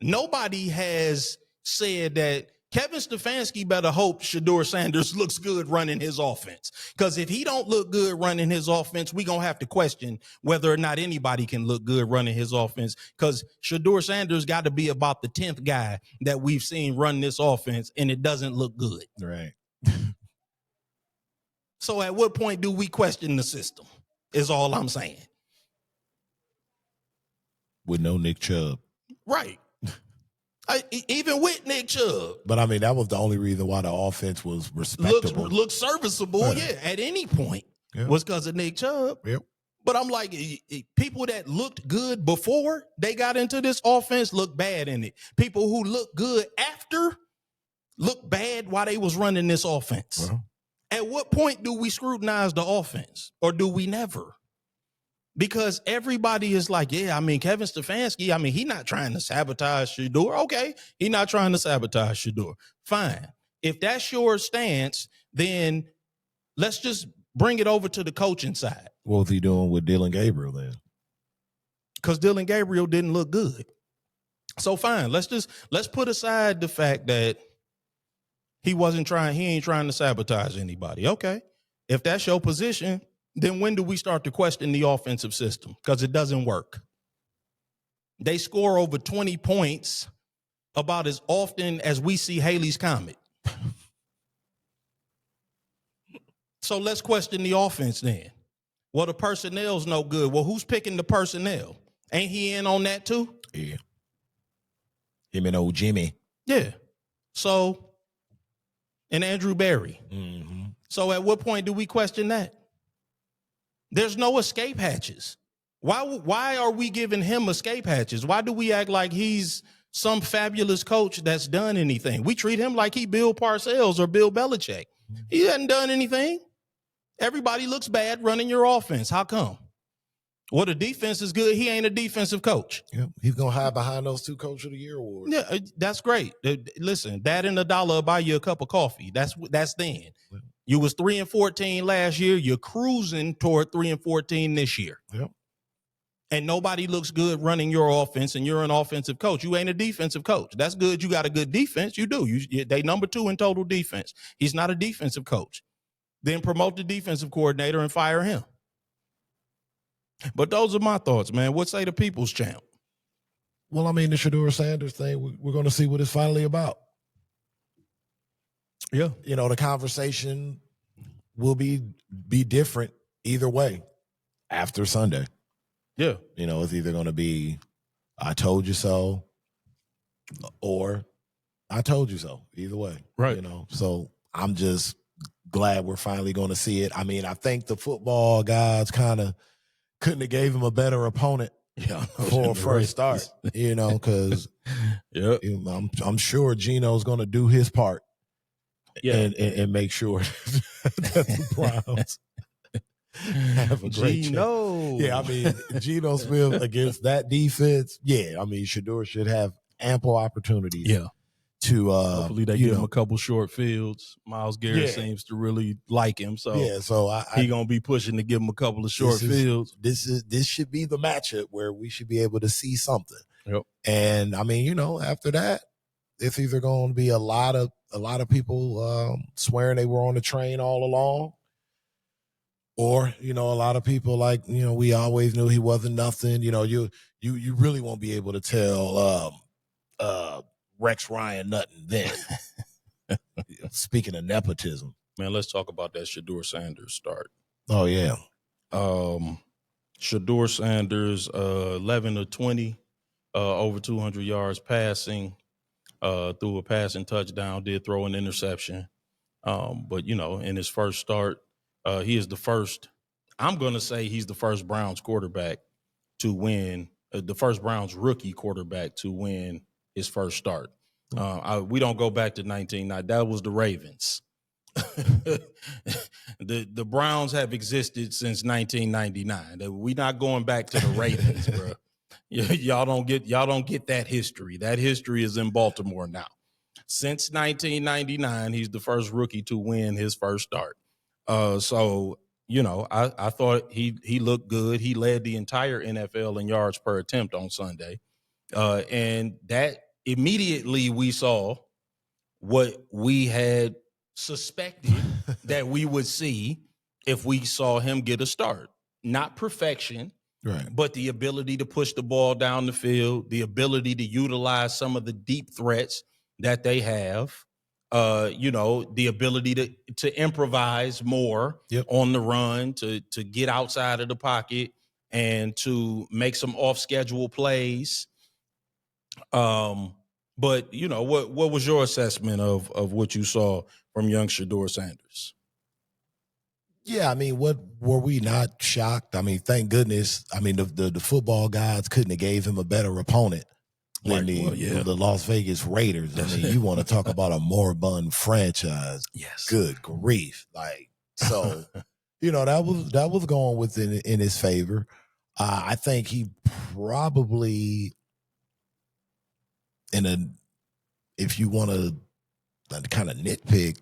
Speaker 2: Nobody has said that Kevin Stefanski better hope Shedeur Sanders looks good running his offense. Because if he don't look good running his offense, we're going to have to question whether or not anybody can look good running his offense. Because Shedeur Sanders got to be about the 10th guy that we've seen run this offense, and it doesn't look good.
Speaker 1: Right.
Speaker 2: So at what point do we question the system is all I'm saying.
Speaker 1: With no Nick Chubb.
Speaker 2: Right. Even with Nick Chubb.
Speaker 1: But, I mean, that was the only reason why the offense was respectable.
Speaker 2: Looked serviceable, yeah, at any point was because of Nick Chubb.
Speaker 1: Yep.
Speaker 2: But I'm like, people that looked good before they got into this offense look bad in it. People who look good after look bad while they was running this offense.
Speaker 1: Well.
Speaker 2: At what point do we scrutinize the offense, or do we never? Because everybody is like, yeah, I mean, Kevin Stefanski, I mean, he's not trying to sabotage Shedeur. Okay, he's not trying to sabotage Shedeur. Fine. If that's your stance, then let's just bring it over to the coaching side.
Speaker 1: What was he doing with Dillon Gabriel then?
Speaker 2: Because Dillon Gabriel didn't look good. So fine, let's put aside the fact that he ain't trying to sabotage anybody. Okay. If that's your position, then when do we start to question the offensive system? Because it doesn't work. They score over 20 points about as often as we see Haley's Comet. So let's question the offense then. Well, the personnel's no good. Well, who's picking the personnel? Ain't he in on that too?
Speaker 1: Yeah. Him and old Jimmy.
Speaker 2: Yeah. So, and Andrew Berry.
Speaker 1: Mm-hmm.
Speaker 2: So at what point do we question that? There's no escape hatches. Why are we giving him escape hatches? Why do we act like he's some fabulous coach that's done anything? We treat him like he Bill Parcells or Bill Belichick. He hasn't done anything. Everybody looks bad running your offense. How come? Well, the defense is good. He ain't a defensive coach.
Speaker 1: Yeah, he's going to hide behind those 2 Coach of the Year awards.
Speaker 2: Yeah, that's great. Listen, that and $1 will buy you a cup of coffee. That's then. You was 3-14 last year. You're cruising toward 3-14 this year.
Speaker 1: Yep.
Speaker 2: And nobody looks good running your offense, and you're an offensive coach. You ain't a defensive coach. That's good. You got a good defense. You do. They number 2 in total defense. He's not a defensive coach. Then promote the defensive coordinator and fire him. But those are my thoughts, man. What say the people's champ?
Speaker 1: Well, I mean, the Shedeur Sanders thing, we're going to see what it's finally about.
Speaker 2: Yeah.
Speaker 1: You know, the conversation will be different either way after Sunday.
Speaker 2: Yeah.
Speaker 1: You know, it's either going to be, I told you so, or I told you so. Either way.
Speaker 2: Right.
Speaker 1: You know, so I'm just glad we're finally going to see it. I mean, I think the football gods kind of couldn't have gave him a better opponent for a first start, you know, because I'm sure Gino's going to do his part and make sure that the Browns have a great chance. Yeah, I mean, Geno Smith against that defense, I mean, Shedeur should have ample opportunities.
Speaker 2: Yeah.
Speaker 1: To
Speaker 2: hopefully they give him a couple short fields. Myles Garrett seems to really like him, so he gonna be pushing to give him a couple of short fields.
Speaker 1: This should be the matchup where we should be able to see something.
Speaker 2: Yep.
Speaker 1: And I mean, you know, after that, it's either going to be a lot of people swearing they were on the train all along, or you know, a lot of people like, you know, we always knew he wasn't nothing. You know, you really won't be able to tell Rex Ryan nothing then. Speaking of nepotism.
Speaker 2: Man, let's talk about that Shedeur Sanders start.
Speaker 1: Oh, yeah.
Speaker 2: Shedeur Sanders, 11 of 20, over 200 yards passing, threw a passing touchdown, did throw an interception. But, you know, in his first start, he is the first, I'm going to say he's the first Browns quarterback to win, the first Browns rookie quarterback to win his first start. We don't go back to 1990. That was the Ravens. The Browns have existed since 1999. We're not going back to the Ravens, bro. Y'all don't get that history. That history is in Baltimore now. Since 1999, he's the first rookie to win his first start. So you know, I thought he looked good. He led the entire NFL in yards per attempt on Sunday, and that. Immediately we saw what we had suspected that we would see if we saw him get a start. Not perfection,
Speaker 1: right? But
Speaker 2: the ability to push the ball down the field, the ability to utilize some of the deep threats that they have, you know, the ability to improvise more on the run, to get outside of the pocket and to make some off-schedule plays. But you know, what was your assessment of what you saw from young Shedeur Sanders?
Speaker 1: Yeah, I mean, what were we not shocked? I mean, thank goodness. I mean, the football gods couldn't have gave him a better opponent than the Las Vegas Raiders. I mean, you want to talk about a moribund franchise?
Speaker 2: Yes.
Speaker 1: Good grief! Like, so, you know, that was going within in his favor. I think he probably. If you want to kind of nitpick,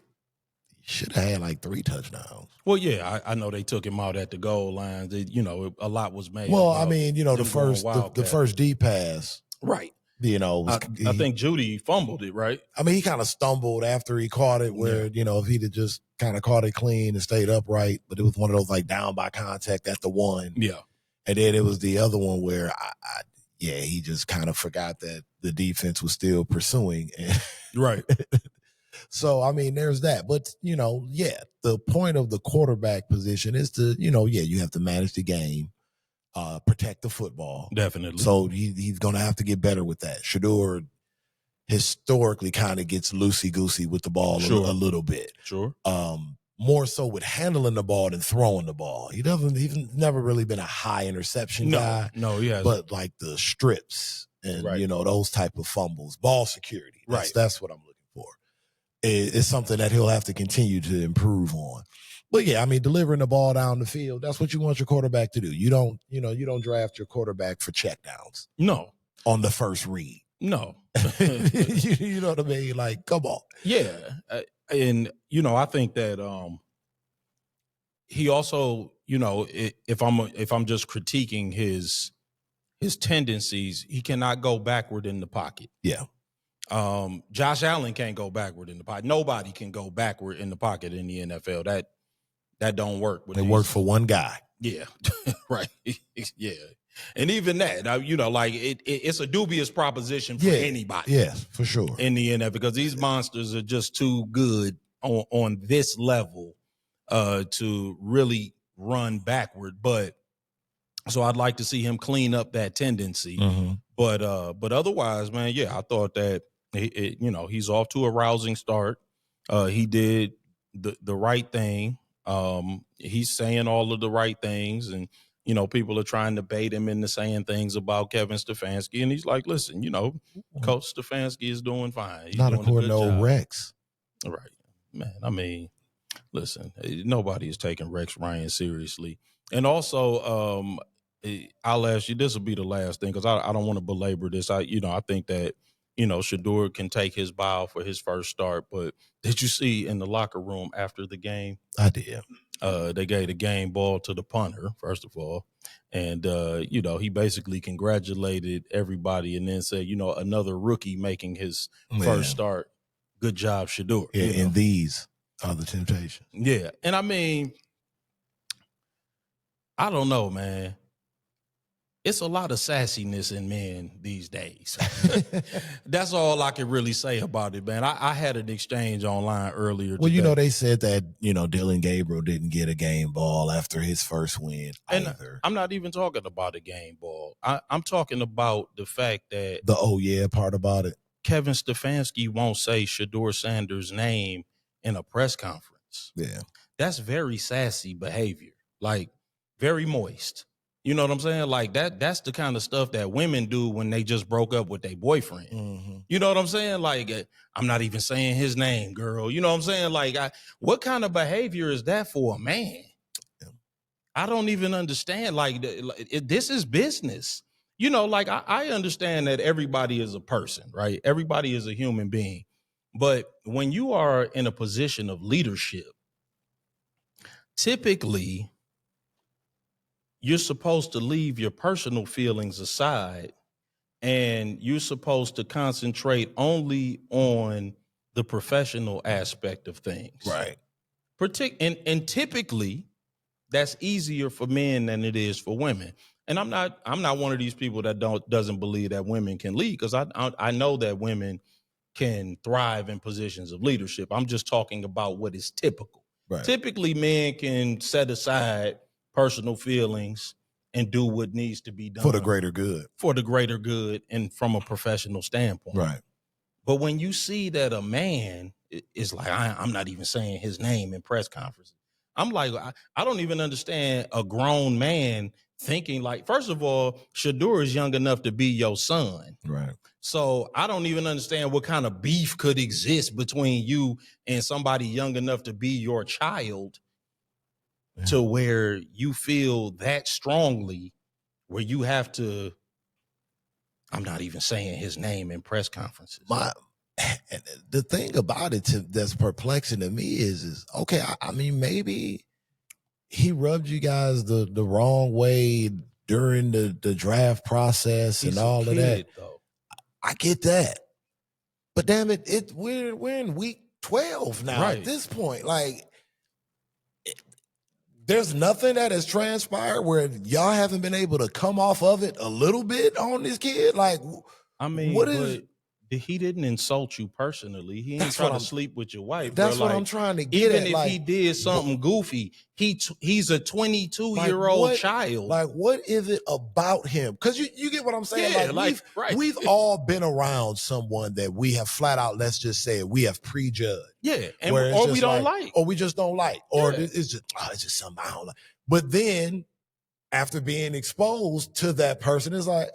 Speaker 1: he should have had like 3 touchdowns.
Speaker 2: Well, yeah, I know they took him out at the goal line. You know, a lot was made.
Speaker 1: Well, I mean, you know, the first deep pass,
Speaker 2: right? I think Judy fumbled it, right?
Speaker 1: I mean, he kind of stumbled after he caught it where, if he'd have just kind of caught it clean and stayed upright, but it was one of those like down by contact at the one.
Speaker 2: Yeah.
Speaker 1: And then it was the other one where, he just kind of forgot that the defense was still pursuing.
Speaker 2: Right.
Speaker 1: So, I mean, there's that. But, the point of the quarterback position is to, you have to manage the game. Protect the football.
Speaker 2: Definitely.
Speaker 1: So he's going to have to get better with that. Shedeur historically kind of gets loosey-goosey with the ball a little bit.
Speaker 2: Sure.
Speaker 1: More so with handling the ball than throwing the ball. He's never really been a high interception guy.
Speaker 2: No, he hasn't.
Speaker 1: But like the strips and, those type of fumbles, ball security. That's what I'm looking for. It's something that he'll have to continue to improve on. But yeah, I mean, delivering the ball down the field, that's what you want your quarterback to do. You don't draft your quarterback for checkdowns.
Speaker 2: No.
Speaker 1: On the first read.
Speaker 2: No.
Speaker 1: You know what I mean? Like, come on.
Speaker 2: Yeah. And, I think that he also, if I'm just critiquing his tendencies, he cannot go backward in the pocket.
Speaker 1: Yeah.
Speaker 2: Josh Allen can't go backward in the pocket. Nobody can go backward in the pocket in the NFL. That don't work.
Speaker 1: It worked for one guy.
Speaker 2: Yeah, right. Yeah, and even that, it's a dubious proposition for anybody.
Speaker 1: Yes, for sure.
Speaker 2: In the NFL, because these monsters are just too good on this level to really run backward. But so I'd like to see him clean up that tendency.
Speaker 1: Mm-hmm.
Speaker 2: But otherwise, man, I thought that he's off to a rousing start. He did the right thing. He's saying all of the right things, and people are trying to bait him into saying things about Kevin Stefanski, and he's like, listen, Coach Stefanski is doing fine. He's
Speaker 1: not
Speaker 2: doing
Speaker 1: according to old Rex.
Speaker 2: Right, man. I mean, listen, nobody is taking Rex Ryan seriously. And also, I'll ask you, this will be the last thing, because I don't want to belabor this. I think that Shedeur can take his bow for his first start, but did you see in the locker room after the game?
Speaker 1: I did.
Speaker 2: They gave the game ball to the punter, first of all. And, he basically congratulated everybody and then said, another rookie making his first start. Good job, Shedeur.
Speaker 1: Yeah, and these are the temptations.
Speaker 2: Yeah. And I mean, I don't know, man. It's a lot of sassiness in men these days. That's all I can really say about it, man. I had an exchange online earlier today.
Speaker 1: Well, they said that, Dillon Gabriel didn't get a game ball after his first win either.
Speaker 2: I'm not even talking about a game ball. I'm talking about the fact that
Speaker 1: the part about it.
Speaker 2: Kevin Stefanski won't say Shedeur Sanders' name in a press conference.
Speaker 1: Yeah.
Speaker 2: That's very sassy behavior, like very moist. You know what I'm saying? Like that's the kind of stuff that women do when they just broke up with their boyfriend.
Speaker 1: Mm-hmm.
Speaker 2: You know what I'm saying? Like, I'm not even saying his name, girl. You know what I'm saying? Like, what kind of behavior is that for a man? Yeah. I don't even understand. Like, this is business. I understand that everybody is a person, right? Everybody is a human being. But when you are in a position of leadership, typically, you're supposed to leave your personal feelings aside, and you're supposed to concentrate only on the professional aspect of things.
Speaker 1: Right.
Speaker 2: And typically, that's easier for men than it is for women. And I'm not one of these people that doesn't believe that women can lead, because I know that women can thrive in positions of leadership. I'm just talking about what is typical.
Speaker 1: Right.
Speaker 2: Typically, men can set aside personal feelings and do what needs to be done
Speaker 1: for the greater good,
Speaker 2: and from a professional standpoint.
Speaker 1: Right.
Speaker 2: But when you see that a man is like, I'm not even saying his name in press conferences, I'm like, I don't even understand a grown man thinking like, first of all, Shedeur is young enough to be your son.
Speaker 1: Right.
Speaker 2: So I don't even understand what kind of beef could exist between you and somebody young enough to be your child, to where you feel that strongly, where you have to, I'm not even saying his name in press conferences.
Speaker 1: The thing about it that's perplexing to me is okay, I mean, maybe he rubbed you guys the wrong way during the draft process and all of that.
Speaker 2: Though.
Speaker 1: I get that. But damn it, we're in week 12 now at this point. Like, there's nothing that has transpired where y'all haven't been able to come off of it a little bit on this kid. Like,
Speaker 2: I mean,
Speaker 1: what is?
Speaker 2: He didn't insult you personally. He ain't trying to sleep with your wife.
Speaker 1: That's
Speaker 2: bro.
Speaker 1: what I'm trying to get at.
Speaker 2: Even if he did something goofy, he's a 22-year-old child.
Speaker 1: Like, what is it about him? Because you get what I'm saying?
Speaker 2: Yeah,
Speaker 1: we've all been around someone that we have flat out, let's just say it, we have prejudged.
Speaker 2: Yeah, or we don't like.
Speaker 1: Or we just don't like. Or it's just something I don't like. But then, after being exposed to that person, it's like,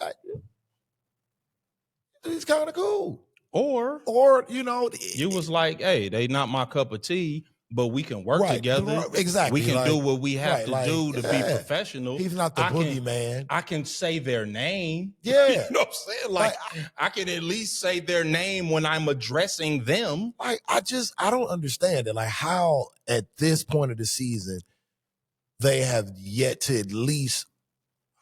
Speaker 1: he's kind of cool.
Speaker 2: Or
Speaker 1: you
Speaker 2: was like, hey, they not my cup of tea, but we can work together.
Speaker 1: Exactly.
Speaker 2: We can do what we have to do to be professional.
Speaker 1: He's not the boogeyman.
Speaker 2: I can say their name.
Speaker 1: Yeah.
Speaker 2: You know what I'm saying? Like I can at least say their name when I'm addressing them.
Speaker 1: Like, I don't understand it. Like, how at this point of the season, they have yet to at least,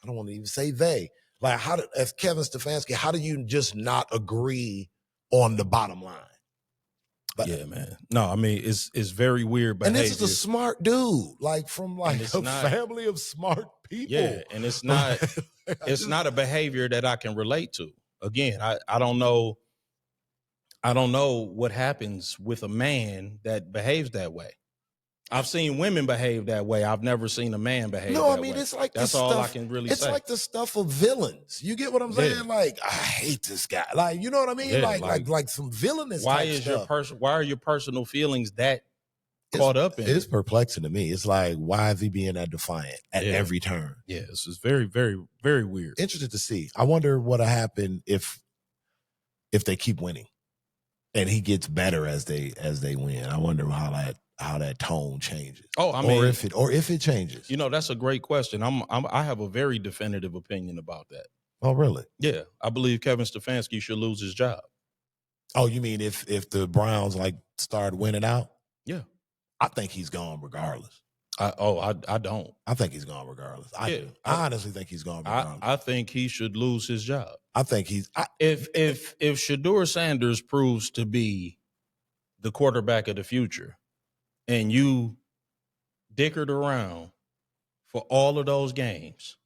Speaker 1: I don't want to even say they, like, as Kevin Stefanski, how do you just not agree on the bottom line? But,
Speaker 2: yeah, man. No, I mean, it's very weird behavior.
Speaker 1: And this is a smart dude, like, from like a family of smart people.
Speaker 2: Yeah, and it's not it's not a behavior that I can relate to. Again, I don't know what happens with a man that behaves that way. I've seen women behave that way. I've never seen a man behave that way.
Speaker 1: No, I mean, it's like
Speaker 2: that's all I can really say.
Speaker 1: It's like the stuff of villains. You get what I'm saying? Yeah. Like, I hate this guy. Like, you know what I mean? Yeah, like some villainous
Speaker 2: why
Speaker 1: type
Speaker 2: is
Speaker 1: stuff.
Speaker 2: Why are your personal feelings that caught up in it?
Speaker 1: It's perplexing to me. It's like, why is he being that defiant at every turn?
Speaker 2: Yeah, this is very, very, very weird.
Speaker 1: Interested to see. I wonder what'll happen if they keep winning and he gets better as they win. I wonder how that tone changes.
Speaker 2: Oh, I mean,
Speaker 1: or if it changes.
Speaker 2: You know, that's a great question. I have a very definitive opinion about that.
Speaker 1: Oh, really?
Speaker 2: Yeah, I believe Kevin Stefanski should lose his job.
Speaker 1: Oh, you mean if the Browns like start winning out?
Speaker 2: Yeah,
Speaker 1: I think he's gone regardless.
Speaker 2: I don't.
Speaker 1: I think he's gone regardless. I do. I honestly think he's gone regardless.
Speaker 2: I think he should lose his job.
Speaker 1: I think
Speaker 2: if Shedeur Sanders proves to be the quarterback of the future, and you dickered around for all of those games,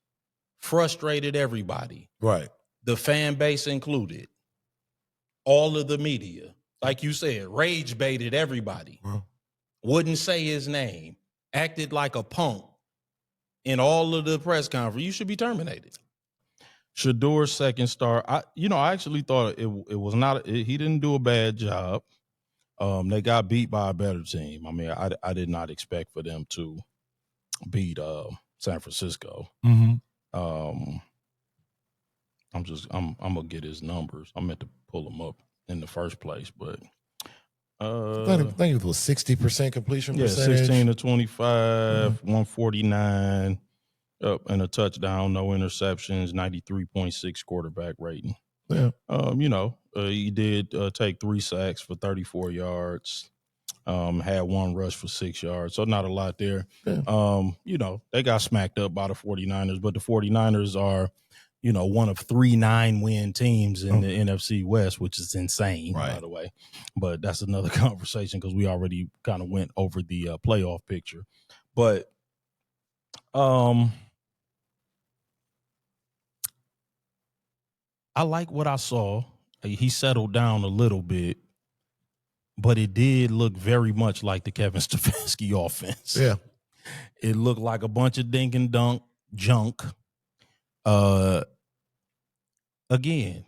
Speaker 2: frustrated everybody,
Speaker 1: right?
Speaker 2: The fan base included, all of the media, like you said, rage baited everybody, wouldn't say his name, acted like a punk in all of the press conference. You should be terminated. Shedeur's second star, I actually thought it was not. He didn't do a bad job. They got beat by a better team. I mean, I did not expect for them to beat San Francisco.
Speaker 1: Mm-hmm.
Speaker 2: I'm gonna get his numbers. I meant to pull them up in the first place, but
Speaker 1: I think it was 60% completion percentage.
Speaker 2: 16 to 25, 149, and a touchdown, no interceptions, 93.6 quarterback rating.
Speaker 1: Yeah.
Speaker 2: He did take 3 sacks for 34 yards, had 1 rush for 6 yards, so not a lot there. Yeah. They got smacked up by the 49ers, but the 49ers are, one of 3 9-win teams in the NFC West, which is insane, by the way. But that's another conversation because we already kind of went over the playoff picture. But I like what I saw. He settled down a little bit, but it did look very much like the Kevin Stefanski offense.
Speaker 1: Yeah.
Speaker 2: It looked like a bunch of dink and dunk junk. Again,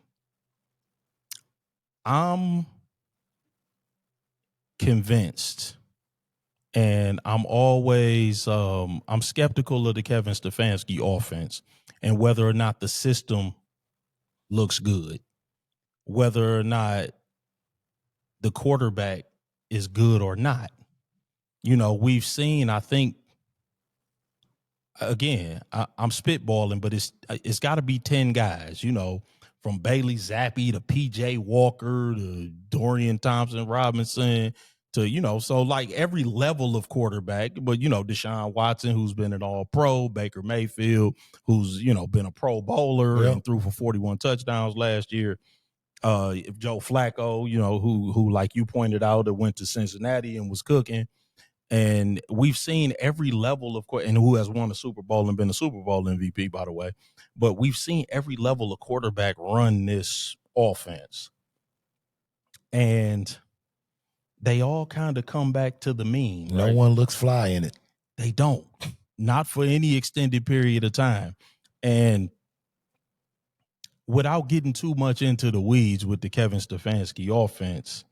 Speaker 2: I'm convinced, and I'm always I'm skeptical of the Kevin Stefanski offense and whether or not the system looks good, whether or not the quarterback is good or not. We've seen, I think, again, I'm spitballing, but it's got to be 10 guys, from Bailey Zappi to P.J. Walker to Dorian Thompson-Robinson to, so like every level of quarterback, but, Deshaun Watson, who's been an all-pro, Baker Mayfield, who's, been a pro bowler and threw for 41 touchdowns last year. Joe Flacco, who like you pointed out, that went to Cincinnati and was cooking. And we've seen every level of and who has won a Super Bowl and been a Super Bowl MVP, by the way. But we've seen every level of quarterback run this offense. And they all kind of come back to the mean.
Speaker 1: No
Speaker 2: right?
Speaker 1: one looks fly in it.
Speaker 2: They don't. Not for any extended period of time. And without getting too much into the weeds with the Kevin Stefanski offense,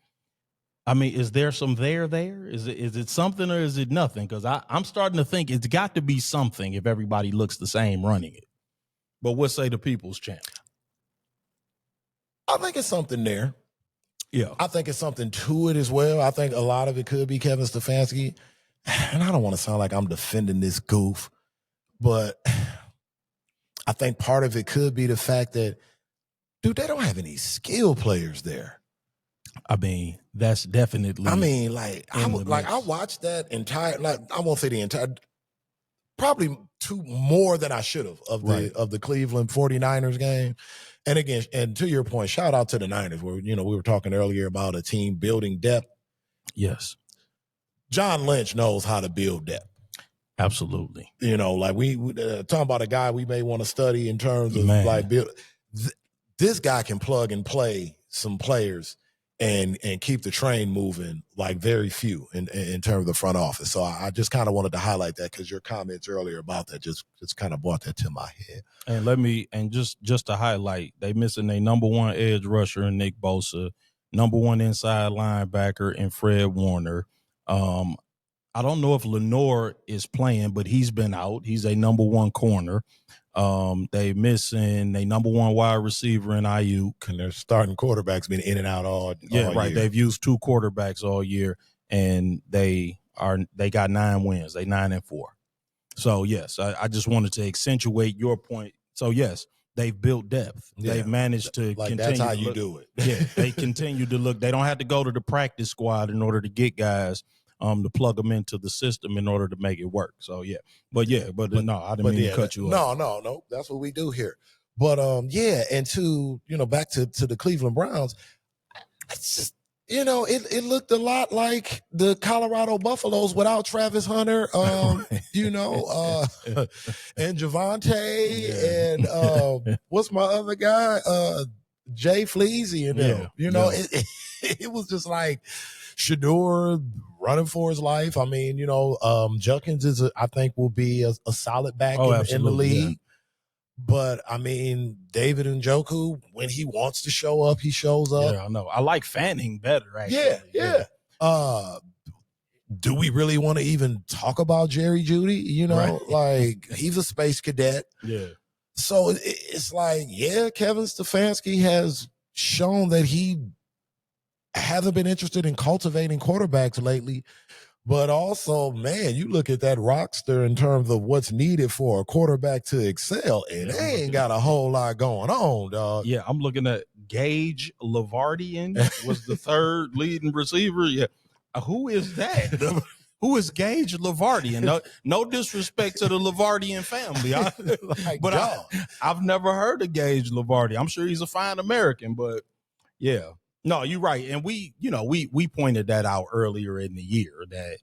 Speaker 2: I mean, is there some there? Is it something or is it nothing? Because I'm starting to think it's got to be something if everybody looks the same running it. But what say the people's champ?
Speaker 1: I think it's something there.
Speaker 2: Yeah.
Speaker 1: I think it's something to it as well. I think a lot of it could be Kevin Stefanski. And I don't want to sound like I'm defending this goof, but I think part of it could be the fact that, dude, they don't have any skill players there.
Speaker 2: I mean, that's definitely.
Speaker 1: I mean, I watched that entire. I won't say the entire. Probably more than I should have of the Cleveland 49ers game. And again, and to your point, shout out to the Niners, where we were talking earlier about a team building depth.
Speaker 2: Yes,
Speaker 1: John Lynch knows how to build depth.
Speaker 2: Absolutely.
Speaker 1: Like we talking about a guy we may want to study in terms of build. This guy can plug and play some players and keep the train moving like very few in terms of the front office. So I just kind of wanted to highlight that because your comments earlier about that just kind of brought that to my head.
Speaker 2: And just to highlight, they missing their number one edge rusher in Nick Bosa, number one inside linebacker in Fred Warner. I don't know if Lenore is playing, but he's been out. He's a number one corner. They missing a number one wide receiver in Ayuk.
Speaker 1: And their starting quarterback's been in and out all
Speaker 2: right.
Speaker 1: year.
Speaker 2: They've used two quarterbacks all year, and they got 9 wins. They 9-4. So yes, I just wanted to accentuate your point. So yes, they've built depth. Yeah. They've managed to continue.
Speaker 1: That's how you do it.
Speaker 2: Yeah, they continue to look. They don't have to go to the practice squad in order to get guys to plug them into the system in order to make it work. So no, I didn't mean to cut you off.
Speaker 1: No, that's what we do here. But and to back to the Cleveland Browns, it's just it looked a lot like the Colorado Buffaloes without Travis Hunter, and Javonte, and what's my other guy, Jay Fleazy, and them. It was just like Shedeur running for his life. I mean, Junkins I think will be a solid back in the league. Yeah. But I mean, David Njoku, when he wants to show up, he shows up.
Speaker 2: Yeah, I know. I like Fanning better, actually.
Speaker 1: Yeah. Do we really want to even talk about Jerry Jeudy? Like he's a space cadet.
Speaker 2: Yeah.
Speaker 1: So it's like, Kevin Stefanski has shown that he hasn't been interested in cultivating quarterbacks lately. But also, man, you look at that roster in terms of what's needed for a quarterback to excel, and they ain't got a whole lot going on, dog.
Speaker 2: Yeah, I'm looking at Gage Lavardian was the third leading receiver. Yeah. Who is that? Who is Gage Lavardian? No disrespect to the Lavardian family. I've never heard of Gage Lavardian. I'm sure he's a fine American, but yeah. No, you're right. And we pointed that out earlier in the year that,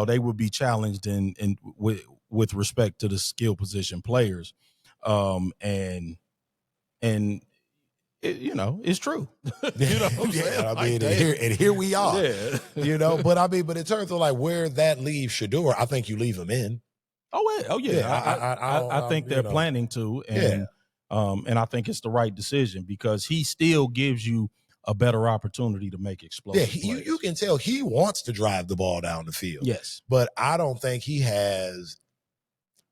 Speaker 2: they would be challenged in with respect to the skill position players. And it's true.
Speaker 1: Here we are. Yeah. But in terms of like where that leaves Shedeur, I think you leave him in.
Speaker 2: Oh yeah. I think they're planning to, and I think it's the right decision because he still gives you a better opportunity to make explosive plays.
Speaker 1: You can tell he wants to drive the ball down the field.
Speaker 2: Yes.
Speaker 1: But I don't think he has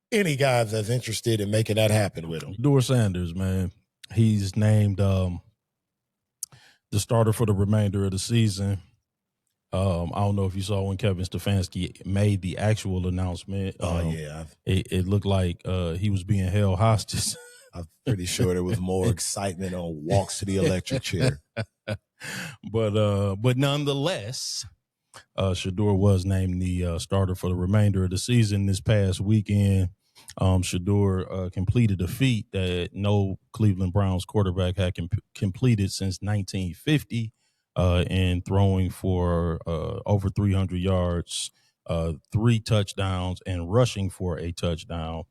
Speaker 1: any guys that's interested in making that happen with him.
Speaker 2: Shedeur Sanders, man. He's named the starter for the remainder of the season. I don't know if you saw when Kevin Stefanski made the actual announcement. It looked like he was being held hostage.
Speaker 1: I'm pretty sure there was more excitement on walks to the electric chair.
Speaker 2: But nonetheless, Shedeur was named the starter for the remainder of the season this past weekend. Shedeur completed a feat that no Cleveland Browns quarterback had completed since 1950, in throwing for over 300 yards, 3 touchdowns, and rushing for a touchdown.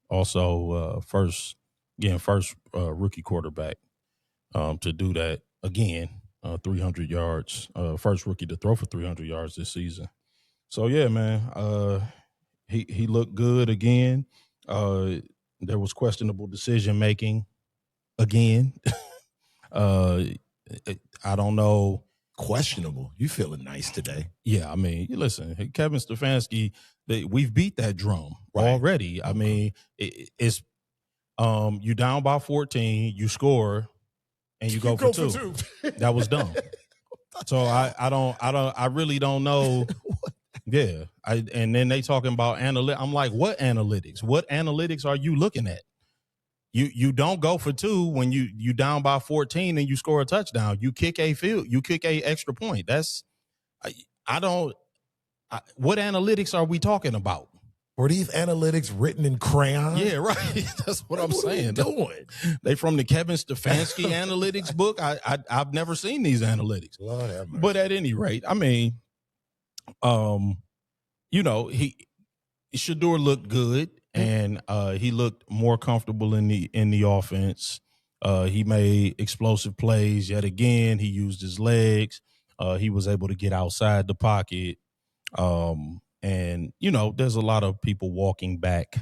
Speaker 2: Also, first rookie quarterback to do that again. 300 yards, first rookie to throw for 300 yards this season. So yeah, man, he looked good again. There was questionable decision making again. I don't know.
Speaker 1: Questionable. You feeling nice today?
Speaker 2: Yeah, I mean, listen, Kevin Stefanski, we've beat that drum already. I mean, it's you down by 14, you score, and you go for two. That was dumb. So I really don't know. Yeah. And then they talking about analytics. I'm like, what analytics? What analytics are you looking at? You don't go for two when you down by 14 and you score a touchdown. You kick a extra point. That's what analytics are we talking about?
Speaker 1: Were these analytics written in crayon?
Speaker 2: Yeah, right. That's what I'm saying.
Speaker 1: Doing?
Speaker 2: They from the Kevin Stefanski analytics book. I've never seen these analytics.
Speaker 1: Lord have mercy.
Speaker 2: But at any rate, I mean, Shedeur looked good, and he looked more comfortable in the offense. He made explosive plays yet again. He used his legs. He was able to get outside the pocket. And there's a lot of people walking back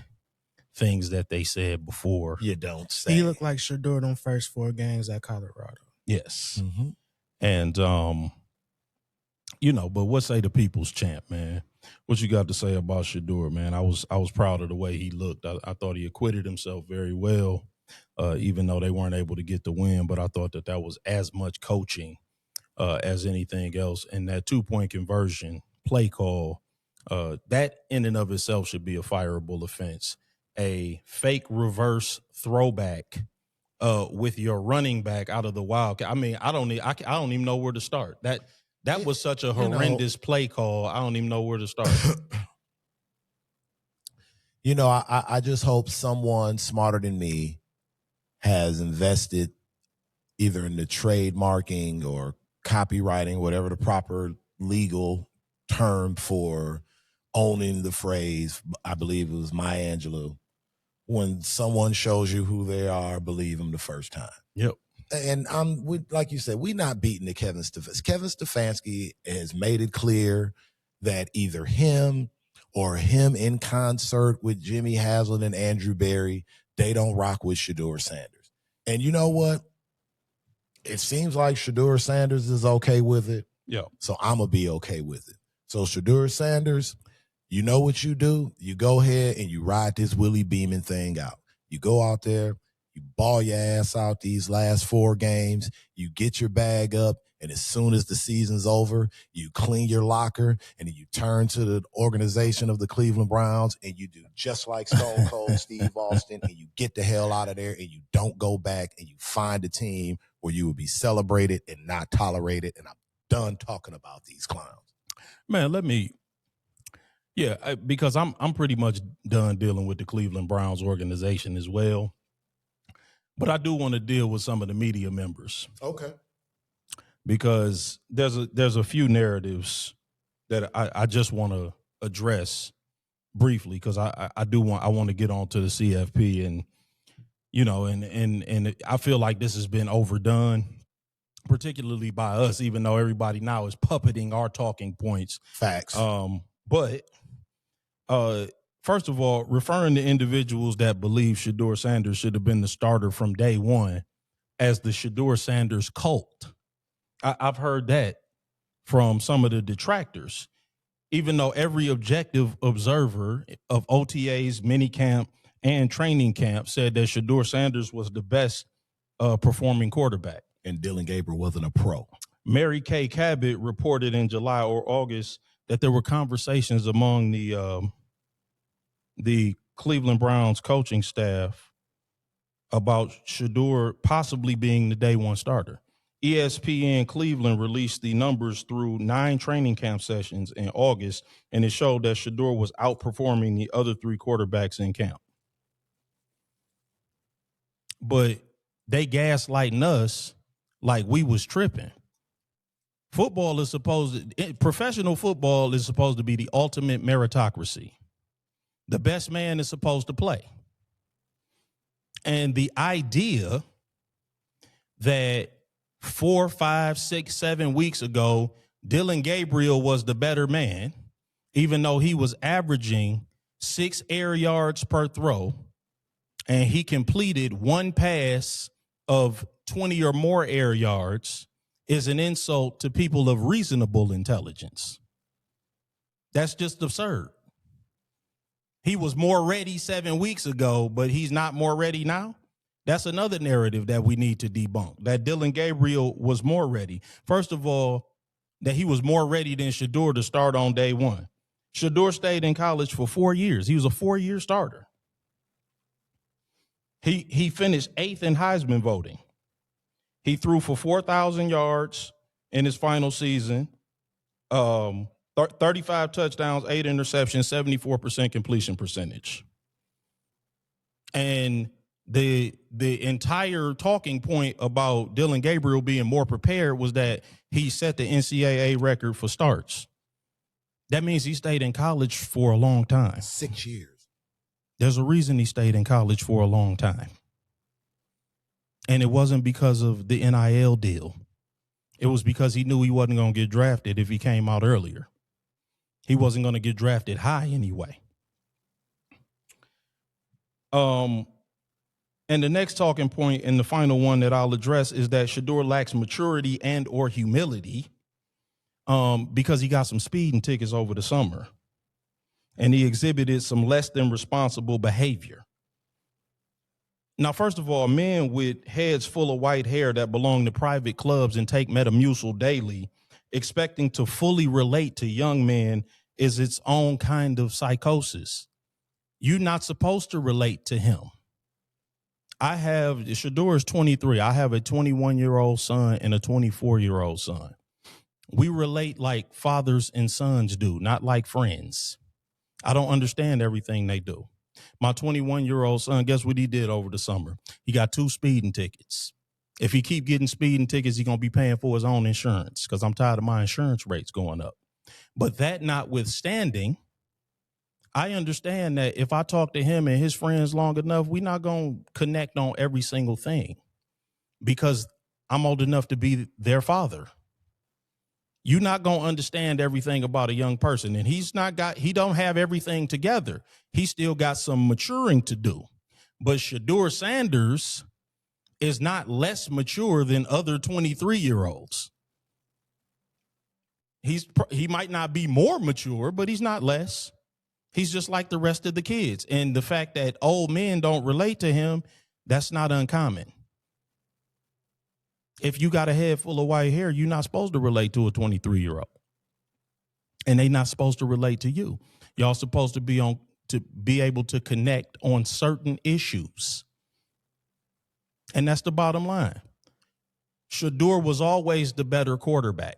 Speaker 2: things that they said before.
Speaker 1: You don't say.
Speaker 3: He looked like Shedeur them first 4 games at Colorado.
Speaker 2: Yes.
Speaker 1: Mm-hmm.
Speaker 2: And but what say the people's champ, man? What you got to say about Shedeur, man? I was proud of the way he looked. I thought he acquitted himself very well, even though they weren't able to get the win. But I thought that was as much coaching as anything else. And that 2-point conversion play call, that in and of itself should be a fireable offense. A fake reverse throwback with your running back out of the wildcat. I mean, I don't even know where to start. That was such a horrendous play call. I don't even know where to start.
Speaker 1: I just hope someone smarter than me has invested either in the trademarking or copywriting, whatever the proper legal term for owning the phrase. I believe it was Maya Angelou. When someone shows you who they are, believe them the first time.
Speaker 2: Yep.
Speaker 1: And like you said, we're not beating the Kevin Stefanski. Kevin Stefanski has made it clear that either him or him in concert with Jimmy Haslam and Andrew Berry, they don't rock with Shedeur Sanders. And you know what? It seems like Shedeur Sanders is okay with it.
Speaker 2: Yeah.
Speaker 1: So I'm going to be okay with it. So Shedeur Sanders, you know what you do? You go ahead and you ride this Willie Beeman thing out. You go out there, you ball your ass out these last 4 games, you get your bag up, and as soon as the season's over, you clean your locker, and then you turn to the organization of the Cleveland Browns, and you do just like Stone Cold Steve Austin, and you get the hell out of there, and you don't go back, and you find a team where you will be celebrated and not tolerated, and I'm done talking about these clowns.
Speaker 2: Man, because I'm pretty much done dealing with the Cleveland Browns organization as well. But I do want to deal with some of the media members.
Speaker 1: Okay.
Speaker 2: Because there's a few narratives that I just want to address briefly, because I want to get on to the CFP, and and I feel like this has been overdone, particularly by us, even though everybody now is puppeting our talking points.
Speaker 1: Facts.
Speaker 2: But first of all, referring to individuals that believe Shedeur Sanders should have been the starter from day one as the Shedeur Sanders cult. I've heard that from some of the detractors, even though every objective observer of OTAs, minicamp, and training camp said that Shedeur Sanders was the best performing quarterback.
Speaker 1: And Dillon Gabriel wasn't a pro.
Speaker 2: Mary Kay Cabot reported in July or August that there were conversations among the Cleveland Browns coaching staff about Shedeur possibly being the day one starter. ESPN Cleveland released the numbers through 9 training camp sessions in August, and it showed that Shedeur was outperforming the other 3 quarterbacks in camp. But they gaslighting us like we was tripping. Professional football is supposed to be the ultimate meritocracy. The best man is supposed to play. And the idea that 4, 5, 6, 7 weeks ago, Dillon Gabriel was the better man, even though he was averaging 6 air yards per throw, and he completed 1 pass of 20 or more air yards, is an insult to people of reasonable intelligence. That's just absurd. He was more ready 7 weeks ago, but he's not more ready now. That's another narrative that we need to debunk, that Dillon Gabriel was more ready. First of all, that he was more ready than Shedeur to start on day one. Shedeur stayed in college for 4 years. He was a 4-year starter. He finished 8th in Heisman voting. He threw for 4,000 yards in his final season, 35 touchdowns, 8 interceptions, 74% completion percentage. And the entire talking point about Dillon Gabriel being more prepared was that he set the NCAA record for starts. That means he stayed in college for a long time.
Speaker 1: 6 years.
Speaker 2: There's a reason he stayed in college for a long time. And it wasn't because of the NIL deal. It was because he knew he wasn't going to get drafted if he came out earlier. He wasn't going to get drafted high anyway. And the next talking point, and the final one that I'll address, is that Shedeur lacks maturity and or humility because he got some speeding tickets over the summer. And he exhibited some less than responsible behavior. Now, first of all, men with heads full of white hair that belong to private clubs and take Metamucil daily, expecting to fully relate to young men is its own kind of psychosis. You're not supposed to relate to him. Shedeur is 23. I have a 21-year-old son and a 24-year-old son. We relate like fathers and sons do, not like friends. I don't understand everything they do. My 21-year-old son, guess what he did over the summer? He got 2 speeding tickets. If he keep getting speeding tickets, he's going to be paying for his own insurance because I'm tired of my insurance rates going up. But that notwithstanding, I understand that if I talk to him and his friends long enough, we're not going to connect on every single thing because I'm old enough to be their father. You're not going to understand everything about a young person. And he don't have everything together. He still got some maturing to do. But Shedeur Sanders is not less mature than other 23-year-olds. He might not be more mature, but he's not less. He's just like the rest of the kids. And the fact that old men don't relate to him, that's not uncommon. If you got a head full of white hair, you're not supposed to relate to a 23-year-old. And they're not supposed to relate to you. Y'all supposed to be able to connect on certain issues. And that's the bottom line. Shedeur was always the better quarterback.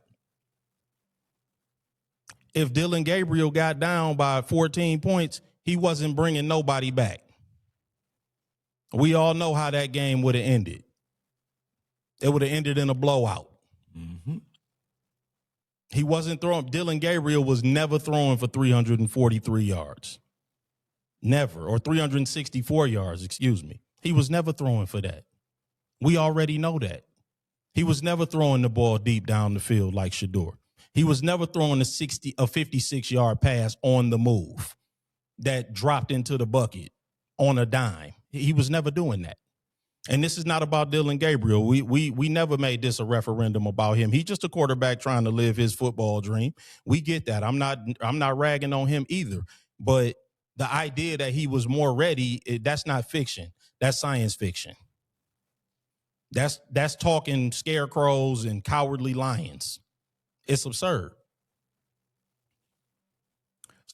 Speaker 2: If Dillon Gabriel got down by 14 points, he wasn't bringing nobody back. We all know how that game would have ended. It would have ended in a blowout. Mm-hmm. He wasn't throwing. Dillon Gabriel was never throwing for 343 yards. Never. Or 364 yards, excuse me. He was never throwing for that. We already know that. He was never throwing the ball deep down the field like Shedeur. He was never throwing a 56-yard pass on the move that dropped into the bucket on a dime. He was never doing that. And this is not about Dillon Gabriel. We never made this a referendum about him. He's just a quarterback trying to live his football dream. We get that. I'm not ragging on him either. But the idea that he was more ready, that's not fiction. That's science fiction. That's talking scarecrows and cowardly lions. It's absurd.